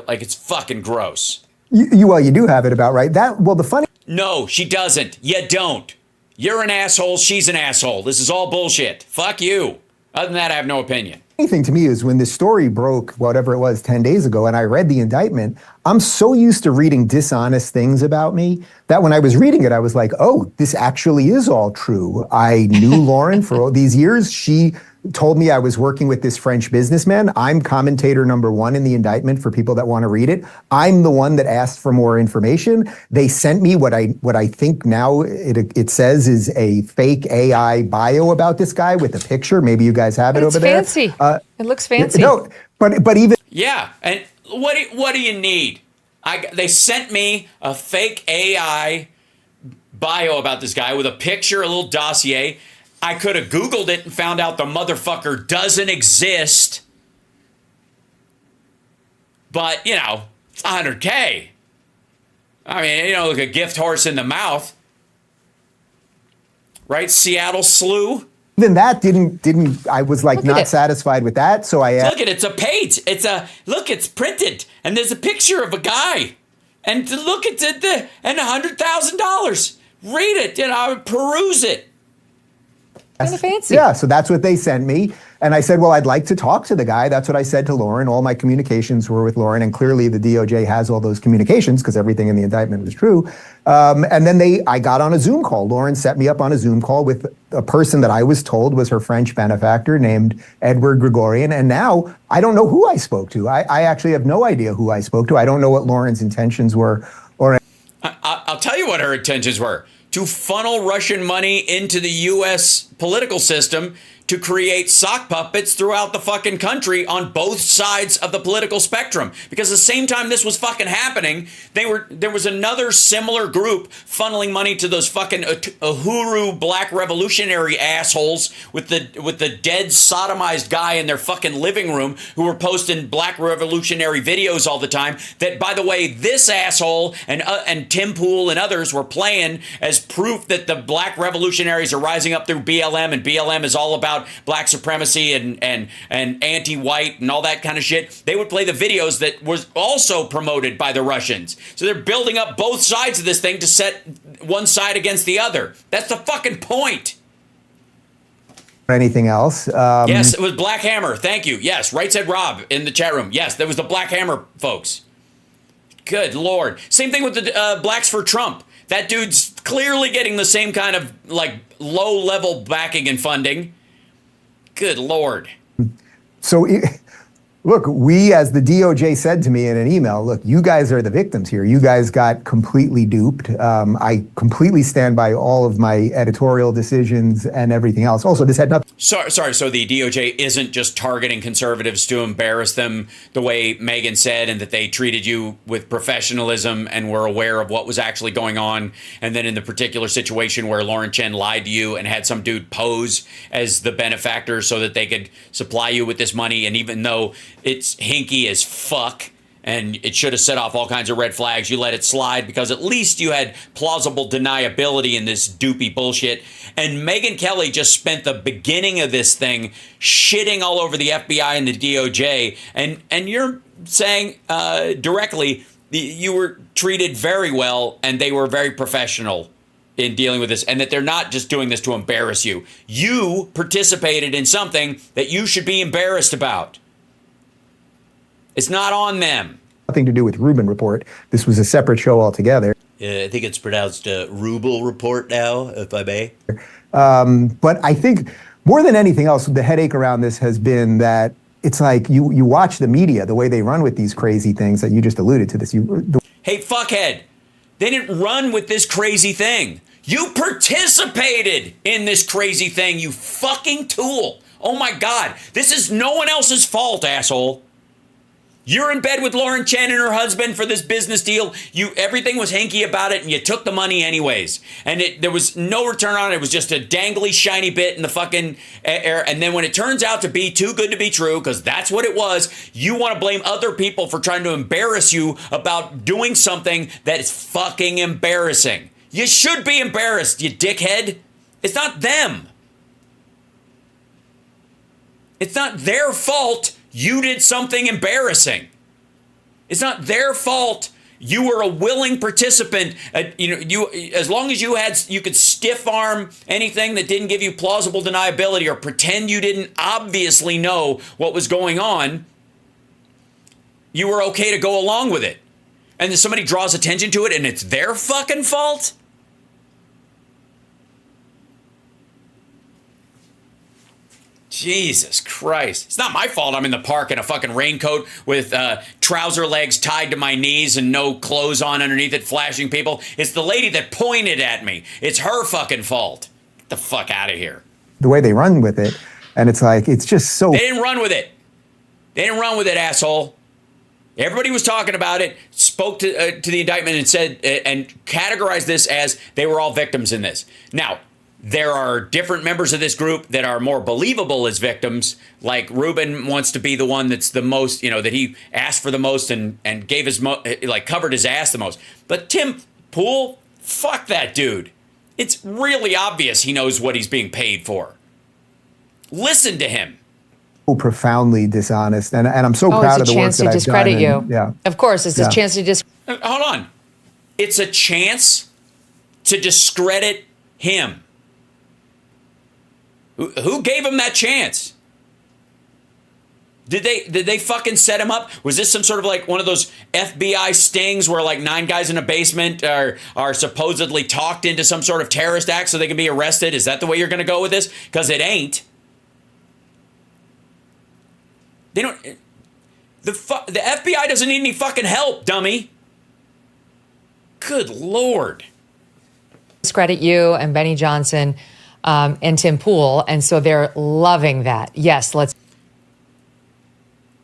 like, it's fucking gross. You do have it about right. The funny... No, she doesn't. You don't. You're an asshole. She's an asshole. This is all bullshit. Fuck you. Other than that, I have no opinion. The thing to me is when this story broke, whatever it was, 10 days ago, and I read the indictment, I'm so used to reading dishonest things about me that when I was reading it, I was like, oh, this actually is all true. I knew Lauren for all these years. She told me I was working with this French businessman. I'm commentator #1 in the indictment for people that want to read it. I'm the one that asked for more information. They sent me what I think now it says is a fake AI bio about this guy with a picture. Maybe you guys have it over there. It's fancy. It looks fancy. No, but even... Yeah, and what do you need? They sent me a fake AI bio about this guy with a picture, a little dossier. I could have Googled it and found out the motherfucker doesn't exist. But, it's $100K. I mean, like a gift horse in the mouth. Right? Seattle slew. Even that didn't I was like not satisfied with that. So I look at it's a page. It's printed. And there's a picture of a guy. And look at it and $100,000. Read it, peruse it. Kind of fancy. Yeah, so that's what they sent me. And I said, well, I'd like to talk to the guy. That's what I said to Lauren. All my communications were with Lauren. And clearly the DOJ has all those communications because everything in the indictment was true. And then I got on a Zoom call. Lauren set me up on a Zoom call with a person that I was told was her French benefactor named Edward Gregorian. And now I don't know who I spoke to. I actually have no idea who I spoke to. I don't know what Lauren's intentions were. I'll tell you what her intentions were. To funnel Russian money into the U.S. political system to create sock puppets throughout the fucking country on both sides of the political spectrum. Because at the same time this was fucking happening, there was another similar group funneling money to those fucking Uhuru black revolutionary assholes with the dead sodomized guy in their fucking living room who were posting black revolutionary videos all the time. That, by the way, this asshole and Tim Pool and others were playing as proof that the black revolutionaries are rising up through BLM, and BLM is all about black supremacy and anti-white and all that kind of shit. They would play the videos that was also promoted by the Russians. So they're building up both sides of this thing to set one side against the other. That's the fucking point. Anything else? Yes, it was Black Hammer. Thank you. Yes, Right Said Rob in the chat room. Yes, there was the Black Hammer folks. Good Lord. Same thing with the Blacks for Trump. That dude's clearly getting the same kind of like low-level backing and funding. Good Lord. So, look, we, as the DOJ said to me in an email, look, you guys are the victims here. You guys got completely duped. I completely stand by all of my editorial decisions and everything else. Also, this had nothing. Sorry. So the DOJ isn't just targeting conservatives to embarrass them the way Megan said, and that they treated you with professionalism and were aware of what was actually going on. And then in the particular situation where Lauren Chen lied to you and had some dude pose as the benefactor so that they could supply you with this money. And even though it's hinky as fuck and it should have set off all kinds of red flags, you let it slide because at least you had plausible deniability in this doopy bullshit. And Megyn Kelly just spent the beginning of this thing shitting all over the FBI and the DOJ. And you're saying directly you were treated very well and they were very professional in dealing with this, and that they're not just doing this to embarrass you. You participated in something that you should be embarrassed about. It's not on them. Nothing to do with Rubin Report. This was a separate show altogether. I think it's pronounced Rubel Report now, if I may. But I think more than anything else, the headache around this has been that it's like you watch the media, the way they run with these crazy things that you just alluded to this. Hey, fuckhead. They didn't run with this crazy thing. You participated in this crazy thing, you fucking tool. Oh my God. This is no one else's fault, asshole. You're in bed with Lauren Chen and her husband for this business deal. Everything was hanky about it, and you took the money anyways. And there was no return on it. It was just a dangly, shiny bit in the fucking air. And then when it turns out to be too good to be true, because that's what it was, you want to blame other people for trying to embarrass you about doing something that is fucking embarrassing. You should be embarrassed, you dickhead. It's not them. It's not their fault you did something embarrassing. It's not their fault you were a willing participant. You as long as you could stiff arm anything that didn't give you plausible deniability or pretend you didn't obviously know what was going on, you were okay to go along with it. And then somebody draws attention to it and it's their fucking fault? Jesus Christ. It's not my fault I'm in the park in a fucking raincoat with trouser legs tied to my knees and no clothes on underneath it, flashing people. It's the lady that pointed at me. It's her fucking fault. Get the fuck out of here. The way they run with it, and it's like, it's just so... They didn't run with it. They didn't run with it, asshole. Everybody was talking about it, spoke to the indictment and said, and categorized this as they were all victims in this. Now, there are different members of this group that are more believable as victims. Like Rubin wants to be the one that's the most, that he asked for the most and gave his, covered his ass the most. But Tim Pool, fuck that dude. It's really obvious he knows what he's being paid for. Listen to him. Profoundly dishonest. And I'm so proud of the work that I've done. It's a chance to discredit you. Yeah. Of course, it's a chance to Hold on. It's a chance to discredit him. Who gave him that chance? Did they fucking set him up? Was this some sort of like one of those FBI stings where like 9 guys in a basement are supposedly talked into some sort of terrorist act so they can be arrested? Is that the way you're going to go with this? Because it ain't. They don't. The FBI doesn't need any fucking help, dummy. Good Lord. discredit you and Benny Johnson. and Tim Pool. And so they're loving that. Yes, let's.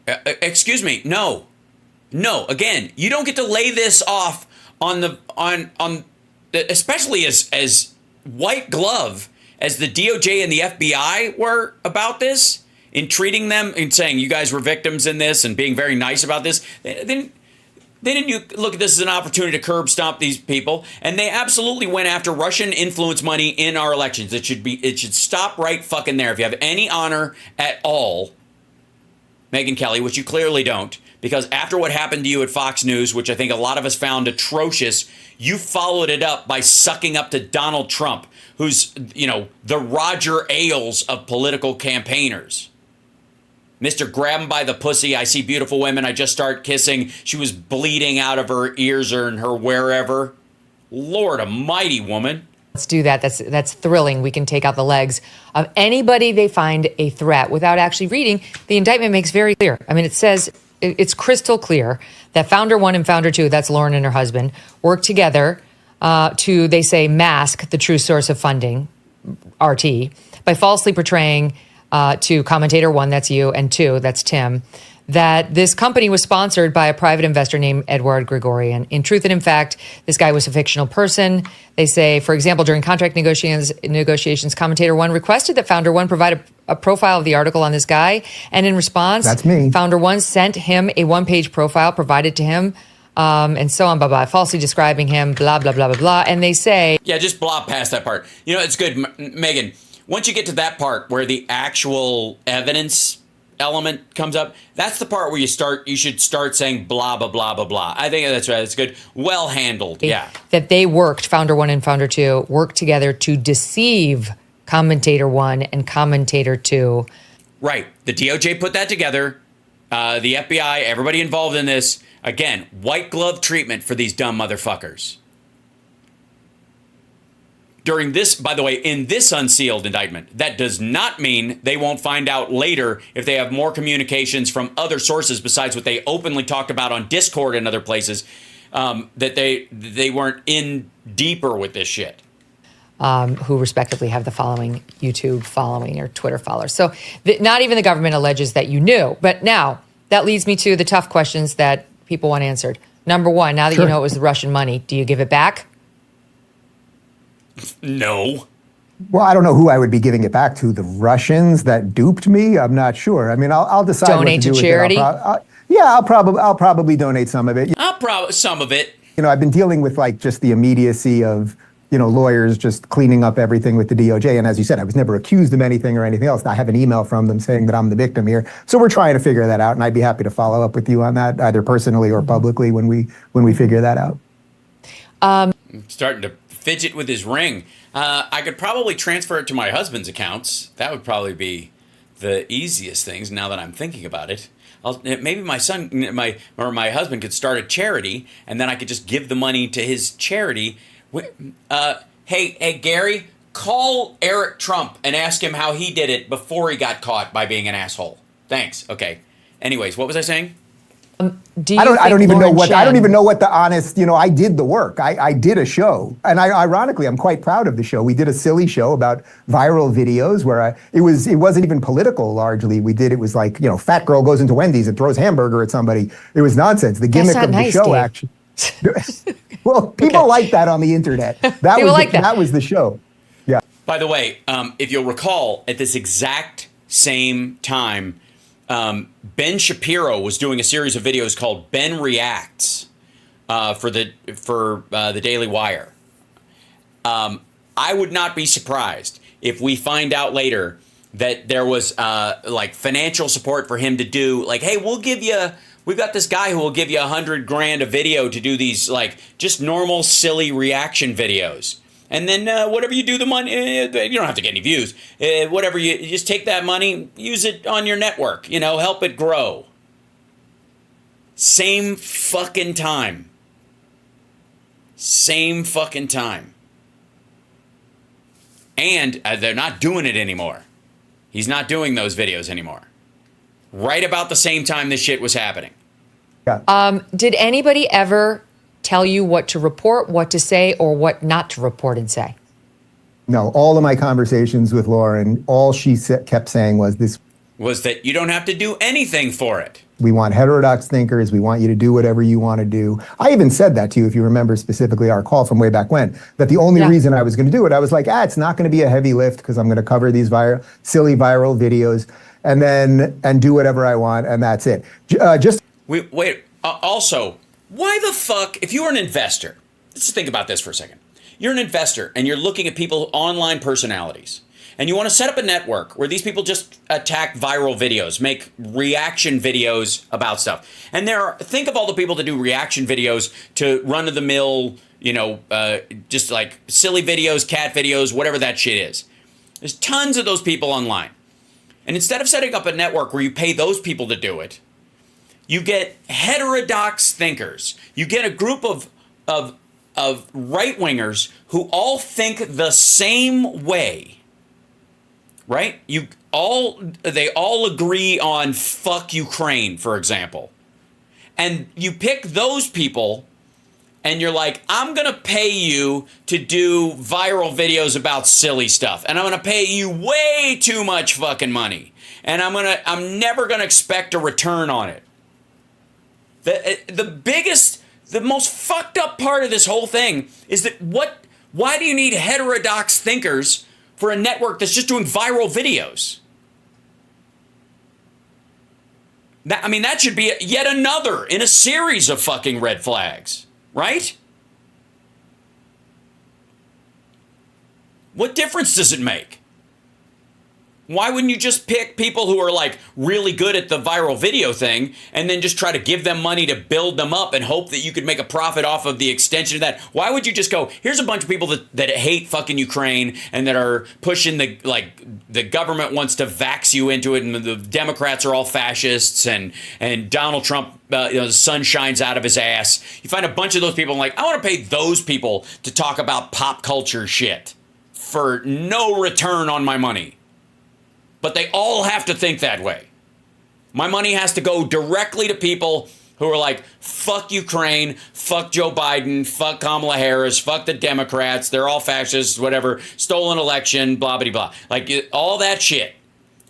Excuse me. No. Again, you don't get to lay this off on especially as white glove as the DOJ and the FBI were about this, in treating them and saying you guys were victims in this and being very nice about this. Then you look at this as an opportunity to curb stomp these people, and they absolutely went after Russian influence money in our elections. It should stop right fucking there. If you have any honor at all, Megyn Kelly, which you clearly don't, because after what happened to you at Fox News, which I think a lot of us found atrocious, you followed it up by sucking up to Donald Trump, who's, the Roger Ailes of political campaigners. Mr. Grab 'em by the pussy. I see beautiful women. I just start kissing. She was bleeding out of her ears or in her wherever. Lord almighty, woman. Let's do that. That's thrilling. We can take out the legs of anybody they find a threat without actually reading. The indictment makes very clear. I mean, it says it's crystal clear that Founder 1 and Founder 2, that's Lauren and her husband, work together to, they say, mask the true source of funding, RT, by falsely portraying to Commentator 1, that's you, and 2, that's Tim, that this company was sponsored by a private investor named Edward Gregorian. In truth and in fact, this guy was a fictional person. They say, for example, during contract negotiations, Commentator 1 requested that Founder 1 provide a profile of the article on this guy. And in response, that's me. Founder 1 sent him a one-page profile provided to him, and so on, blah, blah, falsely describing him, blah, blah, blah, blah, blah. And they say... Yeah, just blah past that part. It's good, Megan. Once you get to that part where the actual evidence element comes up, that's the part where you should start saying blah, blah, blah, blah, blah. I think that's right. That's good. Well handled. Yeah. That they worked, Founder 1 and Founder 2, worked together to deceive Commentator 1 and Commentator 2. Right. The DOJ put that together. The FBI, everybody involved in this. Again, white glove treatment for these dumb motherfuckers. During this, by the way, in this unsealed indictment, that does not mean they won't find out later if they have more communications from other sources besides what they openly talked about on Discord and other places, that they weren't in deeper with this shit. Who respectively have the following YouTube following or Twitter followers. So not even the government alleges that you knew. But now that leads me to the tough questions that people want answered. Number one, now that you know it was Russian money, do you give it back? No. Well, I don't know who I would be giving it back to. The Russians that duped me? I'm not sure. I mean, I'll decide donate what to do to charity. I'll probably donate some of it. Some of it. I've been dealing with just the immediacy of lawyers just cleaning up everything with the DOJ. And as you said, I was never accused of anything or anything else. I have an email from them saying that I'm the victim here. So we're trying to figure that out, and I'd be happy to follow up with you on that, either personally or publicly, when we figure that out. I'm starting to fidget with his ring. I could probably transfer it to my husband's accounts. That would probably be the easiest things now that I'm thinking about it. Maybe my husband could start a charity, and then I could just give the money to his charity. Hey, Gary, call Eric Trump and ask him how he did it before he got caught by being an asshole. Thanks. Okay. Anyways, what was I saying? I don't even know what the honest, I did the work. I did a show, and ironically, I'm quite proud of the show. We did a silly show about viral videos where it wasn't even political largely. It was like, fat girl goes into Wendy's and throws hamburger at somebody. It was nonsense. The gimmick of the show, actually. Well, people like that on the internet. That was the show. Yeah. By the way, if you'll recall, at this exact same time, Ben Shapiro was doing a series of videos called Ben Reacts for the Daily Wire. I would not be surprised if we find out later that there was financial support for him to do hey, we've got this guy who will give you $100,000 a video to do these just normal silly reaction videos. And then whatever you do the money, you don't have to get any views. Whatever you just take that money, use it on your network, help it grow. Same fucking time. Same fucking time. And they're not doing it anymore. He's not doing those videos anymore. Right about the same time this shit was happening. Yeah. Did anybody ever tell you what to report, what to say, or what not to report and say? No, all of my conversations with Lauren, all she kept saying was this. Was that you don't have to do anything for it. We want heterodox thinkers. We want you to do whatever you want to do. I even said that to you, if you remember specifically our call from way back when, that the only reason I was going to do it, I was like, it's not going to be a heavy lift because I'm going to cover these silly viral videos and do whatever I want. And that's it. Wait. Also, why the fuck, if you were an investor, let's just think about this for a second. You're an investor and you're looking at people, online personalities. And you want to set up a network where these people just attack viral videos, make reaction videos about stuff. And think of all the people that do reaction videos to run-of-the-mill, just like silly videos, cat videos, whatever that shit is. There's tons of those people online. And instead of setting up a network where you pay those people to do it, you get heterodox thinkers. You get a group of right-wingers who all think the same way. Right? They all agree on fuck Ukraine, for example. And you pick those people and you're like, I'm going to pay you to do viral videos about silly stuff. And I'm going to pay you way too much fucking money. And I'm never going to expect a return on it. The most fucked up part of this whole thing is that why do you need heterodox thinkers for a network that's just doing viral videos? That should be yet another in a series of fucking red flags, right? What difference does it make? Why wouldn't you just pick people who are like really good at the viral video thing and then just try to give them money to build them up and hope that you could make a profit off of the extension of that? Why would you just go, here's a bunch of people that hate fucking Ukraine and that are pushing the government wants to vax you into it and the Democrats are all fascists and Donald Trump, the sun shines out of his ass. You find a bunch of those people and I want to pay those people to talk about pop culture shit for no return on my money. But they all have to think that way. My money has to go directly to people who are like, fuck Ukraine, fuck Joe Biden, fuck Kamala Harris, fuck the Democrats, they're all fascists, whatever, stolen election, blah, blah, blah. All that shit.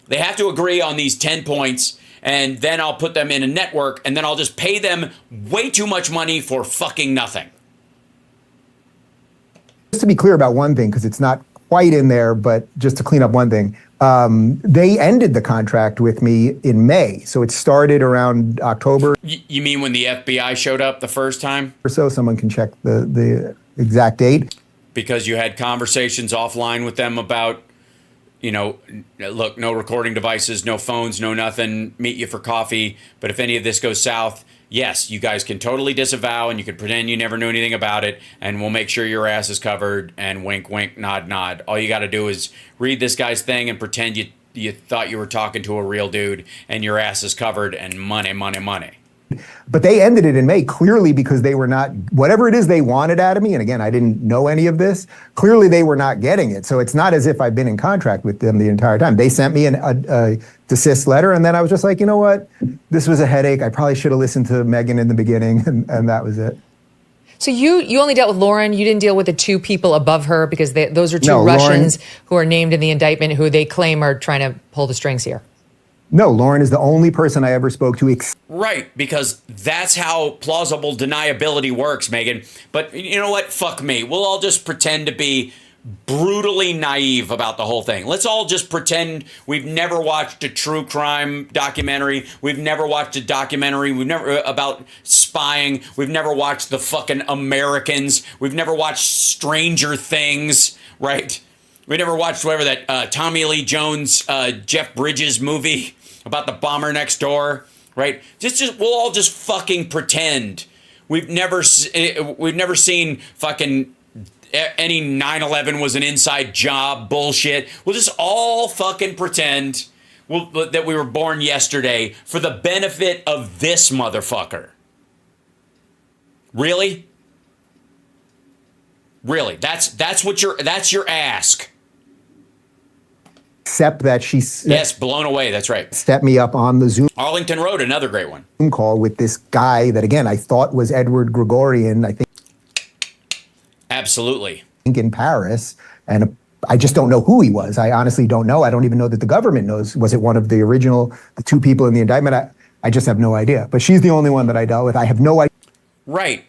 They have to agree on these 10 points, and then I'll put them in a network, and then I'll just pay them way too much money for fucking nothing. Just to be clear about one thing, because it's not quite in there, but just to clean up one thing. They ended the contract with me in May. So it started around October. You mean when the FBI showed up the first time? Or so, someone can check the exact date. Because you had conversations offline with them about, look, no recording devices, no phones, no nothing, meet you for coffee. But if any of this goes south, yes, you guys can totally disavow and you can pretend you never knew anything about it, and we'll make sure your ass is covered, and wink, wink, nod, nod. All you got to do is read this guy's thing and pretend you thought you were talking to a real dude, and your ass is covered, and money, money, money. But they ended it in May clearly because they were not, whatever it is they wanted out of me, and again, I didn't know any of this, clearly they were not getting it. So it's not as if I've been in contract with them the entire time. They sent me a desist letter, and then I was just like, you know what? This was a headache. I probably should have listened to Megan in the beginning, and that was it. So you only dealt with Lauren. You didn't deal with the two people above her because those are two Russians who are named in the indictment who they claim are trying to pull the strings here. No, Lauren is the only person I ever spoke to. Right, because that's how plausible deniability works, Megan. But you know what? Fuck me. We'll all just pretend to be brutally naive about the whole thing. Let's all just pretend we've never watched a true crime documentary. We've never watched a documentary. We've never about spying. We've never watched the fucking Americans. We've never watched Stranger Things, right? We never watched whatever that Tommy Lee Jones, Jeff Bridges movie about the bomber next door, right? We'll all just fucking pretend we've never seen fucking any 9/11 was an inside job bullshit. We'll just all fucking pretend that we were born yesterday for the benefit of this motherfucker. Really? Really? That's your ask. Except that she blown away. That's right. Stepped me up on the Zoom. Arlington Road, another great one. Call with this guy that again I thought was Edward Gregorian. I think. Absolutely. In Paris, and I just don't know who he was. I honestly don't know. I don't even know that the government knows. Was it one of the original, the two people in the indictment? I just have no idea. But she's the only one that I dealt with. I have no idea. Right.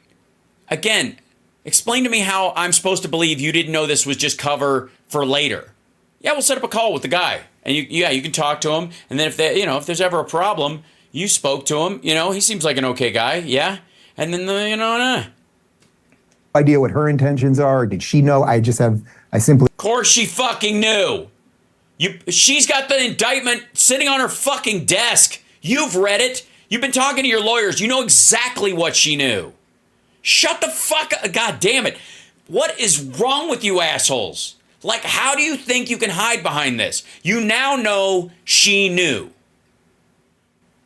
Again, explain to me how I'm supposed to believe you didn't know this was just cover for later. Yeah, we'll set up a call with the guy, and you can talk to him. And then if there's ever a problem, you spoke to him. He seems like an okay guy. Yeah, and then Idea what her intentions are. Did she know? I simply. Of course she fucking knew. She's got the indictment sitting on her fucking desk. You've read it. You've been talking to your lawyers. You know exactly what she knew. Shut the fuck up. God damn it. What is wrong with you assholes? Like, how do you think you can hide behind this? You now know she knew.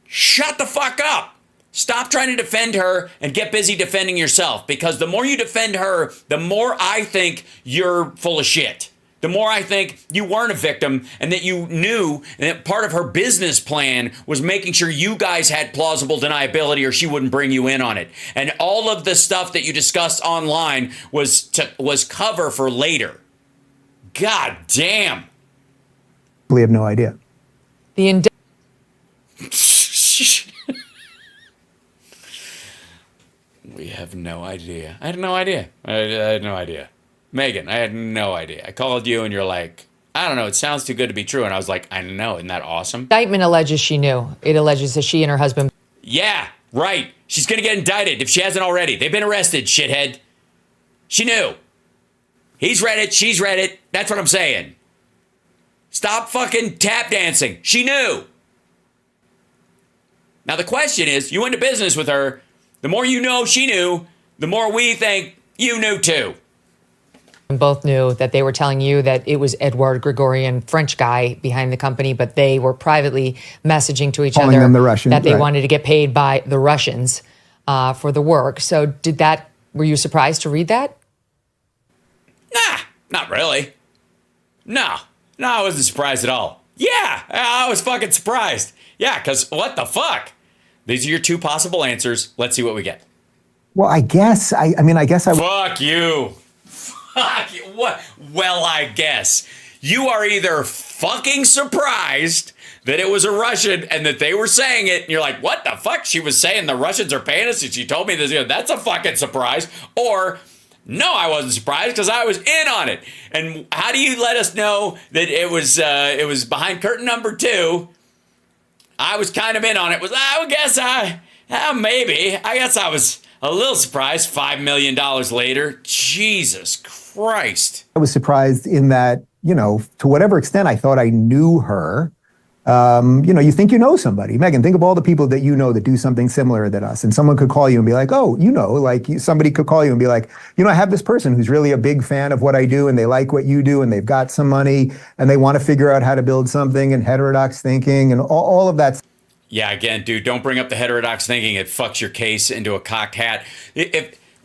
Shut the fuck up. Stop trying to defend her and get busy defending yourself, because the more you defend her, the more I think you're full of shit. The more I think you weren't a victim and that you knew, and that part of her business plan was making sure you guys had plausible deniability or she wouldn't bring you in on it. And all of the stuff that you discussed online was cover for later. God damn. We have no idea. The We have no idea. I had no idea. I had no idea. Megan, I had no idea. I called you and you're like, I don't know, it sounds too good to be true. And I was like, I know, isn't that awesome? indictment alleges she knew. It alleges that she and her husband. Yeah, right. She's going to get indicted if she hasn't already. They've been arrested, shithead. She knew. He's read it. She's read it. That's what I'm saying. Stop fucking tap dancing. She knew. Now, the question is, you went to business with her. The more you know she knew, the more we think you knew too. Both knew that they were telling you that it was Edouard Grigorian, French guy behind the company, but they were privately messaging to each Calling other them the Russians, that they right. wanted to get paid by the Russians for the work. So were you surprised to read that? Nah, not really. No, I wasn't surprised at all. Yeah, I was fucking surprised. Yeah, because what the fuck? These are your two possible answers. Let's see what we get. Well, I guess, Fuck you. Fuck you. What? Well, I guess. You are either fucking surprised that it was a Russian and that they were saying it, and you're like, what the fuck? She was saying the Russians are paying us and she told me this. That's a fucking surprise. Or, no, I wasn't surprised because I was in on it. And how do you let us know that it was behind curtain number 2? I was kind of in on it. I guess maybe. I guess I was a little surprised. $5 million later. Jesus Christ. I was surprised in that, to whatever extent I thought I knew her. You think you know somebody. Megan, think of all the people that you know that do something similar than us. And someone could call you and be like, oh, somebody could call you and be like, I have this person who's really a big fan of what I do and they like what you do and they've got some money and they want to figure out how to build something and heterodox thinking and all of that. Yeah, again, dude, don't bring up the heterodox thinking. It fucks your case into a cocked hat.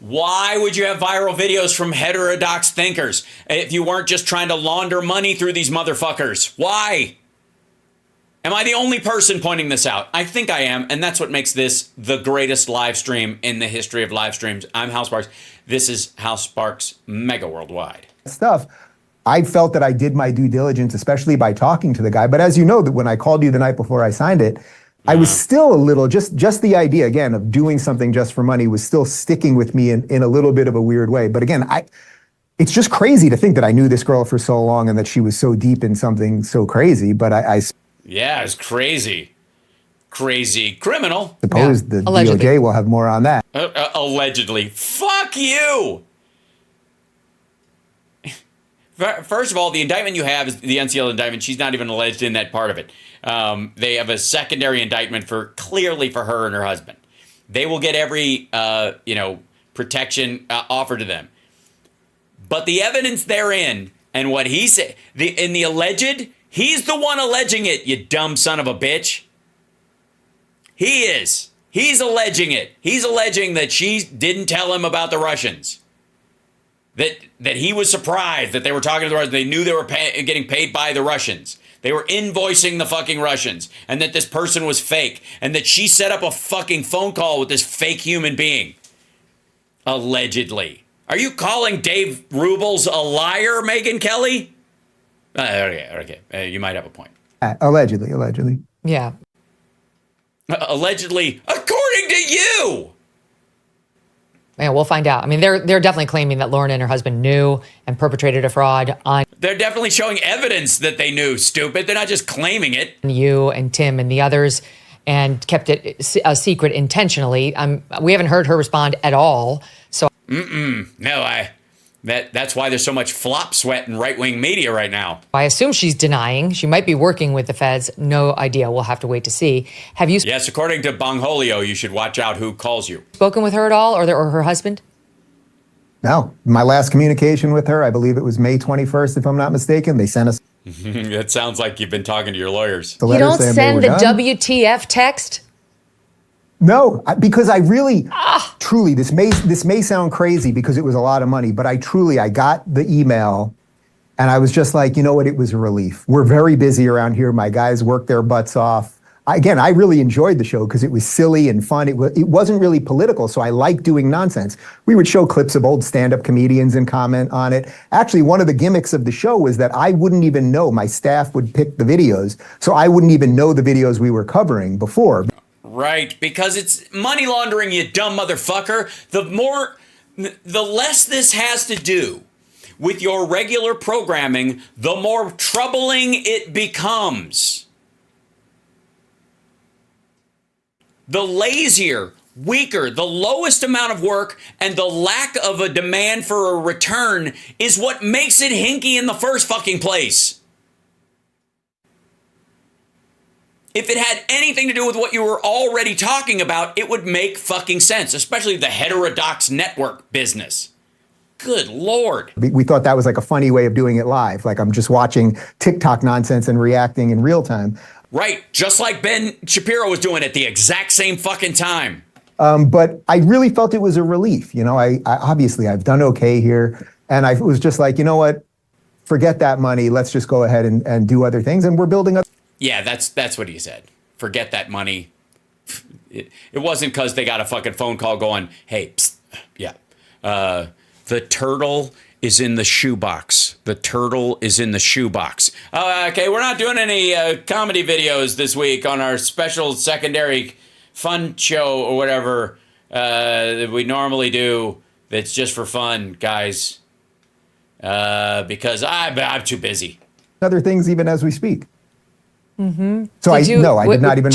Why would you have viral videos from heterodox thinkers if you weren't just trying to launder money through these motherfuckers? Why? Am I the only person pointing this out? I think I am, and that's what makes this the greatest live stream in the history of live streams. I'm Hal Sparks. This is Hal Sparks Megaworldwide. Stuff. I felt that I did my due diligence, especially by talking to the guy. But as you know, that when I called you the night before I signed it, I was still a little, just the idea, again, of doing something just for money was still sticking with me in a little bit of a weird way. But again, it's just crazy to think that I knew this girl for so long and that she was so deep in something so crazy. But Yeah, it's crazy. Crazy criminal. Suppose the DOJ will have more on that. Allegedly. Fuck you! First of all, the indictment you have is the NCL indictment. She's not even alleged in that part of it. They have a secondary indictment clearly for her and her husband. They will get every, protection offered to them. But the evidence therein and what he said, in the alleged, he's the one alleging it, you dumb son of a bitch. He is. He's alleging it. He's alleging that she didn't tell him about the Russians. That he was surprised that they were talking to the Russians. They knew they were getting paid by the Russians. They were invoicing the fucking Russians. And that this person was fake. And that she set up a fucking phone call with this fake human being. Allegedly. Are you calling Dave Rubles a liar, Megyn Kelly? Okay. You might have a point. Allegedly. Yeah. Allegedly, according to you. Yeah, we'll find out. I mean, they're definitely claiming that Lauren and her husband knew and perpetrated a fraud on They're definitely showing evidence that they knew, stupid. They're not just claiming it. you and Tim and the others and kept it a secret intentionally. We haven't heard her respond at all. So No, that's why there's so much flop sweat in right-wing media right now. I assume she's denying. She might be working with the feds. No idea. We'll have to wait to see. Have you Yes, according to Bongholio, you should watch out who calls you. spoken with her at all, or her husband? No, my last communication with her, I believe it was May 21st, if I'm not mistaken. They sent us It sounds like you've been talking to your lawyers. the You letter don't saying they send were the done. WTF text? No, because I really, truly, this may sound crazy because it was a lot of money, but I got the email and I was just like, you know what, it was a relief. We're very busy around here. My guys work their butts off. Again, I really enjoyed the show because it was silly and fun. It wasn't really political, so I like doing nonsense. We would show clips of old stand-up comedians and comment on it. Actually, one of the gimmicks of the show was that I wouldn't even know. My staff would pick the videos, so I wouldn't even know the videos we were covering before. Right, because it's money laundering, you dumb motherfucker. The less this has to do with your regular programming, the more troubling it becomes. The lazier, weaker, the lowest amount of work, and the lack of a demand for a return is what makes it hinky in the first fucking place. If it had anything to do with what you were already talking about, it would make fucking sense, especially the heterodox network business. Good Lord. We thought that was like a funny way of doing it live. Like I'm just watching TikTok nonsense and reacting in real time. Right, just like Ben Shapiro was doing at the exact same fucking time. But I really felt it was a relief. You know, I obviously I've done okay here. And I was just like, you know what? Forget that money. Let's just go ahead and do other things. And we're building up. Yeah, that's what he said. Forget that money. It wasn't because they got a fucking phone call going, hey, psst, yeah, the turtle is in the shoebox. The turtle is in the shoebox. Okay, we're not doing any comedy videos this week on our special secondary fun show or whatever that we normally do. That's just for fun, guys. Because I'm too busy. Other things even as we speak. Mm-hmm. So I did not even.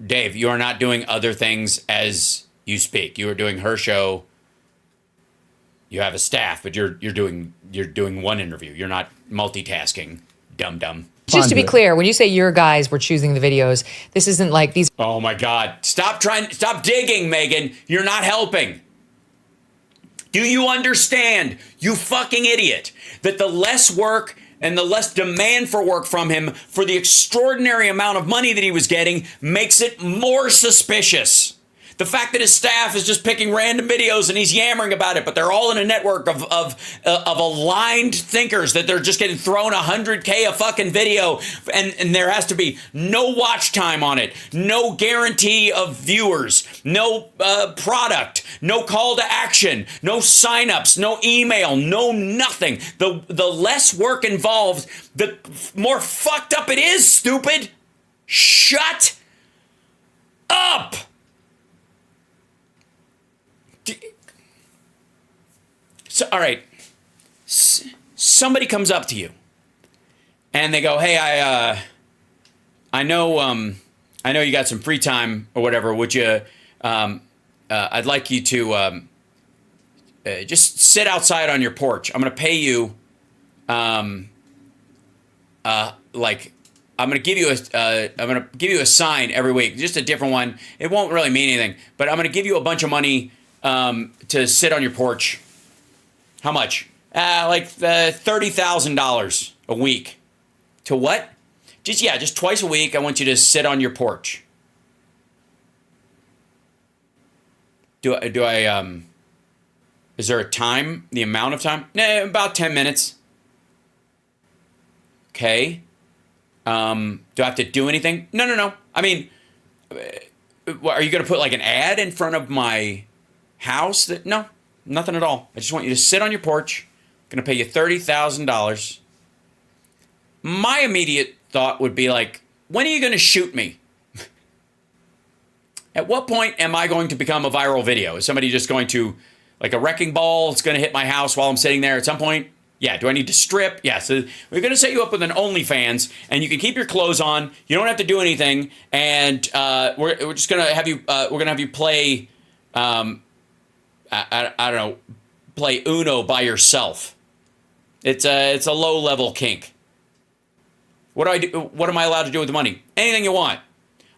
Dave, you are not doing other things as you speak. You are doing her show. You have a staff, but you're doing one interview. You're not multitasking, dum. Just to be clear, when you say your guys were choosing the videos, this isn't like these. Oh my God! Stop digging, Megan. You're not helping. Do you understand, you fucking idiot, that the less work and the less demand for work from him for the extraordinary amount of money that he was getting makes it more suspicious? The fact that his staff is just picking random videos and he's yammering about it, but they're all in a network of aligned thinkers that they're just getting thrown 100K a fucking video, and there has to be no watch time on it, no guarantee of viewers, no product, no call to action, no signups, no email, no nothing. The less work involved, the more fucked up it is, stupid. Shut up. So, all right, somebody comes up to you and they go, hey, I know you got some free time or whatever. Would you, I'd like you to just sit outside on your porch. I'm going to pay you, I'm going to give you a sign every week, just a different one. It won't really mean anything, but I'm going to give you a bunch of money to sit on your porch. How much? $30,000 a week. To what? Just twice a week. I want you to sit on your porch. Do I is there a time? The amount of time? About 10 minutes. Okay. Do I have to do anything? No. I mean, are you going to put like an ad in front of my house? No, nothing at all. I just want you to sit on your porch. I'm going to pay you $30,000. my immediate thought would be like, when are you going to shoot me? At what point am I going to become a viral video? Is somebody just going to, like a wrecking ball, it's going to hit my house while I'm sitting there at some point? Yeah. Do I need to strip? Yeah. So we're going to set you up with an OnlyFans, and you can keep your clothes on. You don't have to do anything, and we're just going to have you. We're going to have you play. I don't know. Play Uno by yourself. It's a low level kink. What do I do? What am I allowed to do with the money? Anything you want.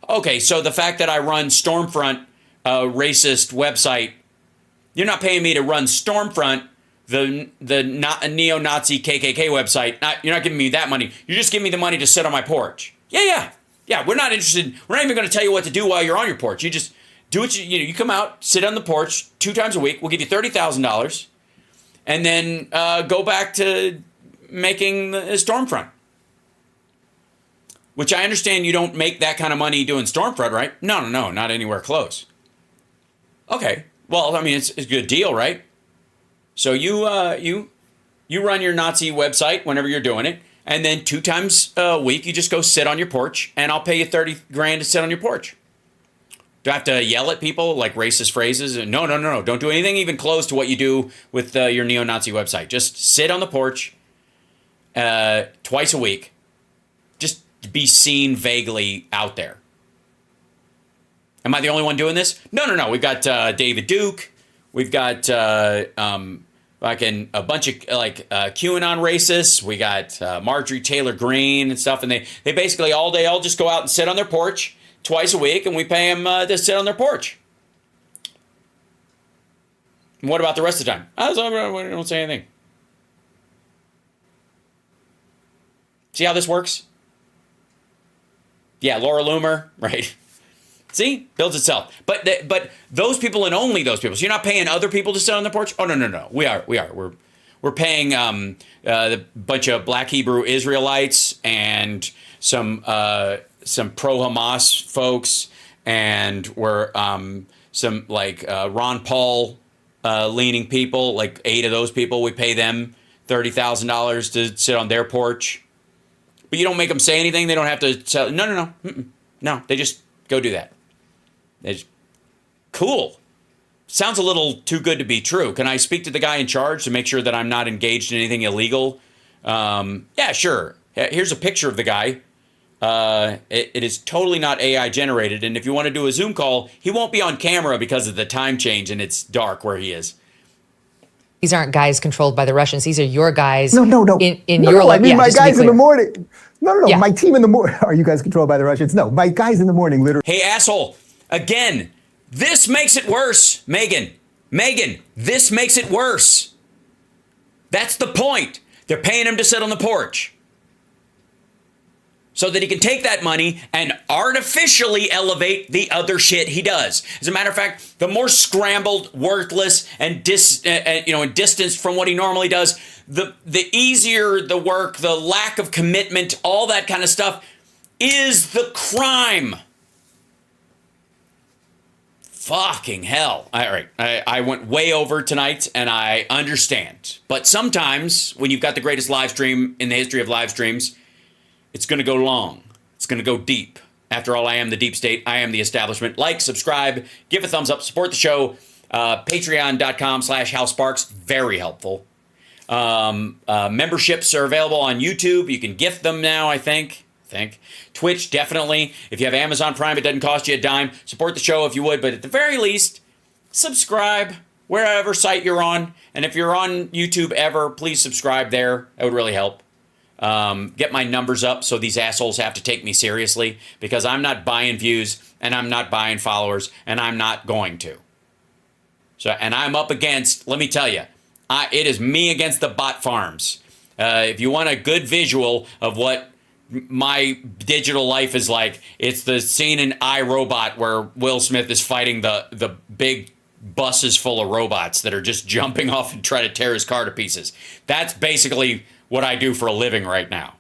Okay, so the fact that I run Stormfront, racist website, you're not paying me to run Stormfront, the neo-Nazi KKK website. You're not giving me that money. You're just giving me the money to sit on my porch. Yeah. We're not interested. We're not even going to tell you what to do while you're on your porch. You just do what you come out, sit on the porch 2 times a week. We'll give you $30,000, and then go back to making the Stormfront. Which I understand you don't make that kind of money doing Stormfront, right? No, not anywhere close. Okay, well, I mean, it's a good deal, right? So you run your Nazi website whenever you're doing it, and then 2 times a week you just go sit on your porch, and I'll pay you $30,000 to sit on your porch. Do I have to yell at people like racist phrases? No. Don't do anything even close to what you do with your neo-Nazi website. Just sit on the porch twice a week. Just be seen vaguely out there. Am I the only one doing this? No. We've got David Duke. We've got fucking a bunch of like QAnon racists. We got Marjorie Taylor Greene and stuff. And they basically all just go out and sit on their porch twice a week, and we pay them to sit on their porch. And what about the rest of the time? I don't say anything. See how this works? Yeah, Laura Loomer, right? See? Builds itself. But those people and only those people. So you're not paying other people to sit on the porch? Oh, no. We are. We're paying the bunch of Black Hebrew Israelites and some pro-Hamas folks, and we're some like Ron Paul leaning people, like 8 of those people. We pay them $30,000 to sit on their porch. But you don't make them say anything. They don't have to tell. No. No, they just go do that. Cool. Sounds a little too good to be true. Can I speak to the guy in charge to make sure that I'm not engaged in anything illegal? Yeah, sure. Here's a picture of the guy. It is totally not AI generated. And if you want to do a Zoom call, he won't be on camera because of the time change and it's dark where he is. These aren't guys controlled by the Russians. These are your guys. No. In your life. I mean, Yeah, my just to be guys in the clear. morning. No. Yeah. My team in the morning. Are you guys controlled by the Russians? No. My guys in the morning, literally. Hey, asshole. Again, this makes it worse, Megan, this makes it worse. That's the point. They're paying him to sit on the porch so that he can take that money and artificially elevate the other shit he does. As a matter of fact, the more scrambled, worthless, and distanced from what he normally does, the easier the work, the lack of commitment, all that kind of stuff is the crime. Fucking hell. All right. I went way over tonight, and I understand. But sometimes when you've got the greatest live stream in the history of live streams, it's going to go long. It's going to go deep. After all, I am the deep state. I am the establishment. Like, subscribe, give a thumbs up, support the show. Patreon.com/HalSparks. Very helpful. Memberships are available on YouTube. You can gift them now, I think. Twitch, definitely. If you have Amazon Prime, it doesn't cost you a dime. Support the show if you would, but at the very least, subscribe wherever site you're on. And if you're on YouTube ever, please subscribe there. That would really help. Get my numbers up so these assholes have to take me seriously, because I'm not buying views and I'm not buying followers and I'm not going to. So, and I'm up against, let me tell you, it is me against the bot farms. If you want a good visual of what my digital life is like, it's the scene in iRobot where Will Smith is fighting the big buses full of robots that are just jumping off and try to tear his car to pieces. That's basically what I do for a living right now.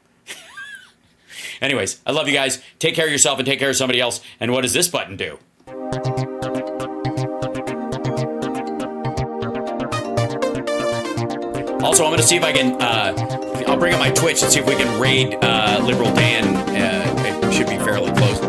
Anyways, I love you guys. Take care of yourself and take care of somebody else. And what does this button do? Also, I'm going to see if I can I'll bring up my Twitch and see if we can raid Liberal Dan. It should be fairly close.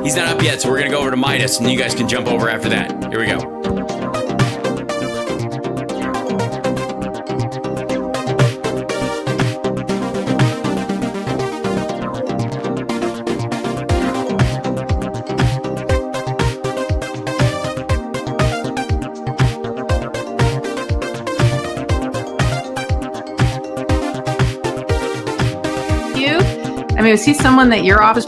He's not up yet, so we're going to go over to Midas, and you guys can jump over after that. Here we go. I mean, was he someone that your office